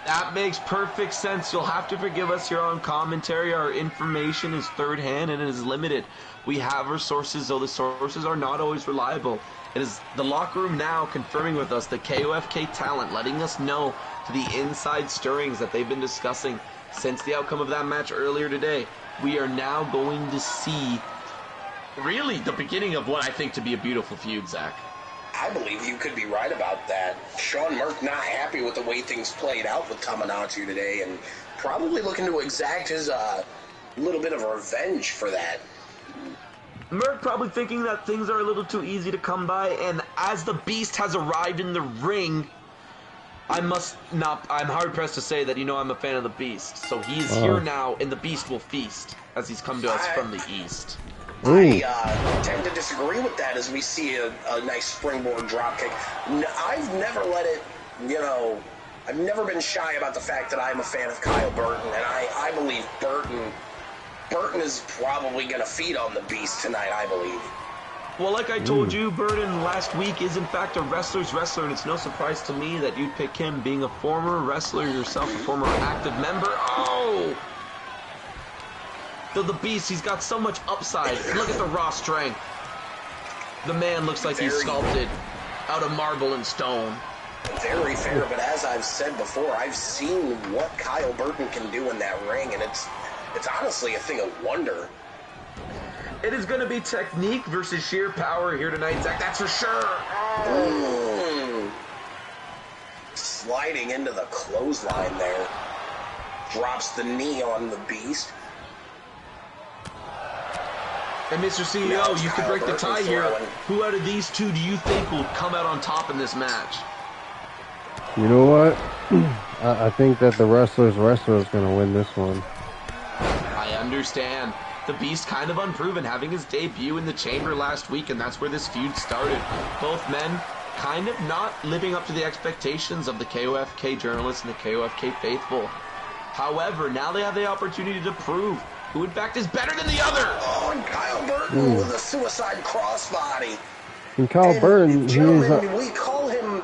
That makes perfect sense. You'll have to forgive us here on commentary. Our information is third-hand and it is limited. We have our sources, though the sources are not always reliable. It is the locker room now confirming with us the KOFK talent, letting us know to the inside stirrings that they've been discussing since the outcome of that match earlier today. We are now going to see really the beginning of what I think to be a beautiful feud, Zach. I believe you could be right about that. Sean Merck not happy with the way things played out with Kamanatu today and probably looking to exact his little bit of revenge for that. Merck probably thinking that things are a little too easy to come by, and as the Beast has arrived in the ring, I'm hard-pressed to say that, you know, I'm a fan of the Beast. So he's here now, and the Beast will feast as he's come to us from the East. I tend to disagree with that as we see a nice springboard dropkick. I've never let it, you know, I've never been shy about the fact that I'm a fan of Kyle Burton, and I believe Burton is probably going to feed on the Beast tonight, I believe. Well, like I told you, Burton last week is in fact a wrestler's wrestler, and it's no surprise to me that you'd pick him, being a former wrestler yourself, a former active member. Oh! Though the Beast, he's got so much upside. Look at the raw strength. The man looks like he's sculpted out of marble and stone. Very fair, but as I've said before, I've seen what Kyle Burton can do in that ring, and it's honestly a thing of wonder. It is going to be technique versus sheer power here tonight, Zach. That's for sure. Sliding into the clothesline there. Drops the knee on the Beast. And Mr. CEO, you could break the tie here. Who out of these two do you think will come out on top in this match? You know what? I think that the wrestler's wrestler is going to win this one. I understand. The Beast kind of unproven, having his debut in the Chamber last week, and that's where this feud started. Both men kind of not living up to the expectations of the KOFK journalists and the KOFK faithful. However, now they have the opportunity to prove who in fact is better than the other. Oh, and Kyle Burton with a suicide crossbody. And Kyle Burton, we call him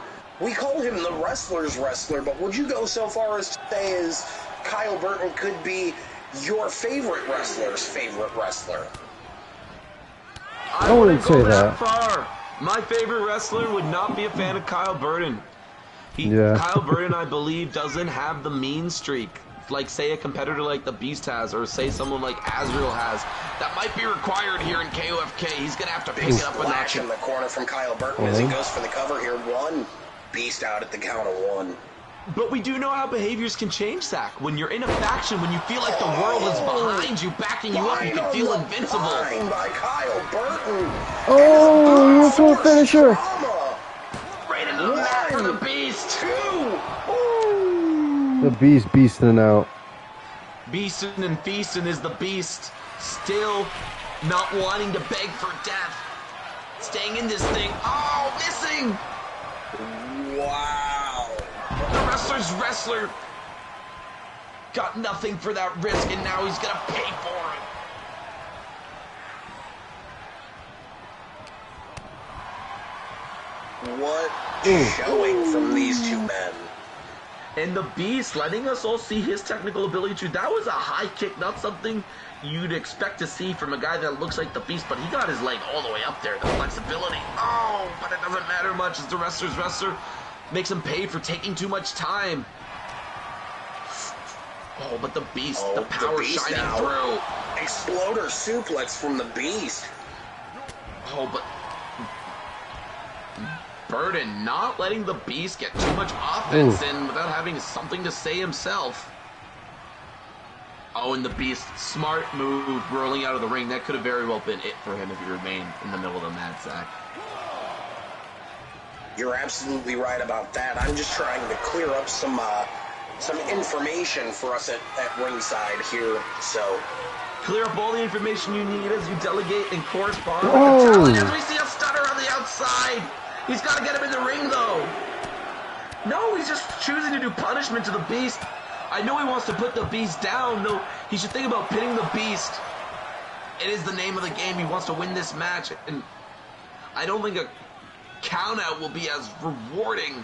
the wrestler's wrestler, but would you go so far as to say as Kyle Burton could be your favorite wrestler's favorite wrestler? I wouldn't say that. Far. My favorite wrestler would not be a fan of Kyle Burton. Yeah. Kyle Burton, I believe, doesn't have the mean streak like, say, a competitor like the Beast has, or say someone like Azrael has. That might be required here in KOFK. He's going to have to pick it up a notch. In the corner from Kyle Burton as he goes for the cover here. One Beast out at the count of one. But we do know how behaviors can change, Zach. When you're in a faction, when you feel like the world is behind you, backing you up, you can feel invincible. By Kyle Burton. Oh, what's a finisher? Right into the mat for the Beast. The Beast beasting out. Beasting and feasting is the Beast. Still not wanting to beg for death. Staying in this thing. Oh, missing. Wow. The wrestler's wrestler got nothing for that risk, and now he's going to pay for it. What showing from these two men. And the Beast letting us all see his technical ability too. That was a high kick, not something you'd expect to see from a guy that looks like the Beast, but he got his leg all the way up there, the flexibility. Oh, but it doesn't matter much as the wrestler's wrestler makes him pay for taking too much time. Oh, but the Beast, the power shining through. Exploder suplex from the Beast. Oh, but Burton not letting the Beast get too much offense in without having something to say himself. Oh, and the Beast, smart move, rolling out of the ring. That could have very well been it for him if he remained in the middle of the mat, Zach. You're absolutely right about that. I'm just trying to clear up some information for us at ringside here, so. Clear up all the information you need as you delegate and correspond with the talent. As we see a stunner on the outside. He's got to get him in the ring, though. No, he's just choosing to do punishment to the Beast. I know he wants to put the Beast down. No, he should think about pinning the Beast. It is the name of the game. He wants to win this match. And I don't think a countout will be as rewarding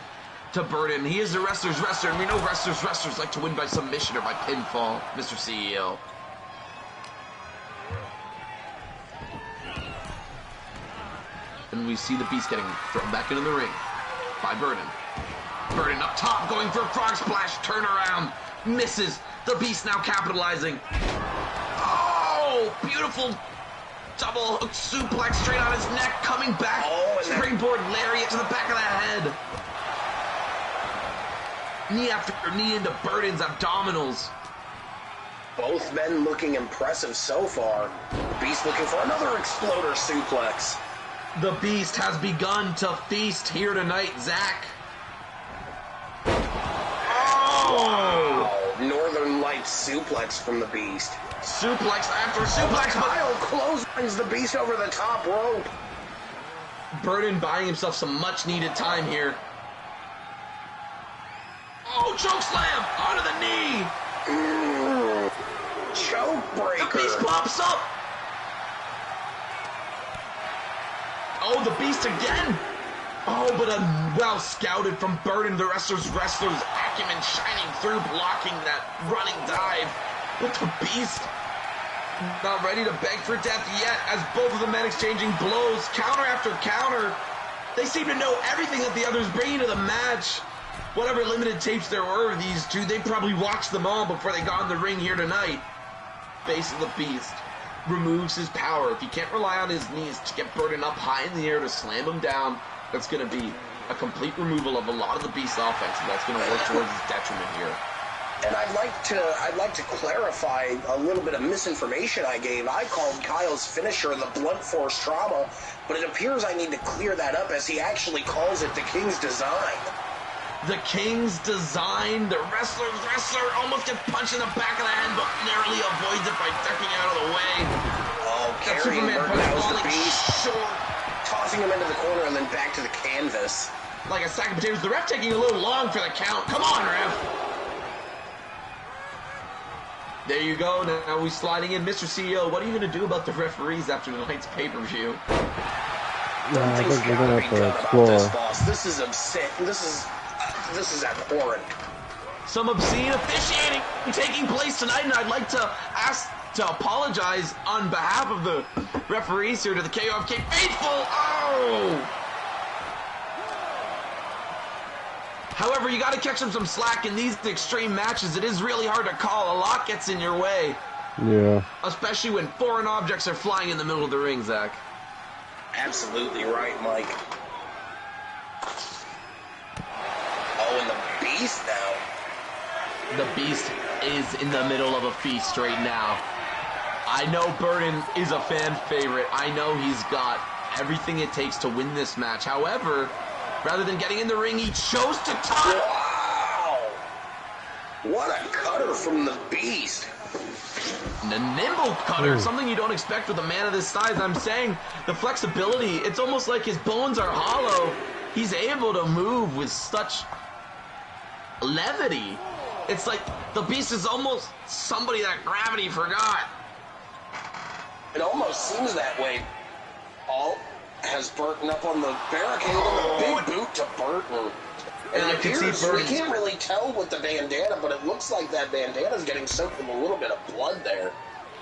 to Burton. He is a wrestler's wrestler, and we know wrestlers like to win by submission or by pinfall, Mr. CEO. And we see the Beast getting thrown back into the ring by Burton. Burton up top, going for a frog splash, turnaround, misses. The Beast now capitalizing. Oh, beautiful double hook suplex straight on his neck, coming back. Springboard lariat to the back of the head. Knee after knee into Burton's abdominals. Both men looking impressive so far. The Beast looking for another exploder suplex. The Beast has begun to feast here tonight, Zach. Oh! Wow. Northern Lights suplex from the Beast. Suplex after suplex. Kyle clotheslines the Beast over the top rope. Burton buying himself some much-needed time here. Oh, choke slam onto the knee. Choke breaker. The Beast pops up. Oh, the Beast again! Oh, but well scouted from Burton, the wrestler's acumen shining through, blocking that running dive. But the Beast not ready to beg for death yet, as both of the men exchanging blows, counter after counter. They seem to know everything that the others bring into the match. Whatever limited tapes there were of these two, they probably watched them all before they got in the ring here tonight. Face of the Beast removes his power. If he can't rely on his knees to get Burton up high in the air to slam him down, that's going to be a complete removal of a lot of the Beast's offense, and that's going to work towards his detriment here. And I'd like to clarify a little bit of misinformation I gave. I called Kyle's finisher the blunt force trauma, but it appears I need to clear that up as he actually calls it the King's Design. The King's Design, the wrestler almost gets punched in the back of the head, but narrowly avoids it by ducking out of the way. Oh, That carrying Superman Burton punch out falling the Beast, short. tossing him into the corner and then back to the canvas. Like a sack of potatoes. The ref taking a little long for the count. Come on, ref. There you go. Now we're sliding in. Mr. CEO, what are you going to do about the referees after tonight's pay-per-view? I think we're going to have to explore. This is upset. This is abhorrent. Some obscene officiating taking place tonight, and I'd like to apologize on behalf of the referees here to the KOFK faithful. Oh! However, you got to catch him some slack in these extreme matches. It is really hard to call. A lot gets in your way. Yeah. Especially when foreign objects are flying in the middle of the ring, Zach. Absolutely right, Mike. Oh, and the Beast now. The Beast is in the middle of a feast right now. I know Burton is a fan favorite. I know he's got everything it takes to win this match. However, rather than getting in the ring, he chose to touch. Wow! What a cutter from the Beast. The nimble cutter, something you don't expect with a man of this size. I'm saying the flexibility, it's almost like his bones are hollow. He's able to move with such levity. It's like the Beast is almost somebody that gravity forgot. It almost seems that way. Oh, has Burton up on the barricade and a big boot to Burton. And I can see we Burton. can't really tell with the bandana, but it looks like that bandana's getting soaked with a little bit of blood there.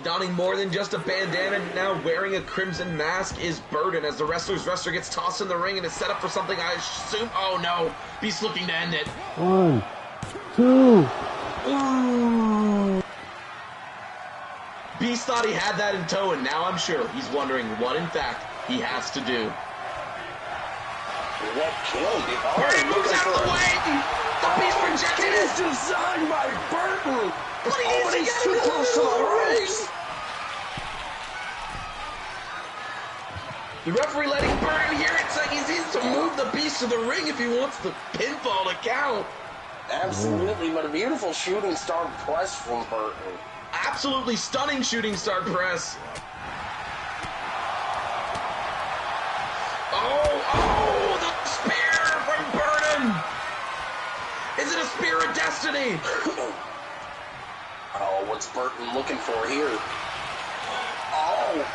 Donning more than just a bandana, now wearing a crimson mask is Burton as the wrestler's wrestler gets tossed in the ring and is set up for something I assume. Oh no, Beast looking to end it. 1, 2. Ooh. Beast thought he had that in tow, and now I'm sure he's wondering what, in fact, he has to do. What killed him? Oh, Burton moves out of the way! The Beast projected It is it! designed by Burton! But he needs but to he's get too it close to the ring! The referee letting Burton hear it, saying he needs to move the Beast to the ring if he wants the pinfall to count. Absolutely, but a beautiful shooting star press from Burton. Absolutely stunning shooting star press. Oh, the spear from Burton. Is it a spear of destiny? Oh, what's Burton looking for here? Oh,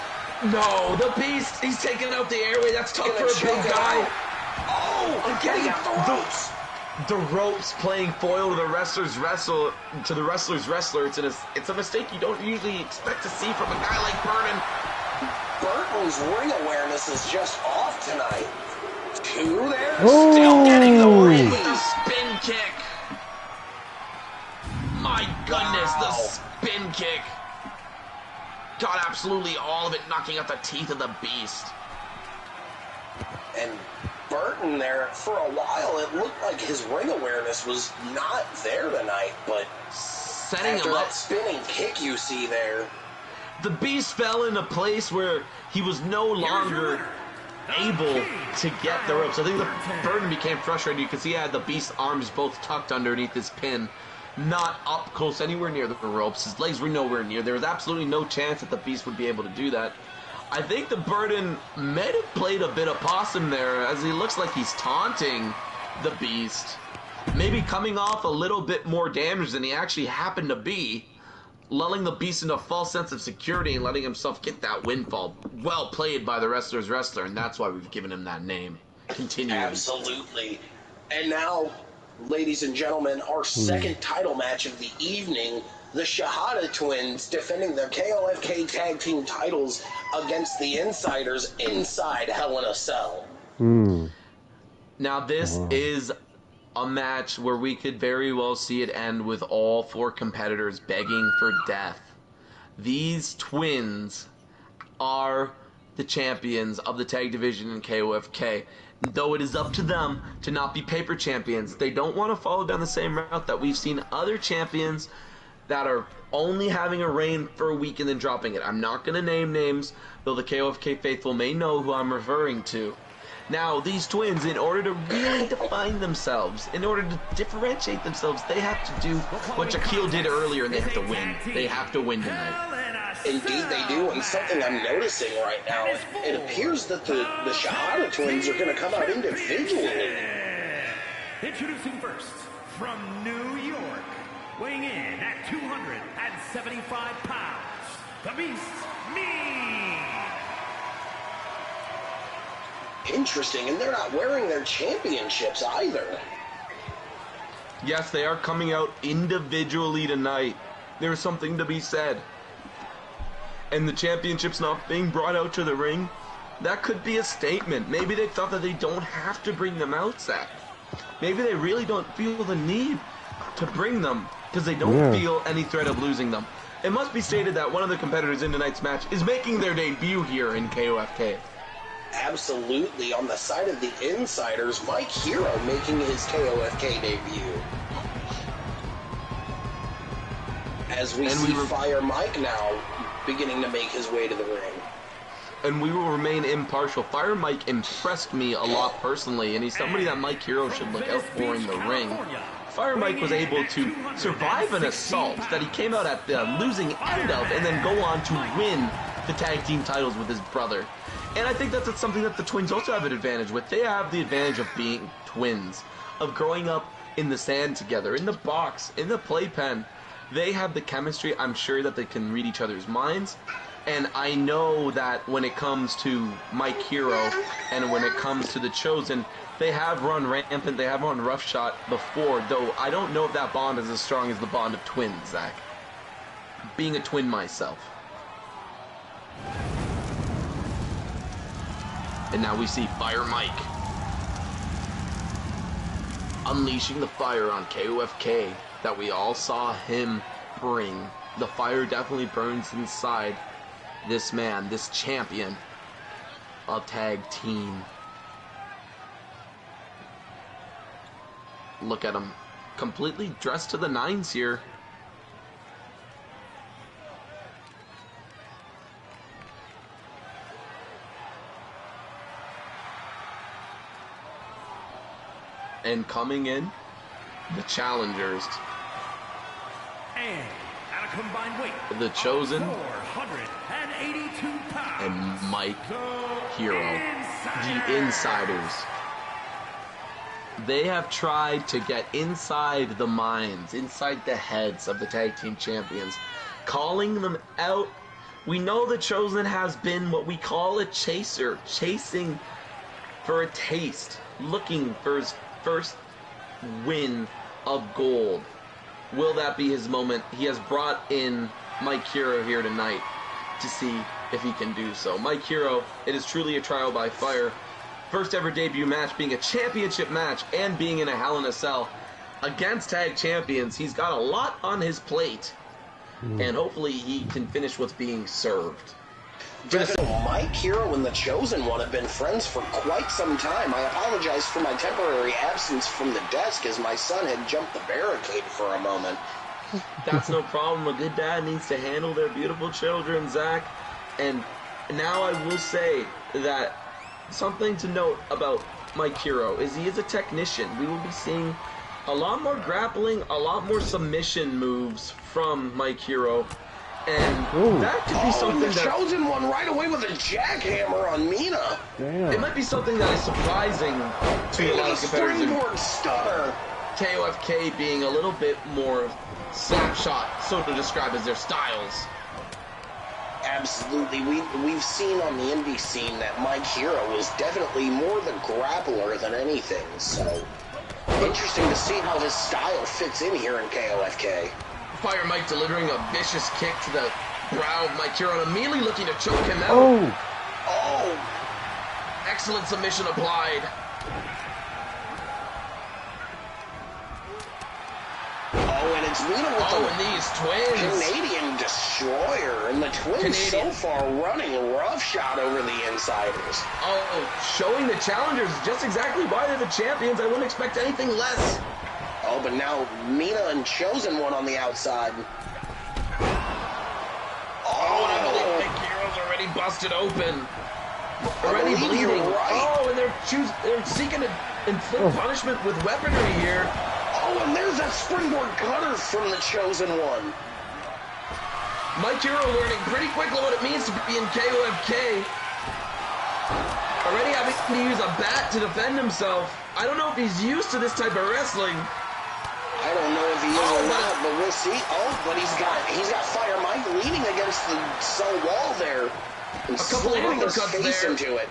No, the Beast, he's taking out the airway. That's tough for gonna a choke big it guy. out. Oh, I'm getting out the ropes. The ropes playing foil to the wrestler's wrestle to the wrestler's wrestler. It's a mistake you don't usually expect to see from a guy like Burton. Burton's ring awareness is just off tonight. 2 there. Oh. Still getting the Ooh. ring with the spin kick. My goodness, the Wow. spin kick. Got absolutely all of it, knocking out the teeth of the Beast. And Burton there, for a while, it looked like his ring awareness was not there tonight, but Setting after him up. that spinning kick you see there, The Beast fell in a place where he was no longer able to get the ropes. I think the Burton became frustrated because he had the Beast's arms both tucked underneath his pin, not up close anywhere near the ropes. His legs were nowhere near. There was absolutely no chance that the Beast would be able to do that. I think the Burton may have played a bit of possum there, as he looks like he's taunting the Beast. Maybe coming off a little bit more damage than he actually happened to be, lulling the Beast into a false sense of security and letting himself get that windfall. Well played by the wrestler's wrestler, and that's why we've given him that name. Continuing. absolutely. And now, ladies and gentlemen, our second title match of the evening, the Shahada Twins defending their KOFK Tag Team titles against the Insiders inside Hell in a Cell. Now this is a match where we could very well see it end with all 4 competitors begging for death. These twins are the champions of the tag division in KOFK. Though it is up to them to not be paper champions, they don't want to follow down the same route that we've seen other champions that are only having a reign for a week and then dropping it. I'm not going to name names, though the KOFK faithful may know who I'm referring to. Now, these twins, in order to really define themselves, in order to differentiate themselves, they have to do what Jaquil did earlier, and they have to win. They have to win tonight. Indeed they do, and something I'm noticing right now, it appears that the Shahada Twins are going to come out individually. Introducing first, from New York, weighing in at 275 pounds, the Beast, me. Interesting, and they're not wearing their championships either. Yes, they are coming out individually tonight. There's something to be said. And the championship's not being brought out to the ring, that could be a statement. Maybe they thought that they don't have to bring them out, Zach. Maybe they really don't feel the need to bring them because they don't feel any threat of losing them. It must be stated that one of the competitors in tonight's match is making their debut here in KOFK. Absolutely. On the side of the insiders, Mike Hero making his KOFK debut. As we see Fire Mike now beginning to make his way to the ring. And we will remain impartial. Fire Mike impressed me a lot personally, and he's somebody that Mike Hero should look out for in the ring. Fire Mike was able to survive an assault that he came out at the losing end of and then go on to win the tag team titles with his brother. And I think that's something that the twins also have an advantage with. They have the advantage of being twins, of growing up in the sand together, in the box, in the playpen. They have the chemistry. I'm sure that they can read each other's minds. And I know that when it comes to Mike Hero and when it comes to the Chosen, they have run rampant, they have run roughshod before, though I don't know if that bond is as strong as the bond of twins, Zach. Being a twin myself. And now we see Fire Mike unleashing the fire on KOFK that we all saw him bring. The fire definitely burns inside this man, this champion of tag team. Look at him, completely dressed to the nines here. And coming in, the challengers. And at a combined weight, the Chosen 482 pounds, and Mike Hero, the Insiders. They have tried to get inside the minds, inside the heads of the tag team champions, calling them out. We know the Chosen has been what we call a chaser, chasing for a taste, looking for his first win of gold. Will that be his moment? He has brought in Mike Hero here tonight to see if he can do so. Mike Hero, it is truly a trial by fire. First ever debut match being a championship match and being in a Hell in a Cell against tag champions. He's got a lot on his plate, and hopefully he can finish what's being served. Mike Hero and the Chosen One have been friends for quite some time. I apologize for my temporary absence from the desk as my son had jumped the barricade for a moment. That's no problem. A good dad needs to handle their beautiful children, Zach. And now I will say that something to note about Mike Hero is he is a technician. We will be seeing a lot more grappling, a lot more submission moves from Mike Hero. And that could be something the Chosen One right away with a jackhammer on Mina. Damn. It might be something that is surprising to a lot of competitors. Springboard stunner. KOFK being a little bit more slapshot, so to describe as their styles. Absolutely. We've seen on the indie scene that Mike Hero is definitely more the grappler than anything. So interesting to see how his style fits in here in KOFK. Fire Mike delivering a vicious kick to the brow of Mike Hero and immediately looking to choke him out. Oh! Excellent submission applied. Oh, and it's Mina with and these twins. Canadian Destroyer. And the twins so far running roughshod over the Insiders. Oh, showing the challengers just exactly why they're the champions. I wouldn't expect anything less. Oh, but now Mina and Chosen One on the outside. Oh, and I believe Mike Hero's already busted open. Already bleeding. Right. Oh, and they're seeking to inflict punishment with weaponry here. Oh, and there's that springboard cutter from the Chosen One. Mike Hero learning pretty quickly what it means to be in KOFK. Already having to use a bat to defend himself. I don't know if he's used to this type of wrestling. I don't know if he is or not, but we'll see. Oh, but he's got Fire Mike leaning against the cell wall there. And a couple of slamming his face there. into it.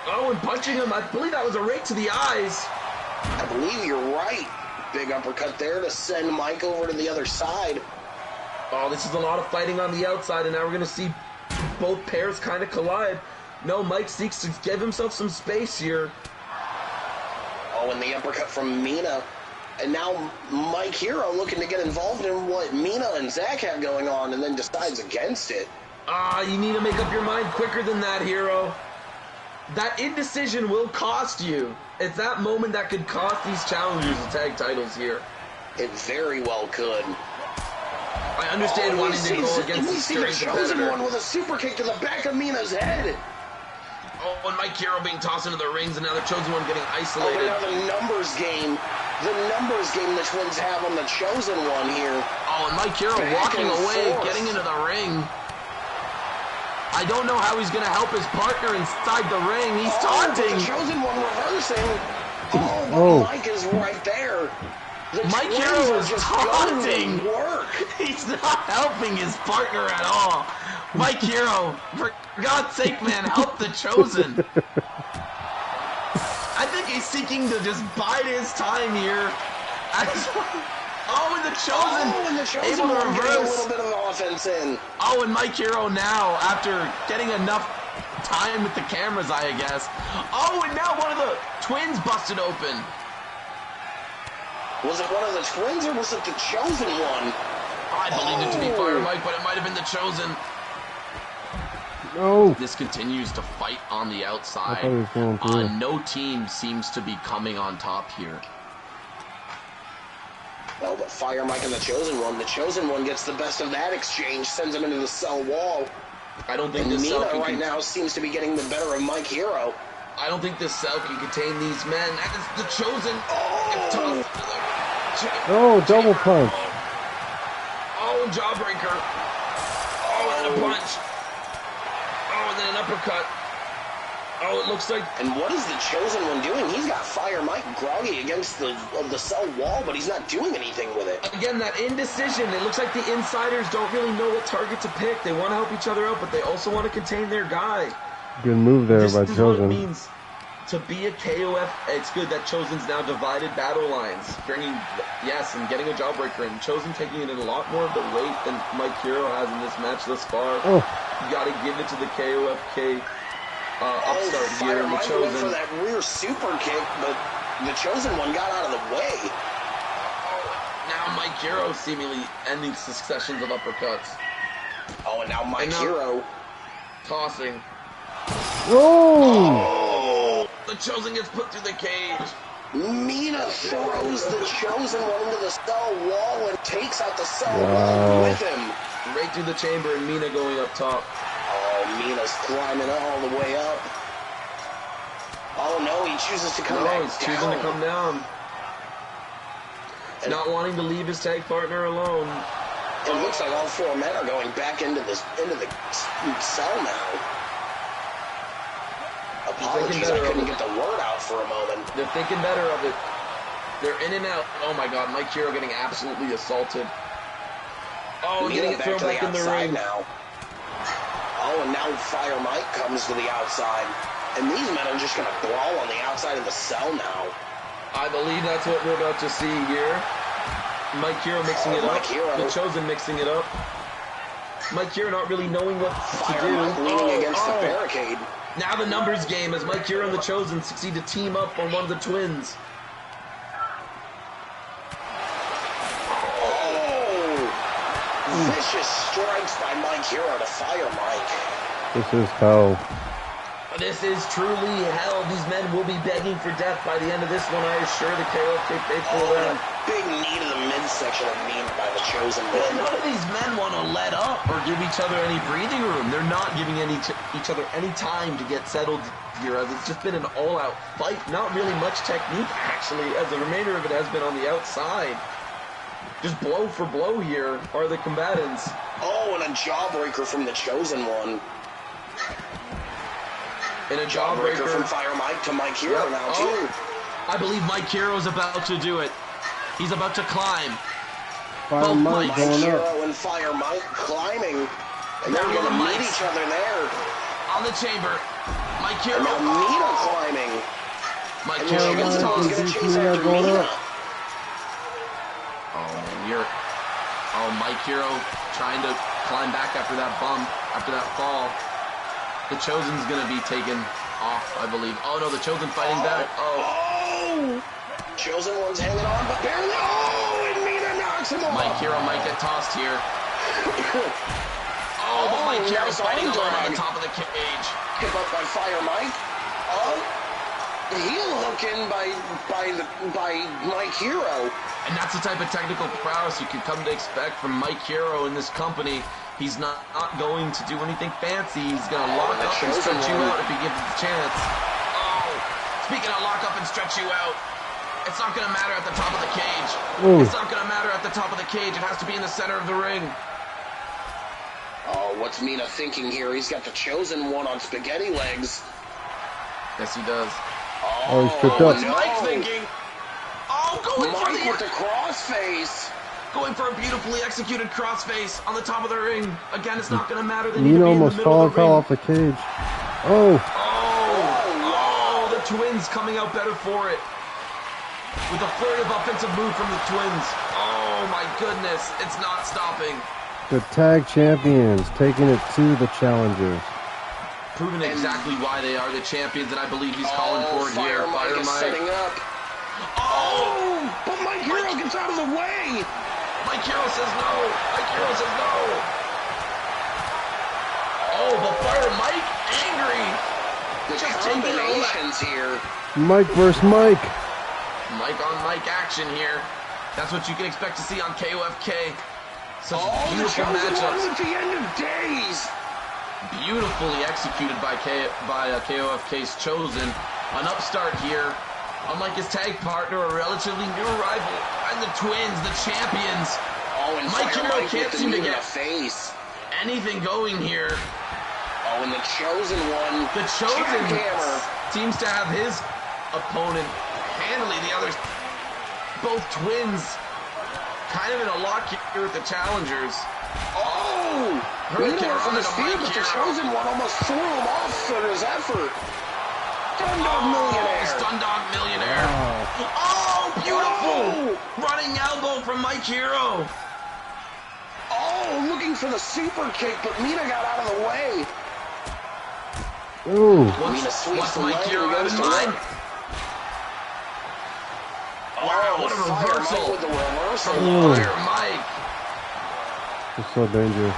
Oh, and punching him. I believe that was a rake to the eyes. I believe you're right. Big uppercut there to send Mike over to the other side. Oh, this is a lot of fighting on the outside, and now we're going to see both pairs kind of collide. No, Mike seeks to give himself some space here. Already having to use a bat to defend himself. I don't know if he's used to this type of wrestling. I don't know if he's used to this type of wrestling. I don't know if he is or not, but we'll see. Oh, but he's got Fire Mike leaning against the cell wall there. And slamming his face into it. Oh, and punching him. I believe that was a rake to the eyes. Oh, this is a lot of fighting on the outside, and now we're going to see both pairs kind of collide. No, Mike seeks to give himself some space here. Oh, and the uppercut from Mina. And now Mike Hero looking to get involved in what Mina and Zach have going on and then decides against it. You need to make up your mind quicker than that, Hero. That indecision will cost you. It's that moment that could cost these challengers the tag titles here. It very well could. I understand wanting to go against the sturdy Chosen One with a super kick to the back of Mina's head. Oh, and Mike Hero being tossed into the rings, and now the Chosen One getting isolated. Oh, now the numbers game the Twins have on the Chosen One here. Oh, and Mike Hero walking away, getting into the ring. I don't know how he's going to help his partner inside the ring. He's taunting. The Chosen One reversing. Oh, Mike is right there. Mike Hero is taunting. He's not helping his partner at all. Mike Hero, for God's sake, man, help the Chosen. I think he's seeking to just bide his time here. And the Chosen able to reverse. A little bit of offense in. Oh, and Mike Hero now, after getting enough time with the cameras, I guess. Oh, and now one of the Twins busted open. Was it one of the Twins or was it the Chosen One? I believed it to be Fire Mike, but it might have been the Chosen. No. This continues to fight on the outside. No team seems to be coming on top here. Well, but Fire Mike and the Chosen One gets the best of that exchange, sends him into the cell wall. I don't think and this cell can right now seems to be getting the better of Mike Hero. I don't think this cell can contain these men. That is the Chosen. Double punch. Oh, jawbreaker. Oh, and then a punch. Oh, and then an uppercut. Oh, it looks like... And what is the Chosen One doing? He's got Fire Mike groggy against the cell wall, but he's not doing anything with it. Again, that indecision. It looks like the insiders don't really know what target to pick. They want to help each other out, but they also want to contain their guy. Good move there by Chosen. This is what it means to be a KOF. It's good that Chosen's now divided battle lines, bringing, and getting a jawbreaker in. Chosen taking in a lot more of the weight than Mike Hero has in this match thus far. You got to give it to the KOFK upstart here in the Chosen. Went for that rear super kick, but the Chosen One got out of the way. Now Mike Hero seemingly ending successions of uppercuts. Oh, and now Mike Hero tossing. Oh! The Chosen gets put through the cage. Mina throws the Chosen One into the cell wall and takes out the cell wall with him. Right through the chamber, and Mina going up top. Oh, Mina's climbing all the way up. Oh no, he chooses to come back down. He's choosing to come down. Not wanting to leave his tag partner alone. It looks like all four men are going back into the cell now. Apologies, I couldn't get the word out for a moment. They're thinking better of it. They're in and out. Oh my God, Mike Hero getting absolutely assaulted. Oh, getting it thrown back in the ring. Now. Oh, and now Fire Mike comes to the outside. And these men are just going to brawl on the outside of the cell now. I believe that's what we're about to see here. Mike Hero mixing it up. The Chosen mixing it up. Mike Hero not really knowing what to do. Mike leaning against the barricade. Now the numbers game as Mike Hero and the Chosen succeed to team up on one of the Twins. Vicious strikes by Mike Hero to Fire Mike. This is hell. This is truly hell. These men will be begging for death by the end of this one, I assure the KOFK faithful of them. Big knee to the midsection of Mina by the Chosen One. None of these men want to let up or give each other any breathing room. They're not giving each other any time to get settled here, as it's just been an all-out fight. Not really much technique, actually, as the remainder of it has been on the outside. Just blow for blow here are the combatants. Oh, and a jawbreaker from the Chosen One. And a jawbreaker from Fire Mike to Mike Hero now, too. I believe Mike Hero's about to do it. He's about to climb. Fire Mike going Hero up. and Fire Mike climbing. And they're going to meet each other there. On the chamber. Mike Hero. And now Mina climbing. Mike Hero gets tossed. Going to chase after Mina. Oh, man, Mike Hero trying to climb back after that bump, after that fall. The Chosen's going to be taken off, I believe. Oh, no, the Chosen fighting back. Oh, Oh! Chosen One's hanging on, but barely. Oh, and Mina knocks him off. Mike Hero might get tossed here. Oh, but Mike Hero's fighting alone on the top of the cage. Hit up by Fire Mike. Oh, heel hook in by Mike Hero. And that's the type of technical prowess you can come to expect from Mike Hero in this company. He's not going to do anything fancy. He's going to lock up and stretch you out if he gives it the chance. Oh, speaking of lock up and stretch you out, it's not going to matter at the top of the cage. Ooh. It's not going to matter at the top of the cage. It has to be in the center of the ring. Oh, what's Mina thinking here? He's got the Chosen One on spaghetti legs. Yes, he does. Oh, he's tripped up. What's Mike thinking? Oh, going for Mike with the crossface. Going for a beautifully executed crossface on the top of the ring. Again, it's not going to matter. They need to Mina be in the almost middle of the fell ring. off the cage. Oh. Oh, the Twins coming out better for it. With a flurry of offensive move from the Twins. Oh, my goodness. It's not stopping. The tag champions taking it to the challengers. Proving exactly why they are the champions, and I believe he's calling for it here. Fire Mike is setting up. Oh! But Mike Hero gets out of the way. Mike Hero says no. Mike Hero says no. Oh, but Fire Mike angry. The Just taking all that. combinations here. Mike versus Mike. Mike on Mike action here. That's what you can expect to see on KOFK. Such The beautiful Chosen One matchups. at the end of days. Beautifully executed by KOFK's Chosen. An upstart here. Unlike his tag partner, a relatively new rival. And the Twins, the champions. Oh, and Mike Fire Hero Mike can't with the seem to knee in get the face. anything going here. Oh, and the Chosen One. The Chosen Jackhammer. seems to have his opponent handling the others. Both Twins kind of in a lock here with the challengers. Oh! Hurricane Mina from run the to spear, Mike but the Hero. Chosen One almost threw him off for his effort. Stundog Millionaire. Stundog Millionaire. Oh, beautiful! Running elbow from Mike Hero. Oh, looking for the super kick, but Mina got out of the way. Ooh. Mina sweeps What's the Mike leg Hero and have goes in to mind? work. Wow, what a Fire reversal. Mike with the reversal. Ooh. Fire Mike. It's so dangerous.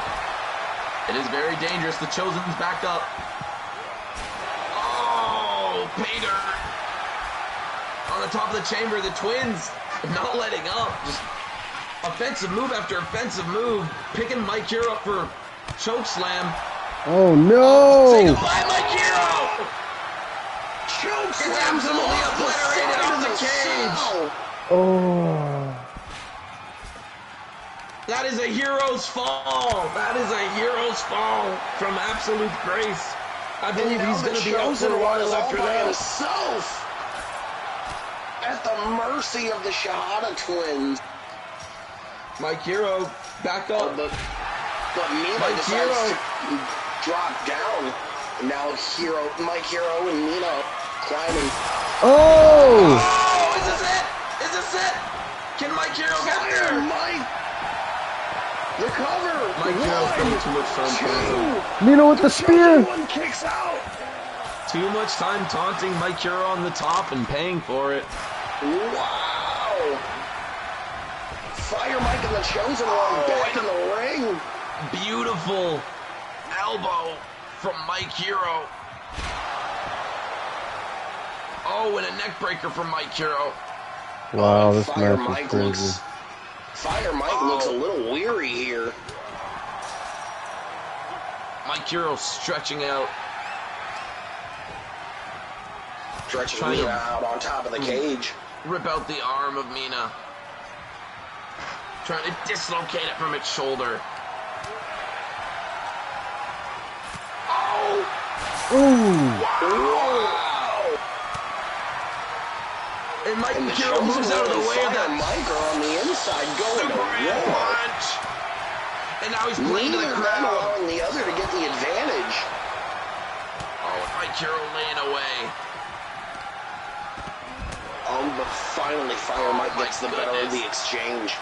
It is very dangerous. The Chosen's back up. Oh, Pater. On the top of the chamber, the Twins not letting up. Just offensive move after offensive move. Picking Mike Hero up for choke slam. Oh Say no! goodbye, Mike Hero. Choke It's slams him absolutely off the obliterated side off of the the cage. cell. Oh. That is a hero's fall. That is a hero's fall from absolute grace. I believe he's going to be out for a while after by that. himself. At the mercy of the Shahada twins. Mike Hero back Oh, up. but Mina Mike decides Hero. to drop down. Now Mike Hero and Mina climbing. Oh! Oh, is this it? Is this it? Can Mike Hero get Fire, there? Mike! The cover! Mike Hero's spending too much time taunting. Mina with the spear! One kicks out! Too much time taunting Mike Hero on the top and paying for it. Wow! Fire Mike and the Chosen One back in the ring. Beautiful elbow from Mike Hero. Oh, and a neck breaker from Mike Hero. Wow, this Fire match Mike is crazy. looks. Fire Mike looks a little weary here. Mike Hero stretching out. Stretching Trying Mina to- out on top of the cage. Rip out the arm of Mina. Trying to dislocate it from its shoulder. Oh! Ooh! Wow! And Mike And the Hero Chosen moves out of One the way of and Fire that Mike are on the inside going to Superman war. punch. And now he's playing to Neither the of them crowd. allowing the other to get the advantage. Oh, and Mike Hero laying away. Oh, but finally Fire Mike my gets the better of goodness. the exchange.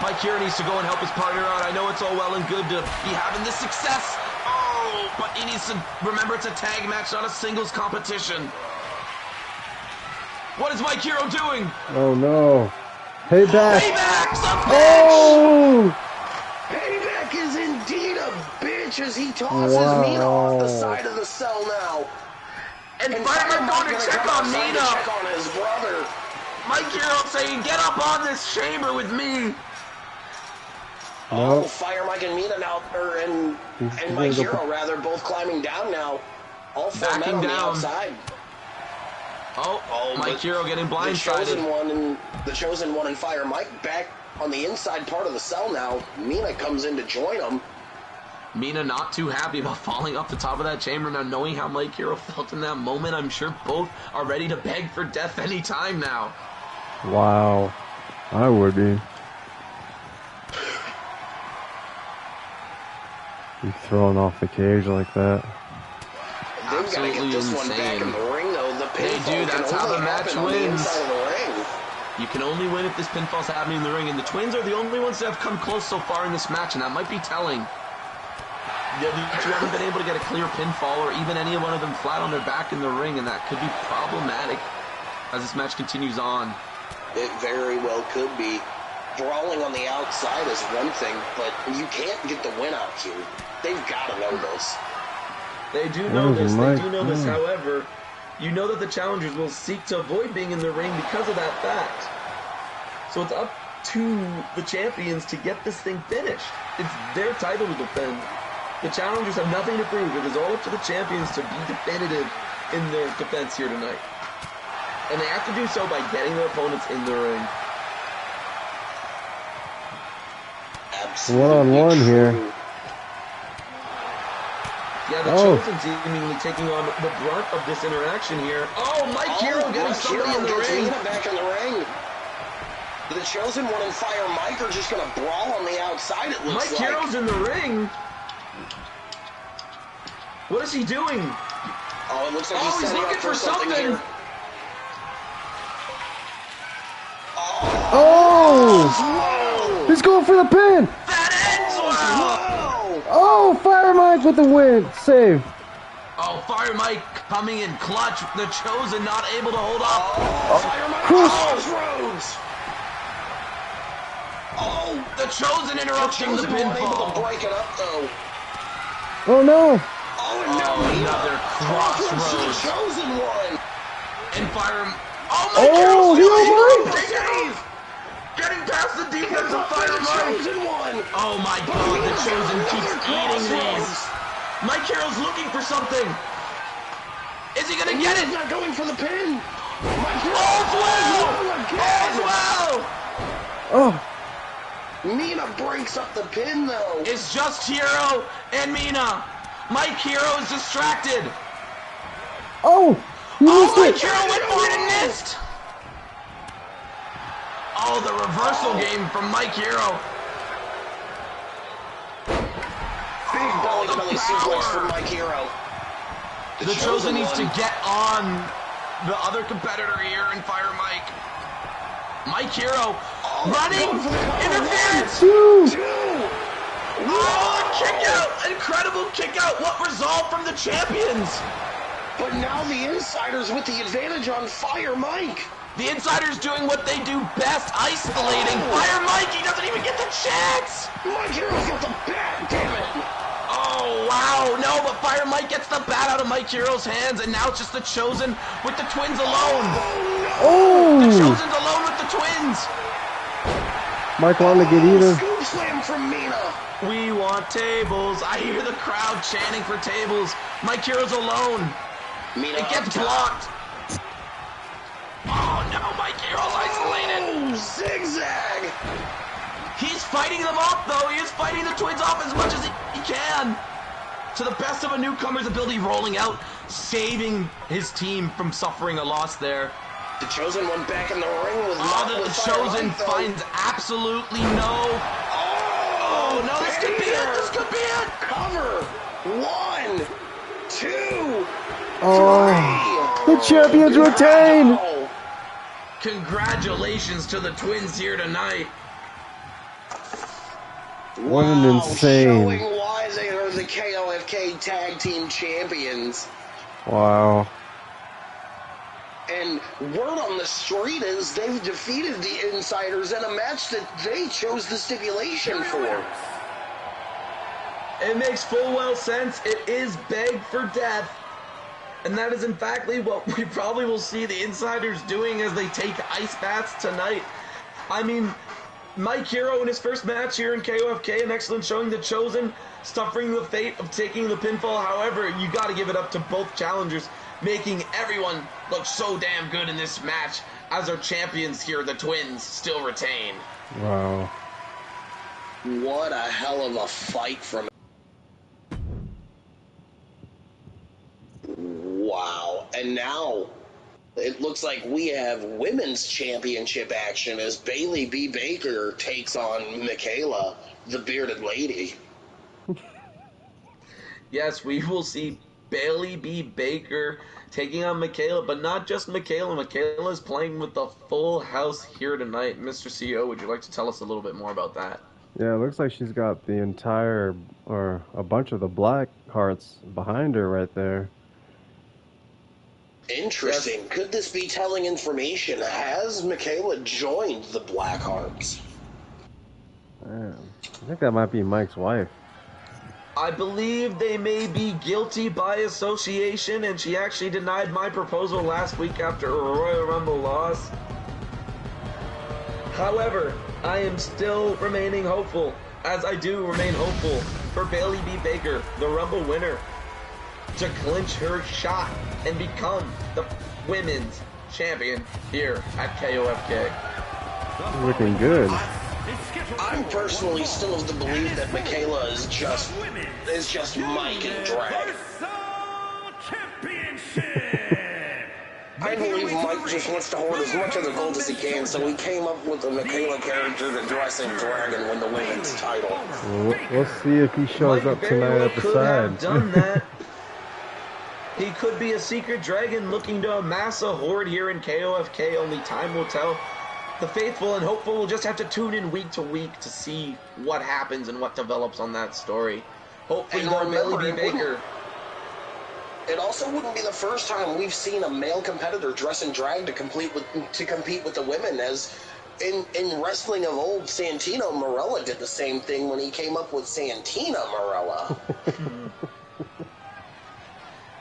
Mike Hero needs to go and help his partner out. I know it's all well and good to be having this success. Oh, but he needs to remember it's a tag match, not a singles competition. What is Mike Hero doing? Oh no. Payback. Payback's a bitch! Oh! Payback is indeed a bitch as he tosses Mina off the side of the cell now. And Fireman going to check on Mina. Check on his brother. Mike Hero saying, get up on this chamber with me. Oh, Nope. Fire Mike and Mina now, and Mike Hero rather, both climbing down now. All four men on the outside. Oh, Mike Hero getting blindsided. The chosen one and Fire Mike back on the inside part of the cell now. Mina comes in to join him. Mina not too happy about falling off the top of that chamber. Now knowing how Mike Hero felt in that moment, I'm sure both are ready to beg for death any time now. Wow. I would be. He's thrown off the cage like that. They've got to get this one back in the ring, though. The pinfall They do. That's how the match on the wins. inside of the ring. You can only win if this pinfall's happening in the ring, and the Twins are the only ones that have come close so far in this match, and that might be telling. You haven't been able to get a clear pinfall or even any one of them flat on their back in the ring, and that could be problematic as this match continues on. It very well could be. Brawling on the outside is one thing, but you can't get the win out here. They've got to know this. They do know this. They do know this. However, you know that the challengers will seek to avoid being in the ring because of that fact. So it's up to the champions to get this thing finished. It's their title to defend. The challengers have nothing to prove. It is all up to the champions to be definitive in their defense here tonight. And they have to do so by getting their opponents in the ring. Absolutely One-on-one here. Yeah, the Chosen seemingly taking on the brunt of this interaction here. Oh, Mike Hero getting somebody in the ring. Back in the ring. The Chosen one and Fire Mike are just going to brawl on the outside, it looks Mike like. Hero's in the ring. What is he doing? Oh, it looks like he's looking for something. Here. Oh! He's going for the pin! That ends well! Oh, Fire Mike with the win! Save. Oh, Fire Mike coming in clutch. The Chosen not able to hold up. Fire Mike Crossroads. Oh, the Chosen interrupting the pinfall. Able to break it up, though. Oh no! Oh, and now another crossroads. The Chosen one. And Fire... Oh, Mike Hero's he getting past the defense of Fire Mike. Oh my God, the Chosen keeps eating these. Mike Hero's looking for something. Is he gonna get it? He's not going for the pin. Oh, Mina breaks up the pin, though. It's just Hero and Mina. Mike Hero is distracted. Oh! Mike Hero went for it and missed. Oh, the reversal game from Mike Hero. Big belly-to-belly suplex from Mike Hero. The Chosen needs to get on the other competitor here in Fire Mike. Mike Hero running, interference. Two. Oh, a kick out, incredible kick out. What resolve from the champions? But now the Insiders with the advantage on Fire Mike. The Insiders doing what they do best, isolating. Fire Mike, he doesn't even get the chance. Mike Hero's got the bat, damn it. Oh, wow, no, but Fire Mike gets the bat out of Mike Hero's hands, and now it's just the Chosen with the Twins alone. Oh! The Chosen's alone with the Twins. Mike wanted to get even. Scoop slam from Mina. We want tables. I hear the crowd chanting for tables. Mike Hero's alone. Mina It gets blocked. Oh, no, Mike Hero's isolated. Oh, zigzag. He's fighting them off, though. He is fighting the Twins off as much as he can. To the best of a newcomer's ability, rolling out, saving his team from suffering a loss there. The Chosen one back in the ring with the Chosen finds absolutely no... Oh, no, this could be it. This could be it. Cover. 1, 2, Oh, 3. the champions retain. Congratulations to the Twins here tonight. What an insane. Showing why they are the KOFK Tag Team Champions. Wow. And And word on the street is they've defeated the Insiders in a match that they chose the stipulation for. It makes full well sense. It is Beg for Death. And that is in fact what we probably will see the Insiders doing as they take ice baths tonight. I mean, Mike Hero in his first match here in KOFK, an excellent showing. The Chosen suffering the fate of taking the pinfall. However, you got to give it up to both challengers, making everyone look so damn good in this match as our champions here, the Twins, still retain. Wow. What a hell of a fight from... Wow. And now it looks like we have women's championship action as Bailey B. Baker takes on Michaela, the bearded lady. Yes, we will see Bailey B. Baker taking on Michaela, but not just Michaela. Michaela is playing with the full house here tonight. Mr. CEO, would you like to tell us a little bit more about that? Yeah, it looks like she's got the entire, or a bunch of the Black Hearts behind her right there. Interesting. Yes. Could this be telling information? Has Michaela joined the Blackhearts? Man, I think that might be Mike's wife. I believe they may be guilty by association, and she actually denied my proposal last week after a Royal Rumble loss. However, I am still remaining hopeful, as I do remain hopeful for Bailey B. Baker, the Rumble winner, to clinch her shot and become the women's champion here at KOFK. Looking good. I'm personally still of the belief that Michaela is just Mike and drag. I believe Mike just wants to hoard as much of the gold as he can, so he came up with the Michaela character to dress in drag and win the women's title. We'll see if he shows up tonight at the side. Done that. He could be a secret dragon looking to amass a horde here in KOFK. Only time will tell. The faithful and hopeful will just have to tune in week to week to see what happens and what develops on that story. Hopefully, Bailey B. Baker. It also wouldn't be the first time we've seen a male competitor dress in drag to compete with the women, as in wrestling of old, Santino Marella did the same thing when he came up with Santina Marella.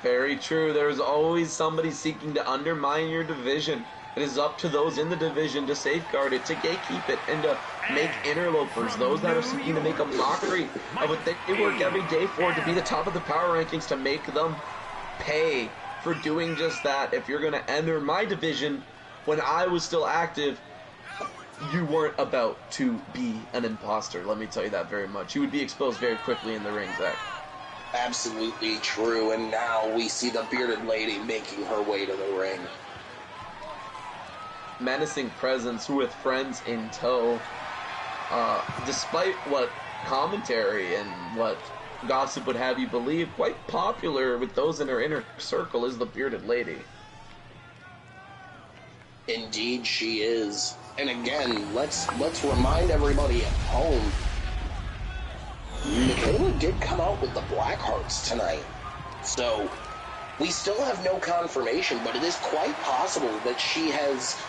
Very true. There's always somebody seeking to undermine your division. It is up to those in the division to safeguard it, to gatekeep it, and to make interlopers, those that are seeking to make a mockery of what they work every day for, to be the top of the power rankings, to make them pay for doing just that. If you're going to enter my division when I was still active, you weren't about to be an imposter. Let me tell you that very much. You would be exposed very quickly in the ring, Zach. Absolutely true, and now we see the bearded lady making her way to the ring. Menacing presence with friends in tow. Despite what commentary and what gossip would have you believe, quite popular with those in her inner circle is the bearded lady. Indeed she is. And again, let's remind everybody at home, Michaela did come out with the Blackhearts tonight. So we still have no confirmation, but it is quite possible that she has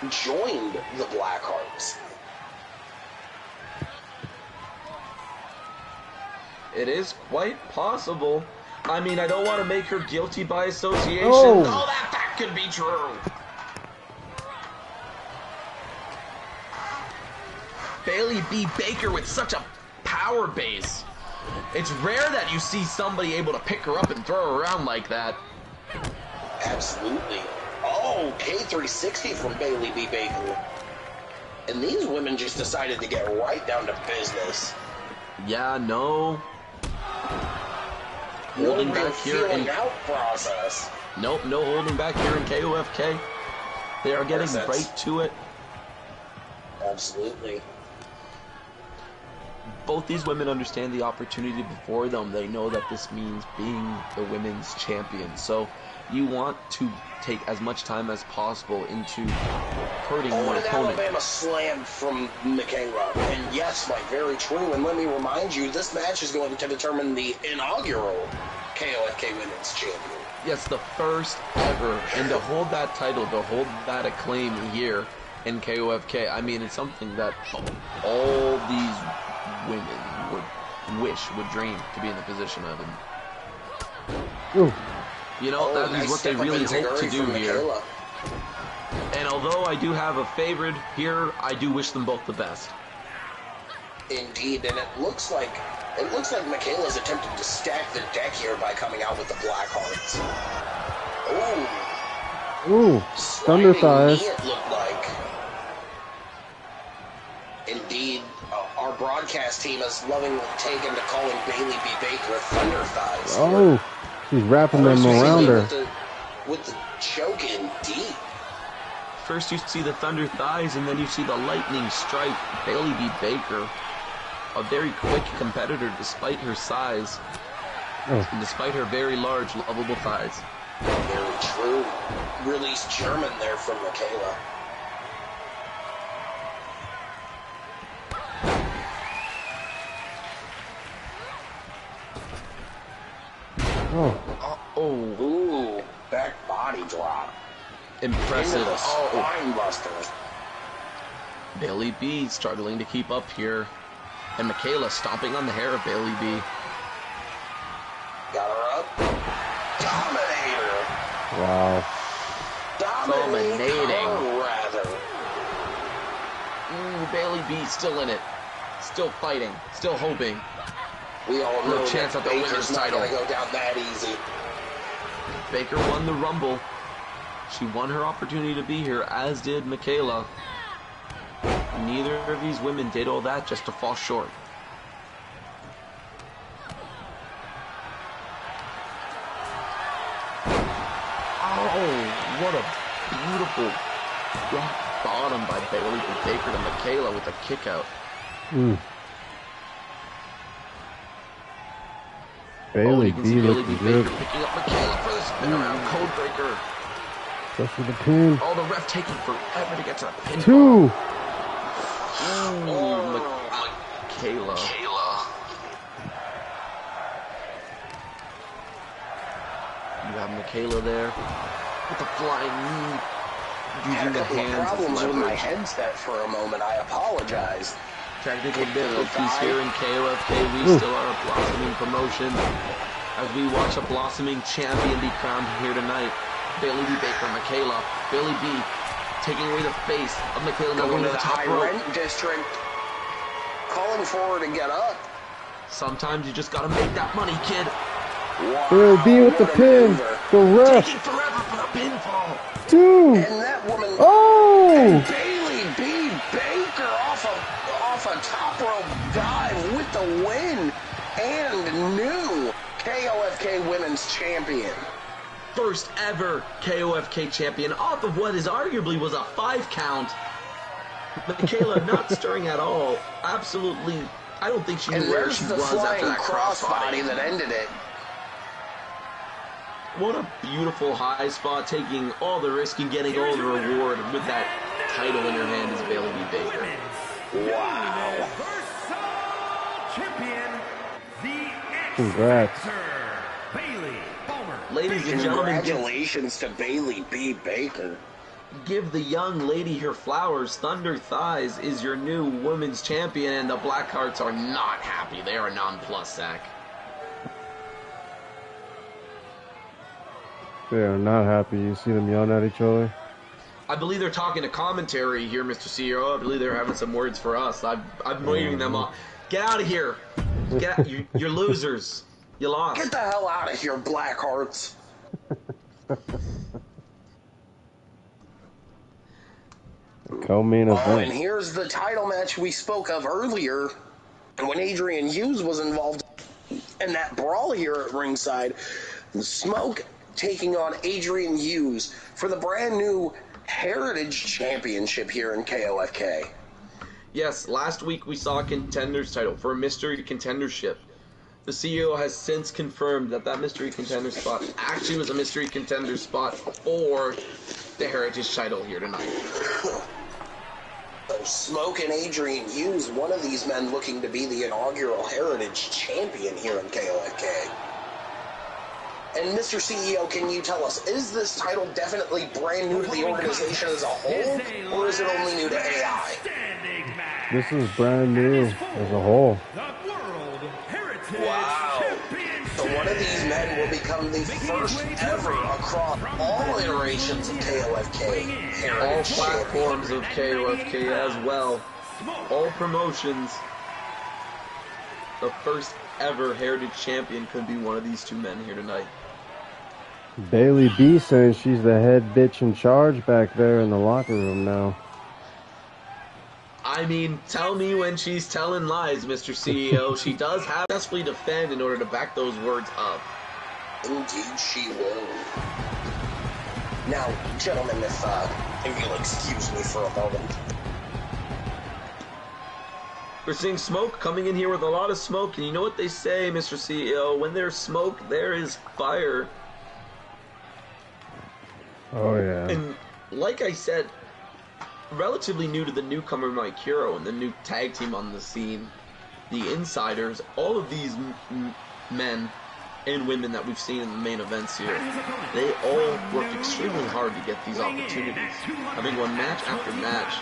joined the Blackhearts. It is quite possible. I mean, I don't want to make her guilty by association. Oh, that could be true. Bailey B. Baker with such a power base. It's rare that you see somebody able to pick her up and throw her around like that. Absolutely. Oh, K360 from Bailey B. Baker. And these women just decided to get right down to business. Yeah, no. Holding back here in out process. Nope, no holding back here in KOFK. They are getting right to it. Absolutely. Both these women understand the opportunity before them. They know that this means being the women's champion. So you want to take as much time as possible into hurting your opponent. Alabama slam from Michaela. And yes, Mike, very true. And let me remind you, this match is going to determine the inaugural KOFK Women's Champion. Yes, the first ever. And to hold that title, to hold that acclaim here in KOFK, I mean, it's something that all these women would dream to be in the position of. And, Ooh. you know, that is what they really hope to do here. Michaela. And although I do have a favorite here, I do wish them both the best. Indeed, and it looks like Michaela's attempting to stack the deck here by coming out with the Black Hearts. Ooh, thunder thighs. Knee, it looked like. Indeed, our broadcast team has lovingly taken to calling Bailey B. Baker Thunder Thighs. Oh, she's wrapping them around her. With the choke in deep. First you see the thunder thighs, and then you see the lightning strike. Bailey B. Baker, a very quick competitor despite her size, and despite her very large, lovable thighs. Very true. Released German there from Michaela. Ooh, back body drop. Impressive. Into the spine buster. Bailey B struggling to keep up here. And Michaela stomping on the hair of Bailey B. Got her up. Dominator. Wow. Dominating. Rather. Ooh, Bailey B still in it. Still fighting. Still hoping. We all No know chance that at the Baker's women's not title. going to go down that easy. Baker won the Rumble. She won her opportunity to be here, as did Michaela. Neither of these women did all that just to fall short. Oh, what a beautiful rock bottom by Bailey Baker to Michaela with a kick out. Bailey you can B see Bailey looking B. good. Baker picking up Michaela for the spin around code breaker. Just for the pin. Oh, the ref taking forever to get to the pin. 2. Ooh, Michaela. You have Michaela there with the flying knee, Had using a the couple of hands as problems with my leverage. headset for a moment. I apologize. Technical difficulties here in KOFK. We still are a blossoming promotion as we watch a blossoming champion be crowned here tonight. Bailey B. Baker, Michaela. Bailey B. taking away the face of Michaela, now Going going to to the the top high rope. rent district. Calling for her to get up. Sometimes you just gotta make that money, kid. Wow. Bailey B with the what a pin. maneuver. The ref. Taking forever for the pinfall. 2. And that woman, Oh. Bailey B. Baker off a top rope dive with the win and new KOFK Women's Champion. First ever KOFK champion off of what is arguably was a 5 count. Michaela not stirring at all. Absolutely, I don't think she knew And where there's she the was after flying that crossbody that ended it. What a beautiful high spot, taking all the risk and getting all the reward with that title in her hand is Bailey B. Baker. Wow. Universal Champion, the Congrats. Bailey Palmer. Ladies and gentlemen, Congratulations to Bailey B. Baker. give the young lady her flowers. Thunder Thighs is your new women's champion, and the Blackhearts are not happy. They are nonplussed, Zach. They are not happy. You see them yelling at each other. I believe they're talking to commentary here, Mr. CEO. I believe they're having some words for us. I'm waving them off. Get out of here. Get out. You're losers. You lost. Get the hell out of here, Blackhearts. Co-main Oh, and event. here's the title match we spoke of earlier when Adrian Hughes was involved in that brawl here at ringside. Smoke taking on Adrian Hughes for the brand new Heritage Championship here in KOFK. Yes, last week we saw a contender's title for a mystery contendership. The CEO has since confirmed that that mystery contender spot actually was a mystery contender spot for the Heritage title here tonight. So Smoke and Adrian Hughes, one of these men looking to be the inaugural Heritage Champion here in KOFK. And Mr. CEO, can you tell us, is this title definitely brand new to the organization as a whole, or is it only new to AI? This is brand new as a whole. Wow. So one of these men will become the first ever across all iterations of KOFK. All platforms of KOFK as well. All promotions. The first ever Heritage Champion could be one of these two men here tonight. Bailey B saying she's the head bitch in charge back there in the locker room now. I mean, tell me when she's telling lies, Mr. CEO. She does have to successfully defend in order to back those words up. Indeed she will. Now, gentlemen, if you'll excuse me for a moment. We're seeing smoke coming in here with a lot of smoke, and you know what they say, Mr. CEO, when there's smoke, there is fire. Oh, yeah. And like I said, relatively new to the newcomer Mike Hero and the new tag team on the scene, the Insiders, all of these men and women that we've seen in the main events here, they all worked extremely hard to get these opportunities, having won match after match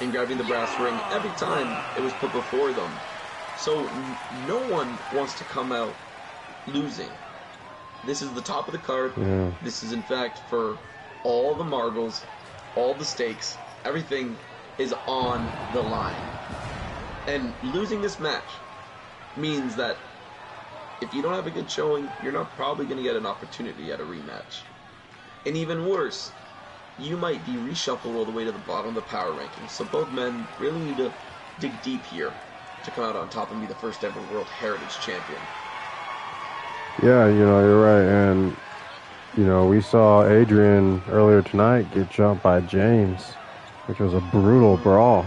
and grabbing the brass ring every time it was put before them. So no one wants to come out losing. This is the top of the card. Yeah. This is in fact for all the marbles, all the stakes, everything is on the line. And losing this match means that if you don't have a good showing, you're not probably going to get an opportunity at a rematch. And even worse, you might be reshuffled all the way to the bottom of the power rankings. So both men really need to dig deep here to come out on top and be the first ever World Heritage Champion. Yeah, you know, you're right. And, you know, we saw Adrian earlier tonight get jumped by James, which was a brutal brawl.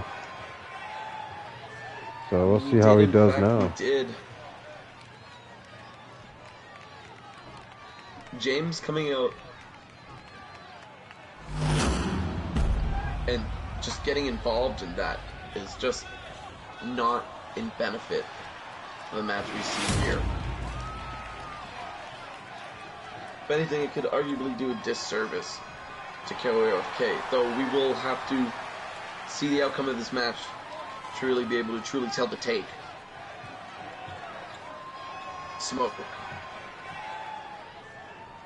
So we'll see how he does now. He did. James coming out and just getting involved in that is just not in benefit of the match we see here. If anything, it could arguably do a disservice to KOFK, though we will have to see the outcome of this match to really be able to truly tell the take. Smoke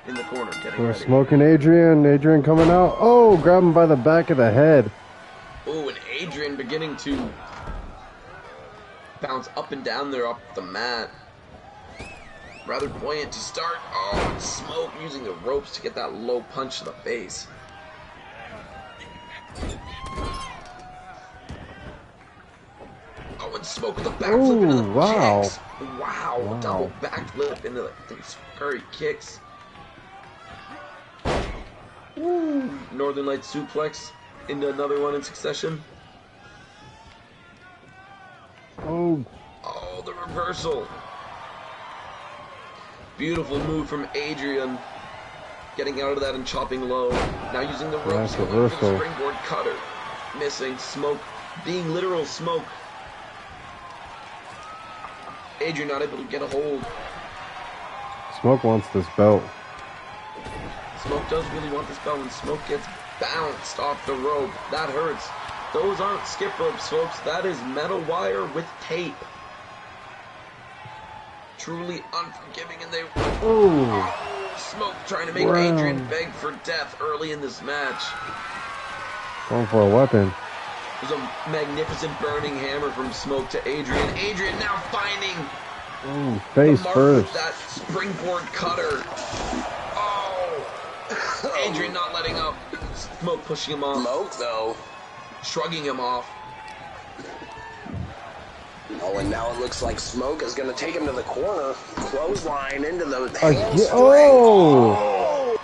in the corner, getting We're ready. smoking Adrian. Adrian coming out. Oh, grab him by the back of the head. Oh, and Adrian beginning to bounce up and down there up the mat. Rather buoyant to start. Oh, and Smoke using the ropes to get that low punch to the face. Oh, and Smoke with the backflip into the wow. kicks. Wow, double backflip into the scurry kicks. Woo. Northern Lights suplex into another one in succession. Oh. Oh, the reversal. Beautiful move from Adrian. Getting out of that and chopping low. Now using the ropes for the springboard cutter. Missing. Smoke. Being literal Smoke. Adrian not able to get a hold. Smoke wants this belt. Smoke does really want this belt when Smoke gets bounced off the rope. That hurts. Those aren't skip ropes, folks. That is metal wire with tape. Truly unforgiving, and they... Oh, Smoke trying to make Adrian beg for death early in this match. Going for a weapon. There's a magnificent burning hammer from Smoke to Adrian. Adrian now finding face the mark first. with that springboard cutter. Oh! Adrian not letting up. Smoke pushing him off. Smoke, though. Shrugging him off. Oh, and now it looks like Smoke is going to take him to the corner. Clothesline into the Oh!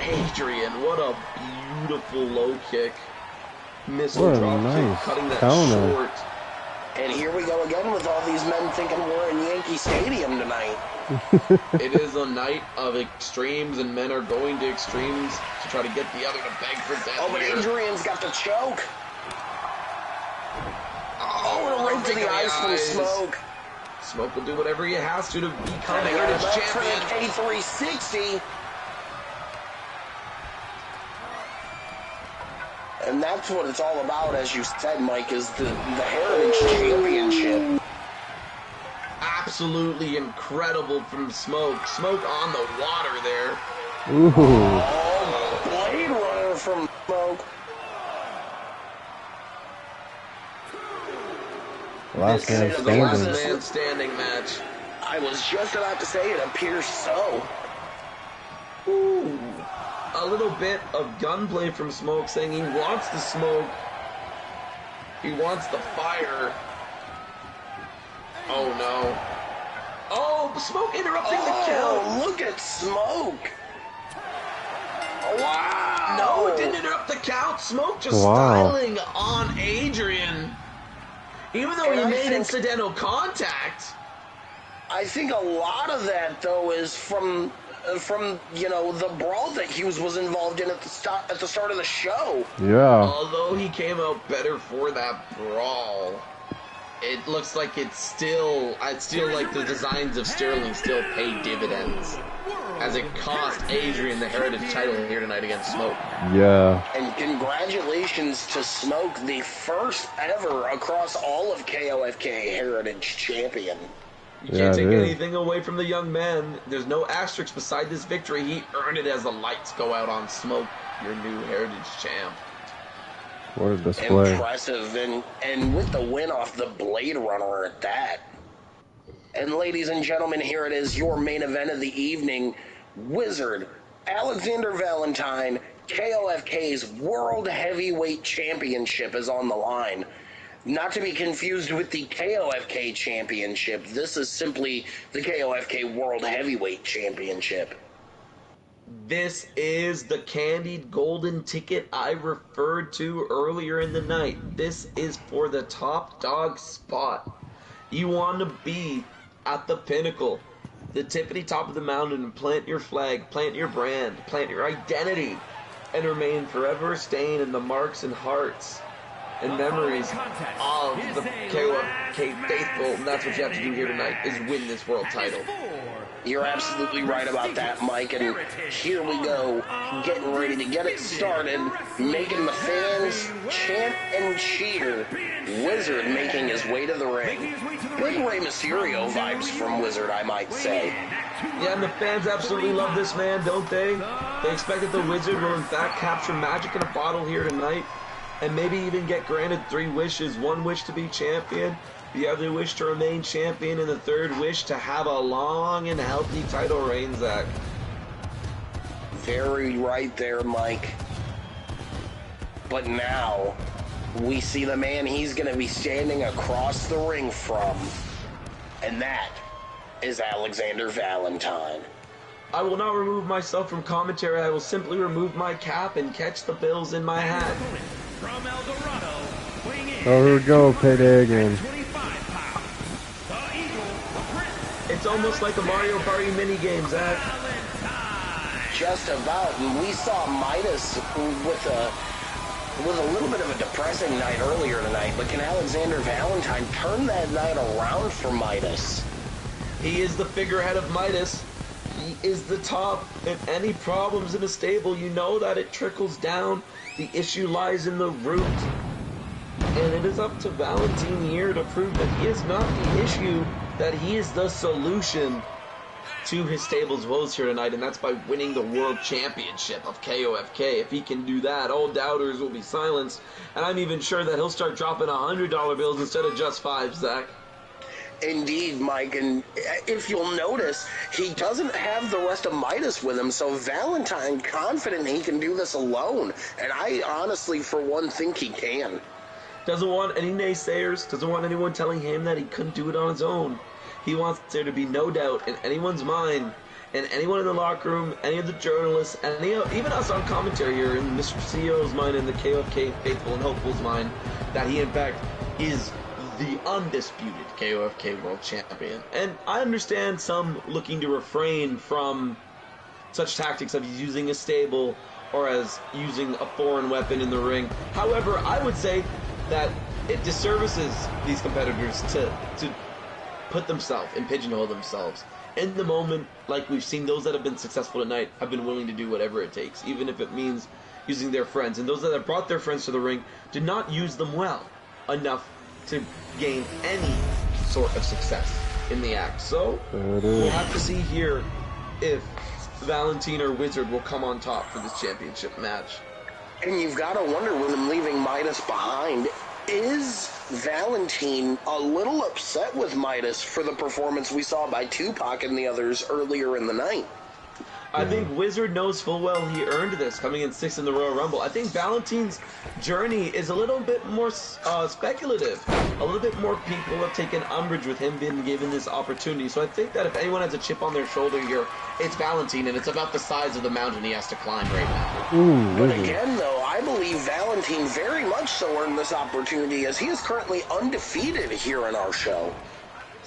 Adrian, what a beautiful low kick. Missile what a drop nice kick, cutting that counter. short. And here we go again with all these men thinking we're in Yankee Stadium tonight. It is a night of extremes, and men are going to extremes to try to get the other to beg for death. Oh, but here. Adrian's got the choke. Oh, and a right to the eyes from Smoke. Smoke will do whatever he has to become Coming out Heritage of that for the champion. K360. And that's what it's all about, as you said, Mike, is the Heritage Championship. Absolutely incredible from Smoke. Smoke on the water there. Ooh. Oh, Blade Runner from Smoke. Last This man is the The last standing. man standing match. I was just about to say it appears so. Ooh. A little bit of gunplay from Smoke, saying he wants the smoke. He wants the fire. Oh no. Oh, Smoke interrupting the count. Oh, look at Smoke. Wow. No, it didn't interrupt the count. Smoke just Wow. styling on Adrian. Even though And he I made think- incidental contact. I think a lot of that, though, is from the brawl that Hughes was involved in at the start of the show. Yeah. Although he came out better for that brawl, it looks like I still like the designs of Sterling still pay dividends, as it cost Adrian the Heritage title here tonight against Smoke. Yeah. And congratulations to Smoke, the first ever across all of KOFK Heritage Champion. You Yeah, can't take it is. anything away from the young man. There's no asterisk beside this victory. He earned it as the lights go out on Smoke, your new Heritage champ. What a display. Impressive, and with the win off the Blade Runner at that. And ladies and gentlemen, here it is, your main event of the evening. Wizard Alexander Valentine, KOFK's World Heavyweight Championship is on the line. Not to be confused with the KOFK Championship. This is simply the KOFK World Heavyweight Championship. This is the candied golden ticket I referred to earlier in the night. This is for the top dog spot. You want to be at the pinnacle, the tippity top of the mountain, and plant your flag, plant your brand, plant your identity, and remain forever stained in the marks and hearts and memories of the KOFK faithful. And that's what you have to do here tonight, is win this world title. You're absolutely right about that, Mike, and here we go, getting ready to get it started, making the fans chant and cheer. Wizard making his way to the ring. Big Rey Mysterio vibes from Wizard, I might say. Yeah, and the fans absolutely love this man, don't they? They expect that the Wizard will in fact capture magic in a bottle here tonight, and maybe even get granted 3 wishes. 1 wish to be champion, the other wish to remain champion, and the 3rd wish to have a long and healthy title reign, Zach. Very right there, Mike. But now, we see the man he's going to be standing across the ring from, and that is Alexander Valentine. I will not remove myself from commentary. I will simply remove my cap and catch the bills in my hat. From El Dorado, weighing in Oh, here we go. Payday again. 25 pounds, the Eagle, the Prince, It's almost like a Mario Party minigame, Zach. Valentine. Just about, and we saw Midas with a little bit of a depressing night earlier tonight, but can Alexander Valentine turn that night around for Midas? He is the figurehead of Midas. He is the top. If any problems in a stable, you know that it trickles down. The issue lies in the root. And it is up to Valentine here to prove that he is not the issue, that he is the solution to his stable's woes here tonight, and that's by winning the World Championship of KOFK. If he can do that, all doubters will be silenced, and I'm even sure that he'll start dropping $100 bills instead of just 5, Zach. Indeed, Mike, and if you'll notice, he doesn't have the rest of Midas with him, so Valentine confident he can do this alone, and I honestly, for one, think he can. Doesn't want any naysayers, doesn't want anyone telling him that he couldn't do it on his own. He wants there to be no doubt in anyone's mind, and anyone in the locker room, any of the journalists, and even us on commentary here, in Mr. CEO's mind, and the KOFK faithful and hopeful's mind, that he in fact is the undisputed KOFK World Champion. And I understand some looking to refrain from such tactics of using a stable or as using a foreign weapon in the ring. However, I would say that it disservices these competitors to put themselves and pigeonhole themselves. In the moment, like we've seen, those that have been successful tonight have been willing to do whatever it takes, even if it means using their friends. And those that have brought their friends to the ring did not use them well enough to gain any sort of success in the act. So we'll have to see here if Valentine or Wizard will come on top for this championship match. And you've got to wonder, with him leaving Midas behind, is Valentine a little upset with Midas for the performance we saw by Tupac and the others earlier in the night? I think Wizard knows full well he earned this, coming in 6th in the Royal Rumble. I think Valentine's journey is a little bit more speculative. A little bit more people have taken umbrage with him being given this opportunity. So I think that if anyone has a chip on their shoulder here, it's Valentine, and it's about the size of the mountain he has to climb right now. But again, though, I believe Valentine very much so earned this opportunity, as he is currently undefeated here in our show.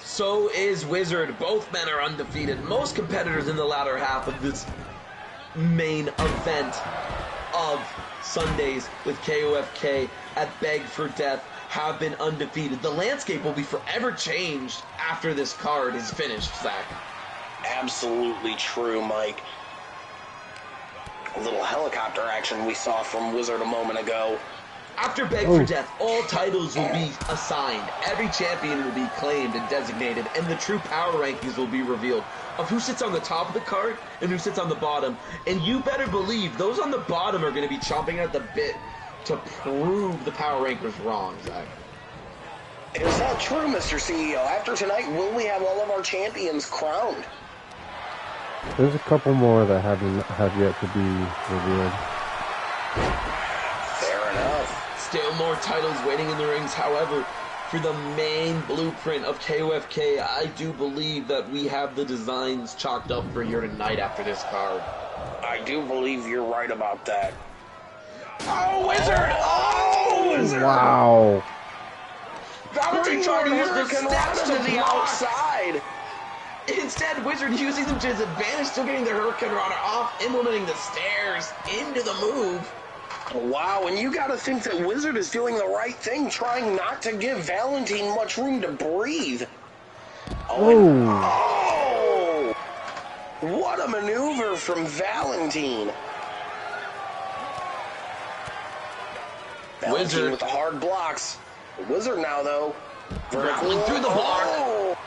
So is Wizard. Both men are undefeated. Most competitors in the latter half of this main event of Sundays with KOFK at Beg for Death have been undefeated. The landscape will be forever changed after this card is finished, Zach. Absolutely true, Mike. A little helicopter action we saw from Wizard a moment ago. After Beg for Death, all titles will be assigned. Every champion will be claimed and designated, and the true power rankings will be revealed of who sits on the top of the card and who sits on the bottom. And you better believe those on the bottom are going to be chomping at the bit to prove the power rankers wrong, Zach. Is that true, Mr. CEO? After tonight, will we have all of our champions crowned? There's a couple more that have yet to be revealed. Fair enough. Still more titles waiting in the rings. However, for the main blueprint of KOFK, I do believe that we have the designs chalked up for here tonight after this card. I do believe you're right about that. Oh, Wizard! Oh, Wizard! Wow. Valentine trying to use the steps to the block. outside. Instead, Wizard using them to his advantage, still getting the Hurricane Rana off, implementing the stairs into the move. Wow, and you gotta think that Wizard is doing the right thing, trying not to give Valentine much room to breathe. Oh! What a maneuver from Valentine. Valentine Wizard with the hard blocks. Wizard now, though. Grappling through the block. Oh!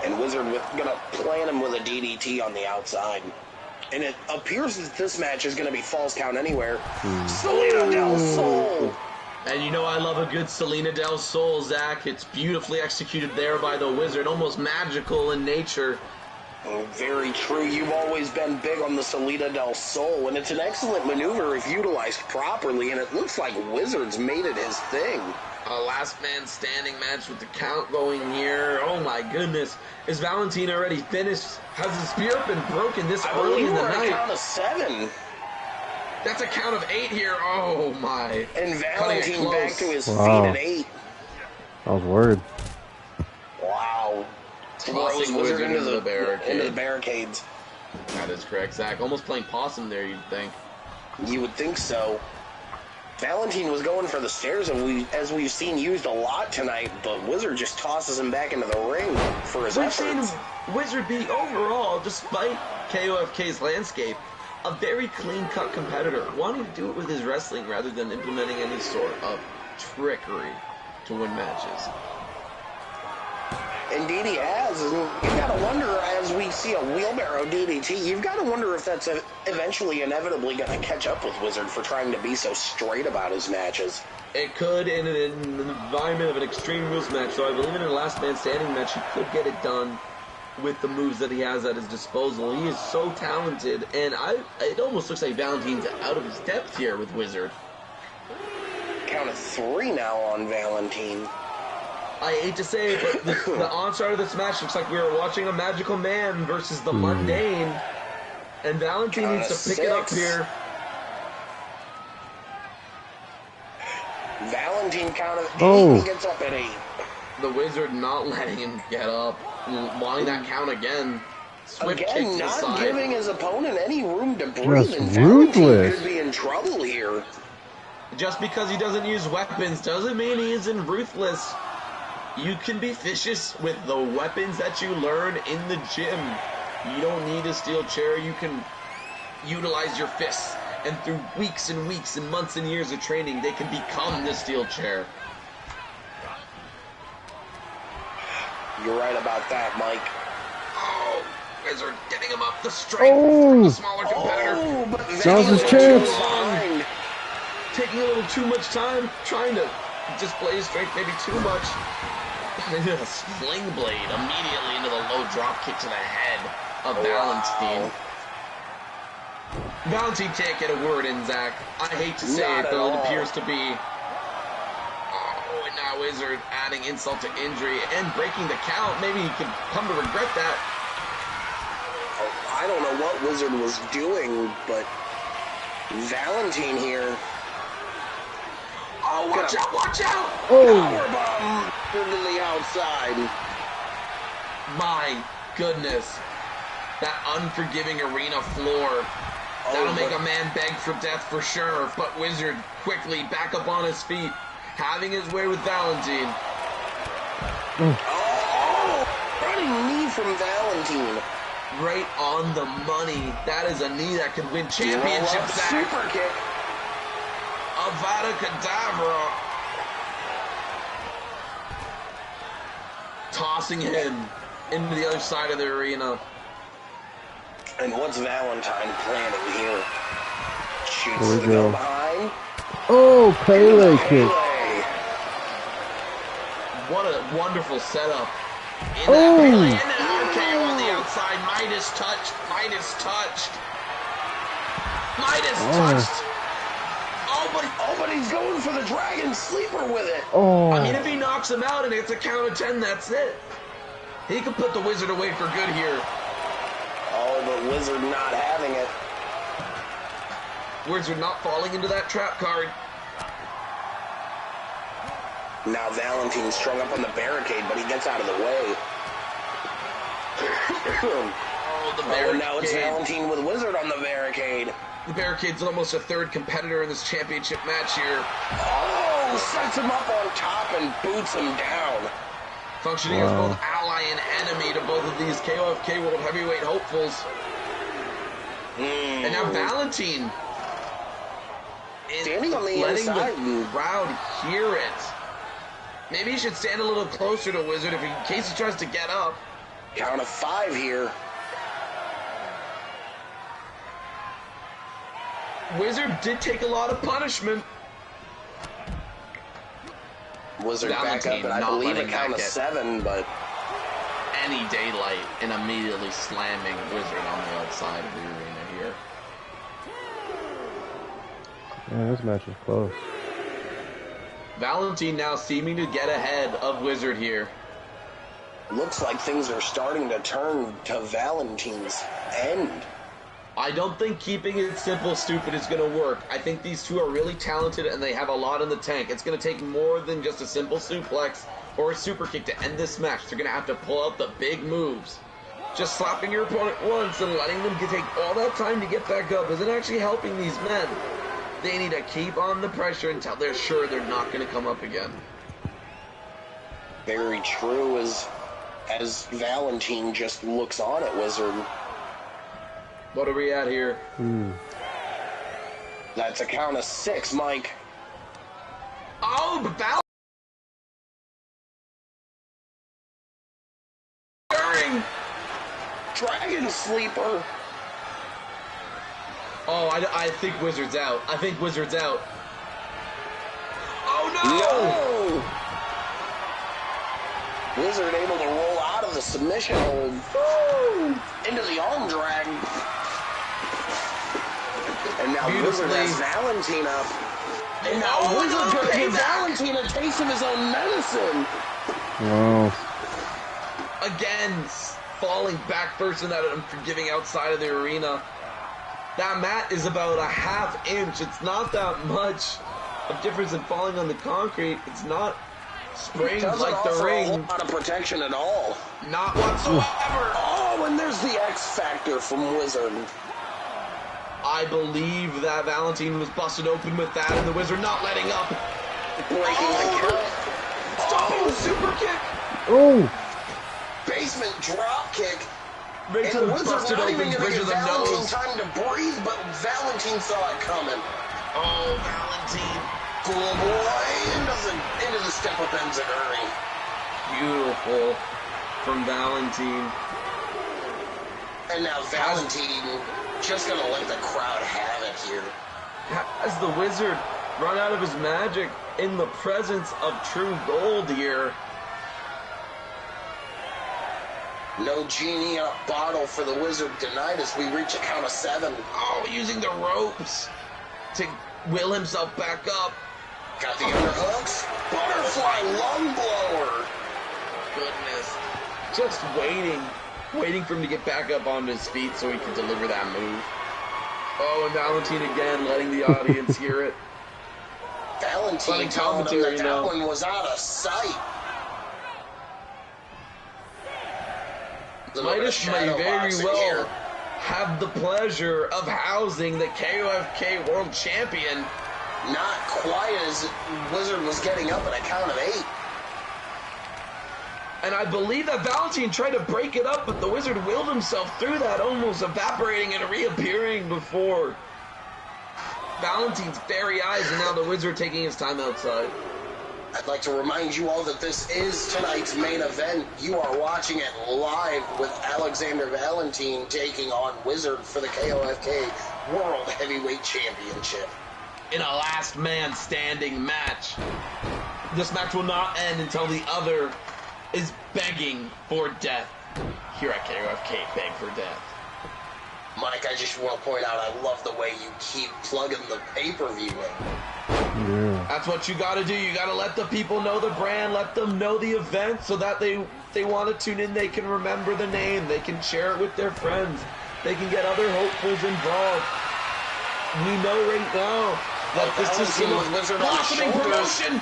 And Wizard gonna plant him with a DDT on the outside. And it appears that this match is gonna be falls count anywhere. Selena Del Sol! And you know I love a good Selena Del Sol, Zach. It's beautifully executed there by the Wizard, almost magical in nature. Oh, very true. You've always been big on the Selena Del Sol, and it's an excellent maneuver if utilized properly, and it looks like Wizard's made it his thing. A last man standing match with the count going here. Oh my goodness. Is Valentine already finished? Has his spirit been broken this early in the we're at night? a count of 7. That's a count of 8 here. Oh my. And Valentine back to his feet Wow. at 8. I was worried. Wow. Tossing Throws Wizard into the barricade. barricades. That is correct, Zach. Almost playing possum there, you'd think. You would think so. Valentine was going for the stairs, and as we've seen used a lot tonight, but Wizard just tosses him back into the ring for his We've seen efforts. Wizard be overall, despite KOFK's landscape, a very clean-cut competitor, wanting to do it with his wrestling rather than implementing any sort of trickery to win matches. Indeed he has, and you've got to wonder, as we see a wheelbarrow DDT, you've got to wonder if that's eventually inevitably going to catch up with Wizard for trying to be so straight about his matches. It could, in an environment of an Extreme Rules match, so I believe in a last man standing match, he could get it done with the moves that he has at his disposal. He is so talented, and it almost looks like Valentine's out of his depth here with Wizard. Count of 3 now on Valentine. I hate to say it, but the onslaught of this match looks like we were watching a magical man versus the mundane, and Valentine Count needs of to pick it up 6. here. Valentine count of 8, Oh. he gets up at 8. The Wizard not letting him get up, wanting that count again. Swift kick Again, to the not side. giving his opponent any room to breathe, Just and Valentine ruthless. could be in trouble here. Just because he doesn't use weapons doesn't mean he isn't ruthless. You can be vicious with the weapons that you learn in the gym. You don't need a steel chair. You can utilize your fists. And through weeks and weeks and months and years of training, they can become the steel chair. You're right about that, Mike. Oh, Wizard getting him up the strength from a smaller competitor. Oh, but Now's his chance. behind. Taking a little too much time, trying to display his strength maybe too much. And a sling blade immediately into the low drop kick to the head of Valentine. Valentine can't get a word in, Zach. I hate to say Not it, at though. It all. appears to be. Oh, and now Wizard adding insult to injury and breaking the count. Maybe he could come to regret that. I don't know what Wizard was doing, but Valentine here. Oh, watch out, watch out! Powerbomb to the outside. My goodness. That unforgiving arena floor. That'll make a man beg for death for sure. But Wizard quickly back up on his feet, having his way with Valentine. Oh, running knee from Valentine. Right on the money. That is a knee that could win championships. Zach. Super kick. Avada Kedavra. Tossing him into the other side of the arena. And what's Valentine planning here? Shoots There we the go. go behind. Oh, Pele kick. Pele. What a wonderful setup. In Oh. that Pele and an RKO on the outside. Midas touched. Midas touched. Midas touched. Oh, but he's going for the Dragon Sleeper with it. Oh. I mean, if he knocks him out and it's a count of 10, that's it. He could put the Wizard away for good here. Oh, but Wizard not having it. Wizard not falling into that trap card. Now Valentine's strung up on the barricade, but he gets out of the way. Oh, the Oh, barricade. now it's Valentine with Wizard on the barricade. The barricade's almost a third competitor in this championship match here. Oh, sets him up on top and boots him down. Functioning as both ally and enemy to both of these KOFK World Heavyweight hopefuls. And now Valentine. Standing on the letting inside. the crowd hear it. Maybe he should stand a little closer to Wizard in case he tries to get up. Count of 5 here. Wizard did take a lot of punishment. Wizard back up, Valentine and I not believe a letting count that of get 7, but any daylight and immediately slamming Wizard on the outside of the arena here. Yeah, this match is close. Valentine now seeming to get ahead of Wizard here. looks like things are starting to turn to Valentine's end. I don't think keeping it simple, stupid is going to work. I think these two are really talented and they have a lot in the tank. It's going to take more than just a simple suplex or a super kick to end this match. They're going to have to pull out the big moves. Just slapping your opponent once and letting them take all that time to get back up isn't actually helping these men. They need to keep on the pressure until they're sure they're not going to come up again. Very true, as Valentine just looks on at Wizard. What are we at here? That's a count of 6, Mike. Oh, but Val... Dragon Sleeper. Oh, I think Wizard's out. I think Wizard's out. Oh, No! Wizard able to roll out of the submission hold. Woo! Into the arm drag. And now Wizard has Valentine up. And now Wizard's going to give Valentine a taste of his own medicine. Wow. Again, falling back first in that unforgiving outside of the arena. That mat is about a ½ inch. It's not that much of difference in falling on the concrete. It's not springs like the ring. Doesn't offer a whole lot of protection at all. Not whatsoever. Oh, and there's the X Factor from Wizard. I I believe that Valentine was busted open with that, and the Wizard not letting up. Breaking the count. Oh, super kick! Oh! Basement drop kick. Right to And the Wizard busted not open even going bridge to of give the Valentine nose. time to breathe, but Valentine saw it coming. Oh, Valentine. Cool boy into the step-up enziguri. Beautiful from Valentine. And now Valentine just going to let the crowd have it here. Has the Wizard run out of his magic in the presence of true gold here? No genie in a bottle for the Wizard tonight as we reach a count of 7. Oh, using the ropes to will himself back up. Got the underhooks. Butterfly lung blower. Goodness. Just waiting for him to get back up on his feet so he can deliver that move. Oh, and Valentine again letting the audience hear it. Valentine telling him that that one was out of sight. Midas may very well have the pleasure of housing the KOFK World Champion. Not quite as Wizard was getting up at a count of 8. And I believe that Valentine tried to break it up, but the Wizard willed himself through that, almost evaporating and reappearing before Valentine's very eyes, and now the Wizard taking his time outside. I'd like to remind you all that this is tonight's main event. You are watching it live with Alexander Valentine taking on Wizard for the KOFK World Heavyweight Championship. In a last man standing match. This match will not end until the other is begging for death. Here at KOFK, beg for death. Mike, I just want to point out, I love the way you keep plugging the pay-per-view in. Yeah. That's what you gotta do. You gotta let the people know the brand, let them know the event so that they want to tune in, they can remember the name, they can share it with their friends, they can get other hopefuls involved. We know right now that this is a blossoming promotion.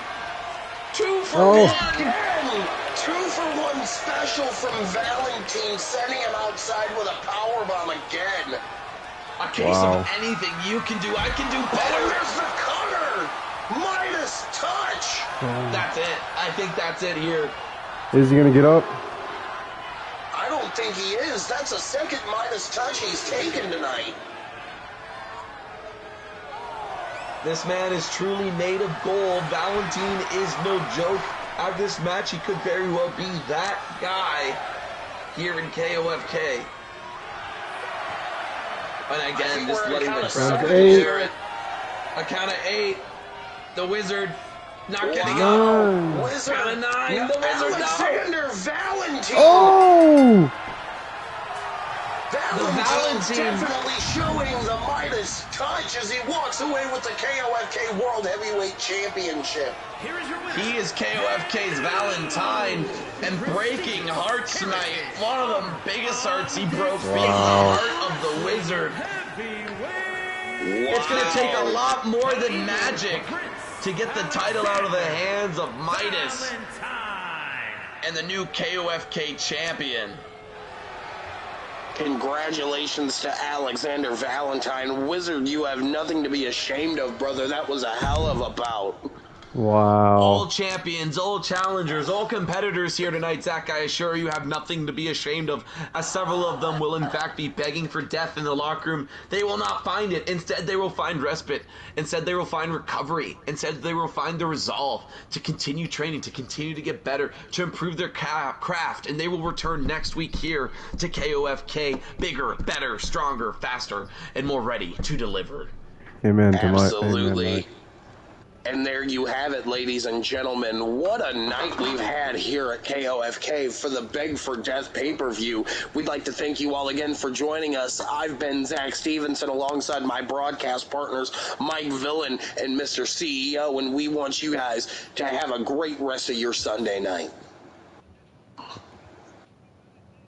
2 for 1. Again, 2 for 1 special from Valentine, sending him outside with a powerbomb again. A case of anything you can do, I can do better. Oh, there's the cutter. Midas touch. That's it. I think that's it here. Is he gonna get up? I don't think he is. That's a second Midas touch he's taken tonight. This man is truly made of gold. Valentine is no joke. At this match, he could very well be that guy here in KOFK. And again, just letting the crowd hear it. A count of 8. The Wizard not getting up. Wizard. Count of 9. The Wizard Alexander Valentine. Oh! Valentine definitely showing the Midas touch as he walks away with the KOFK World Heavyweight Championship. Here is your winner. He is KOFK's Valentine and breaking hearts tonight. One of the biggest hearts he broke being the heart of the Wizard. It's going to take a lot more than magic to get the title out of the hands of Midas and the new KOFK champion. Congratulations to Alexander Valentine. Wizard, you have nothing to be ashamed of, brother. That was a hell of a bout. Wow. All champions, all challengers, all competitors here tonight, Zach, I assure you have nothing to be ashamed of, as several of them will in fact be begging for death in the locker room. They will not find it. Instead, they will find respite. Instead, they will find recovery. Instead, they will find the resolve to continue training, to continue to get better, to improve their craft, and they will return next week here to KOFK, bigger, better, stronger, faster, and more ready to deliver. Amen to my Absolutely. amen, And there you have it, ladies and gentlemen. What a night we've had here at KOFK for the Beg for Death pay-per-view. We'd like to thank you all again for joining us. I've been Zach Stevenson alongside my broadcast partners, Mike Villan and Mr. CEO, and we want you guys to have a great rest of your Sunday night.